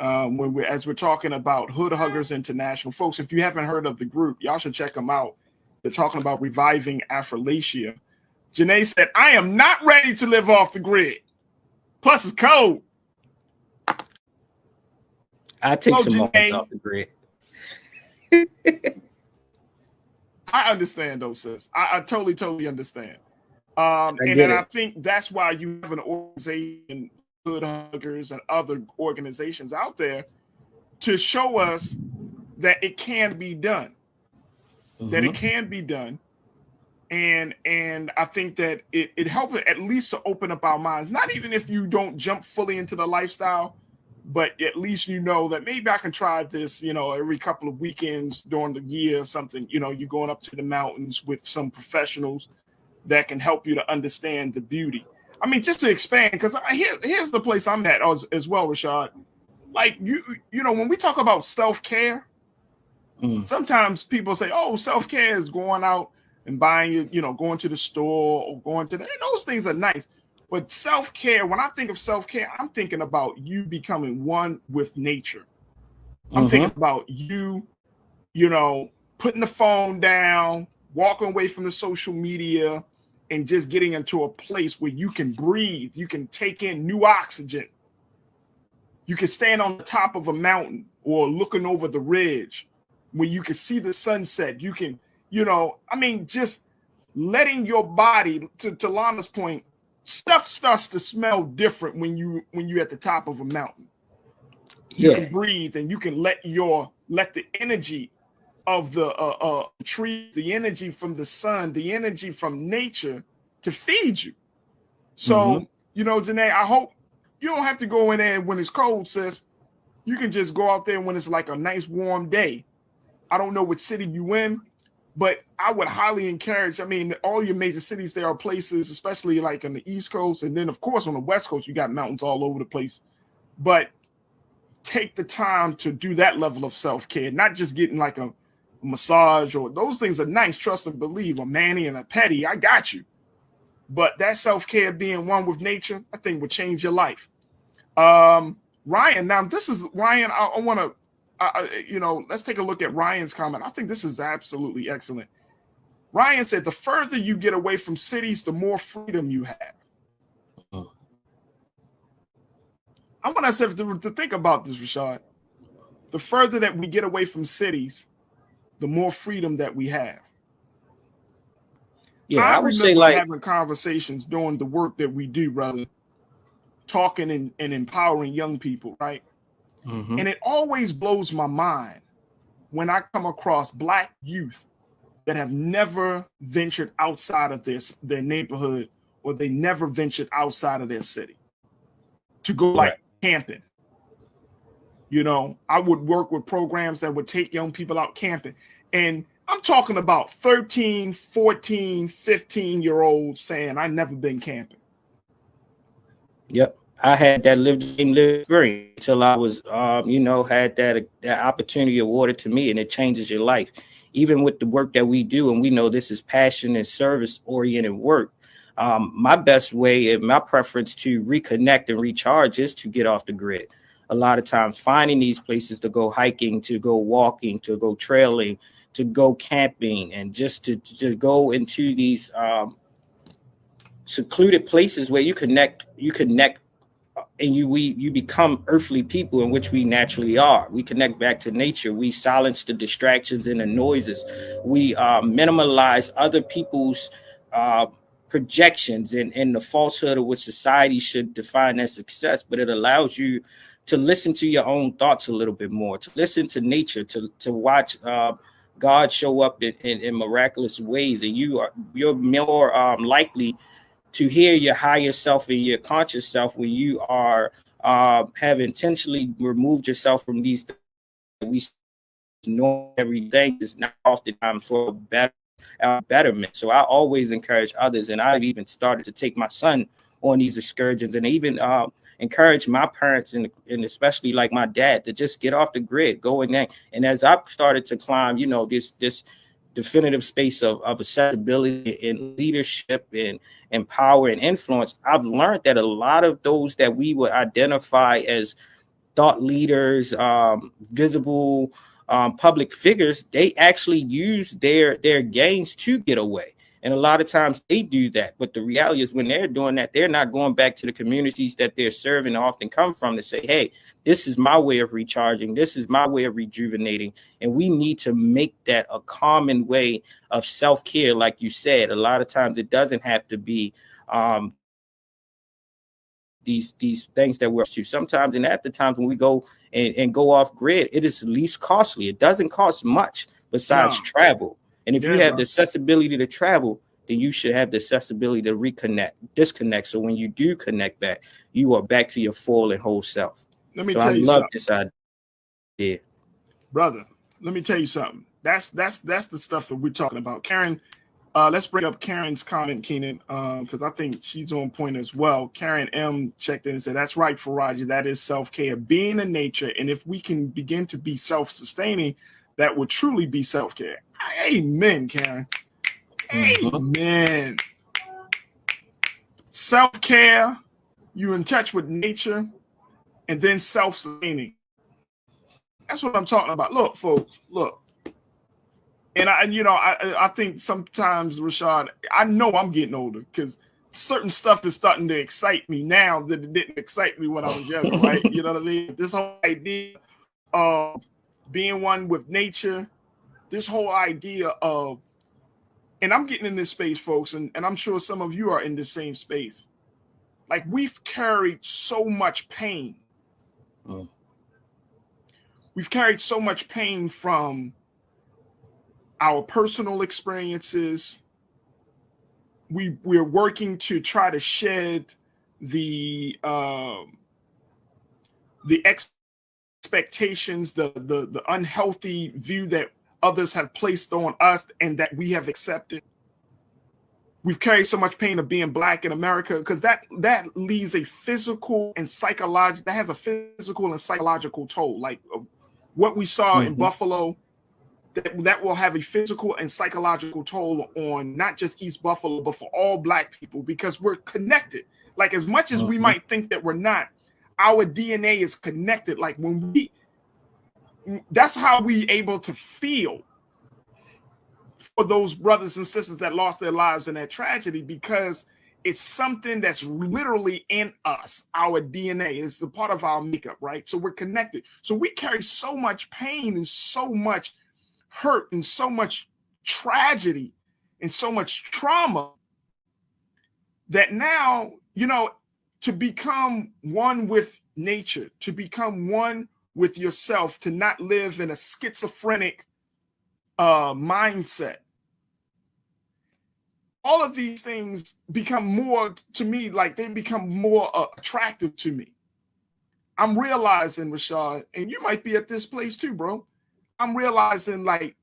as we're talking about Hood Huggers International. Folks, if you haven't heard of the group, y'all should check them out. They're talking about reviving Affrilachia. Janae said, I am not ready to live off the grid. Plus, it's cold. I take some moments off the grid. I understand those, sis. I totally understand. I think that's why you have an organization, Hood Huggers, and other organizations out there to show us that it can be done. That it can be done. And I think that it helps at least to open up our minds. Not even if you don't jump fully into the lifestyle, but at least you know that maybe I can try this, every couple of weekends during the year or something. You're going up to the mountains with some professionals that can help you to understand the beauty. I mean, just to expand, because here's the place I'm at as well, Rashad. Like, when we talk about self-care, sometimes people say, oh, self-care is going out and buying, going to the store or going to and those things are nice. But self-care, when I think of self-care, I'm thinking about you becoming one with nature. I'm thinking about you, putting the phone down, walking away from the social media, and just getting into a place where you can breathe, you can take in new oxygen. You can stand on the top of a mountain or looking over the ridge where you can see the sunset. You can, just letting your body, to Lana's point, stuff starts to smell different when you're at the top of a mountain. You can breathe and you can let the energy of the tree, the energy from the sun, the energy from nature to feed you. So, Janae, I hope you don't have to go in there when it's cold, sis. You can just go out there when it's like a nice warm day. I don't know what city you in, but I would highly encourage, all your major cities, there are places, especially like on the East Coast. And then, of course, on the West Coast, you got mountains all over the place. But take the time to do that level of self-care, not just getting like a massage, or those things are nice, trust and believe, a mani and a pedi, I got you. But that self-care, being one with nature, I think would change your life. Ryan, now this is Ryan. I want to, let's take a look at Ryan's comment. I think this is absolutely excellent. Ryan said, the further you get away from cities, the more freedom you have. I want us to think about this, Rashad. The further that we get away from cities, the more freedom that we have. Yeah, I would remember say like having conversations doing the work that we do, brother, talking and empowering young people, right? And it always blows my mind when I come across Black youth that have never ventured outside of their neighborhood, or they never ventured outside of their city to go like camping. I would work with programs that would take young people out camping. And I'm talking about 13, 14, 15-year-olds saying, I've never been camping. Yep. I had that lived experience until I was, had that opportunity awarded to me, and it changes your life. Even with the work that we do, and we know this is passion and service-oriented work, my best way and my preference to reconnect and recharge is to get off the grid. A lot of times finding these places to go hiking, to go walking, to go trailing, to go camping, and just to go into these secluded places where you connect, and you become earthly people, in which we naturally are. We connect back to nature. We silence the distractions and the noises. We minimalize other people's projections and the falsehood of what society should define as success. But it allows you to listen to your own thoughts a little bit more, to listen to nature, to watch God show up in miraculous ways, and you're more likely to hear your higher self and your conscious self when you are have intentionally removed yourself from these things that we know everything is not oftentimes for betterment. So I always encourage others, and I've even started to take my son on these excursions, and even encourage my parents and especially like my dad to just get off the grid, go in there. And as I started to climb, this definitive space of accessibility and leadership and power and influence, I've learned that a lot of those that we would identify as thought leaders, visible public figures, they actually use their gains to get away. And a lot of times they do that. But the reality is when they're doing that, they're not going back to the communities that they're serving and often come from to say, hey, this is my way of recharging. This is my way of rejuvenating. And we need to make that a common way of self-care. Like you said, a lot of times it doesn't have to be these things that we're to. Sometimes, and at the times when we go and go off grid, it is least costly. It doesn't cost much besides travel. And if you have the accessibility to travel, then you should have the accessibility to disconnect. So when you do connect back, you are back to your full and whole self. Let me so tell I you love something. this idea. Brother, let me tell you something. That's the stuff that we're talking about. Karen, let's bring up Karen's comment, Keenan, because I think she's on point as well. Karen M checked in and said, that's right, Faraji. That is self-care, being in nature. And if we can begin to be self-sustaining, that would truly be self-care. Amen, Karen. Amen. Self-care, you're in touch with nature, and then self-sustaining. That's what I'm talking about. Look, folks, look. And I think sometimes, Rashad, I know I'm getting older because certain stuff is starting to excite me now that it didn't excite me when I was younger, right? You know what I mean? This whole idea of being one with nature, this whole idea of, and I'm getting in this space, folks, and I'm sure some of you are in the same space. Like, we've carried so much pain. We've carried so much pain from our personal experiences. We're working to try to shed the expectations, the unhealthy view that others have placed on us and that we have accepted. We've carried so much pain of being Black in America because that leaves a physical and psychological, that has a physical and psychological toll. Like what we saw in Buffalo, that will have a physical and psychological toll on not just East Buffalo, but for all Black people, because we're connected. Like, as much as we might think that we're not, our DNA is connected. Like, that's how we able to feel for those brothers and sisters that lost their lives in that tragedy, because it's something that's literally in us. Our DNA is a part of our makeup, right? So we're connected. So we carry so much pain and so much hurt and so much tragedy and so much trauma that now, to become one with nature, to become one with yourself, to not live in a schizophrenic mindset. All of these things become more, to me, like they become more attractive to me. I'm realizing, Rashad, and you might be at this place too, bro. I'm realizing, like,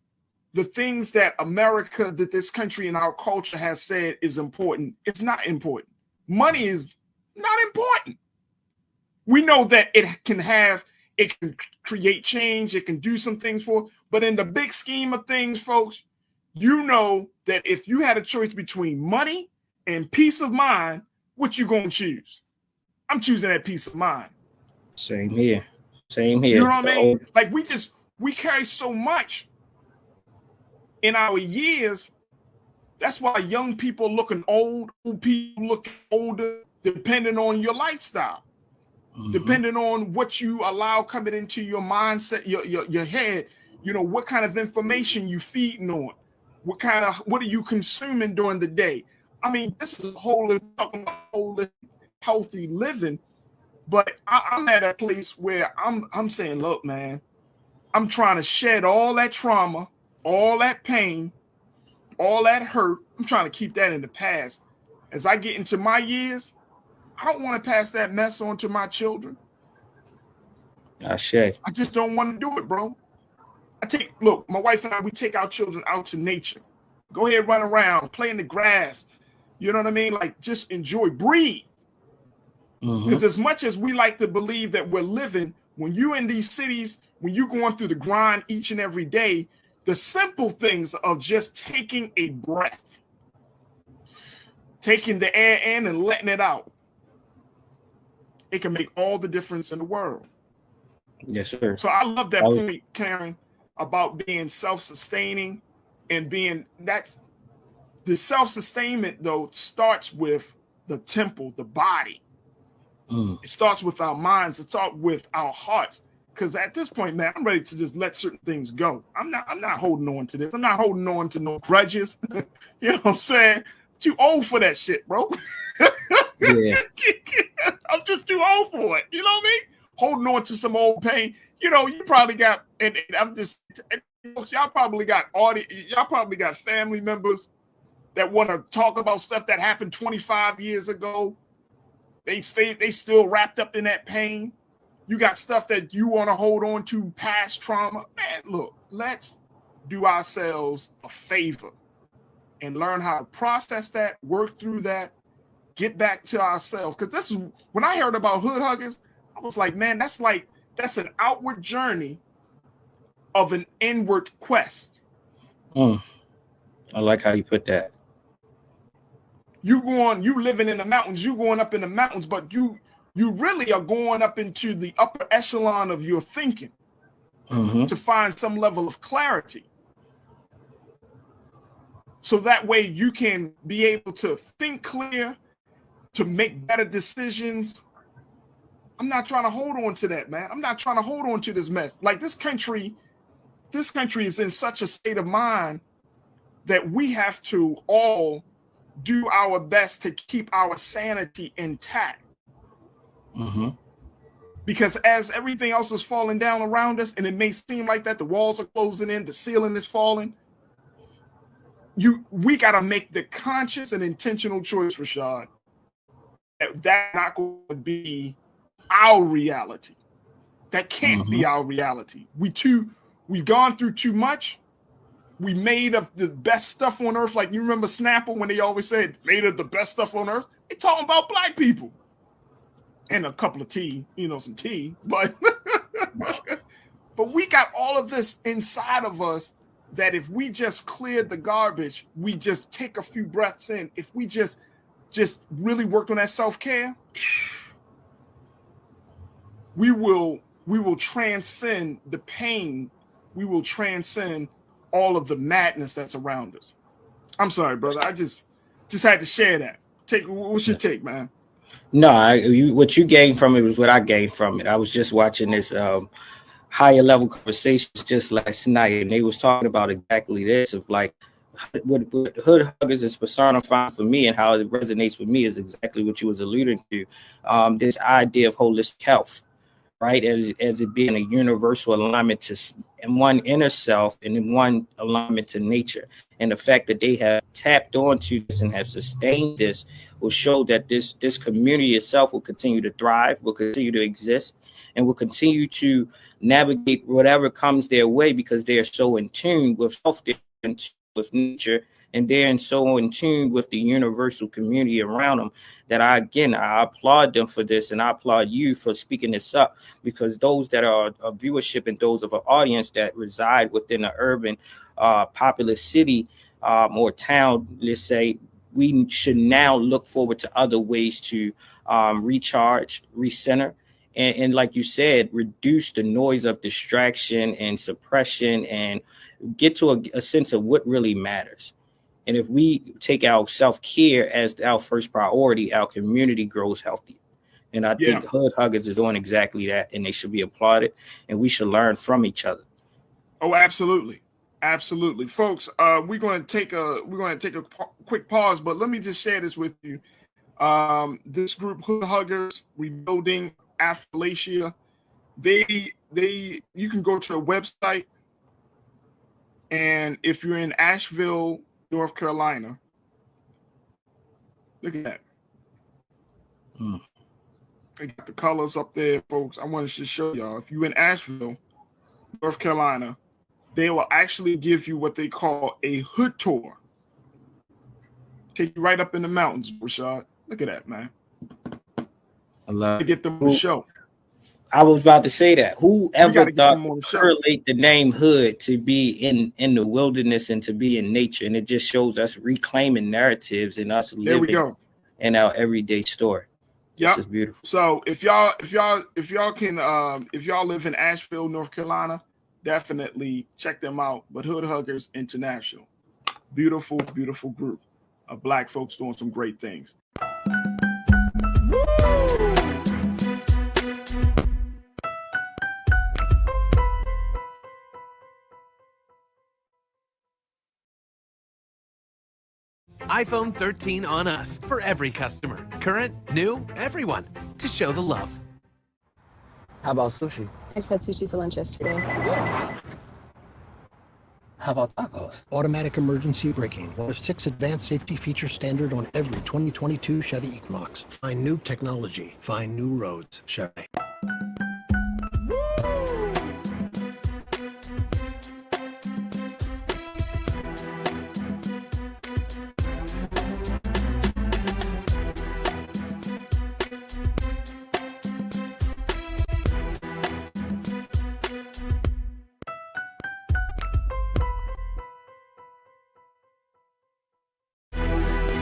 the things that America, that this country and our culture has said is important, it's not important. Money is not important. We know that it can create change, it can do some things but in the big scheme of things, folks, you know that if you had a choice between money and peace of mind, what you gonna choose? I'm choosing that peace of mind. Same here. Same here. You know what I mean? Like, we carry so much in our years. That's why young people looking old people looking older, depending on your lifestyle, depending on what you allow coming into your mindset, your head. What kind of information you feeding on, what are you consuming during the day? I mean, this is talking about healthy living, but I'm at a place where I'm saying, look, man, I'm trying to shed all that trauma, all that pain, all that hurt. I'm trying to keep that in the past. As I get into my years, I don't want to pass that mess on to my children. I just don't want to do it, bro. Look, my wife and I, we take our children out to nature. Go ahead, run around, play in the grass. You know what I mean? Like, just enjoy, breathe. Because as much as we like to believe that we're living, when you're in these cities, when you're going through the grind each and every day, the simple things of just taking a breath, taking the air in and letting it out, it can make all the difference in the world. Yes, sir. So I love that point, Karen, about being self-sustaining and being that's the self-sustainment though starts with the temple, the body. It starts with our minds, it starts with our hearts. Because at this point, man, I'm ready to just let certain things go. I'm not holding on to this. I'm not holding on to no grudges. You know what I'm saying? Too old for that shit, bro. Yeah. I'm just too old for it. You know what I mean? Holding on to some old pain. You know, you probably got, and I'm just, y'all probably got y'all probably got family members that want to talk about stuff that happened 25 years ago. They still wrapped up in that pain. You got stuff that you want to hold on to, past trauma. Man, look, let's do ourselves a favor and learn how to process that, work through that, get back to ourselves. Because this is when I heard about hood huggers, I was like, man, that's an outward journey of an inward quest. I like how you put that. You living in the mountains, you going up in the mountains, but you really are going up into the upper echelon of your thinking to find some level of clarity. So that way you can be able to think clear, to make better decisions. I'm not trying to hold on to that, man. I'm not trying to hold on to this mess. Like this country is in such a state of mind that we have to all do our best to keep our sanity intact. Because as everything else is falling down around us, and it may seem like that, the walls are closing in, the ceiling is falling, we got to make the conscious and intentional choice, Rashad, that's not going to be our reality. That can't be our reality. We've gone through too much. We made of the best stuff on earth. Like you remember Snapple when they always said made of the best stuff on earth? They talking about black people. And a couple of tea, some tea. But but we got all of this inside of us that if we just cleared the garbage, we just take a few breaths in. If we just really worked on that self-care, we will transcend the pain. We will transcend all of the madness that's around us. I'm sorry, brother. I just had to share that. What's your take, man? No, what you gained from it was what I gained from it. I was just watching this higher level conversations just last night, and they was talking about exactly this of like what hood huggers is personifying for me and how it resonates with me is exactly what you was alluding to. This idea of holistic health, right? As it being a universal alignment to in one inner self and in one alignment to nature. And the fact that they have tapped onto this and have sustained this will show that this community itself will continue to thrive, will continue to exist, and will continue to navigate whatever comes their way because they are so in tune with self, with nature, and they're so in tune with the universal community around them that I applaud them for this, and I applaud you for speaking this up, because those that are a viewership and those of an audience that reside within an urban populous city or town, let's say, we should now look forward to other ways to recharge, recenter, and like you said, reduce the noise of distraction and suppression and get to a sense of what really matters. And if we take our self-care as our first priority, our community grows healthier. And I think hood huggers is doing exactly that, and they should be applauded, and we should learn from each other. Oh, absolutely. Absolutely. Folks, we're going to take a quick pause, but let me just share this with you. This group, Hood Huggers, Rebuilding Affrilachia, you can go to a website, and if you're in Asheville, North Carolina, look at that. They got the colors up there, folks. I want to just show y'all. If you're in Asheville, North Carolina, they will actually give you what they call a hood tour. Take you right up in the mountains, Rashad. Look at that, man. I love to get them on the show. I was about to say that. Whoever thought to correlate the name hood to be in the wilderness and to be in nature, and it just shows us reclaiming narratives and us living in our everyday story. Yep. This is beautiful. So if y'all live in Asheville, North Carolina, definitely check them out. But Hood Huggers International, beautiful, beautiful group of Black folks doing some great things. iPhone 13 on us for every customer. Current, new, everyone. To show the love. How about sushi? I just had sushi for lunch yesterday. How about tacos? Automatic emergency braking, one of 6 advanced safety features standard on every 2022 Chevy Equinox. Find new technology. Find new roads. Chevy.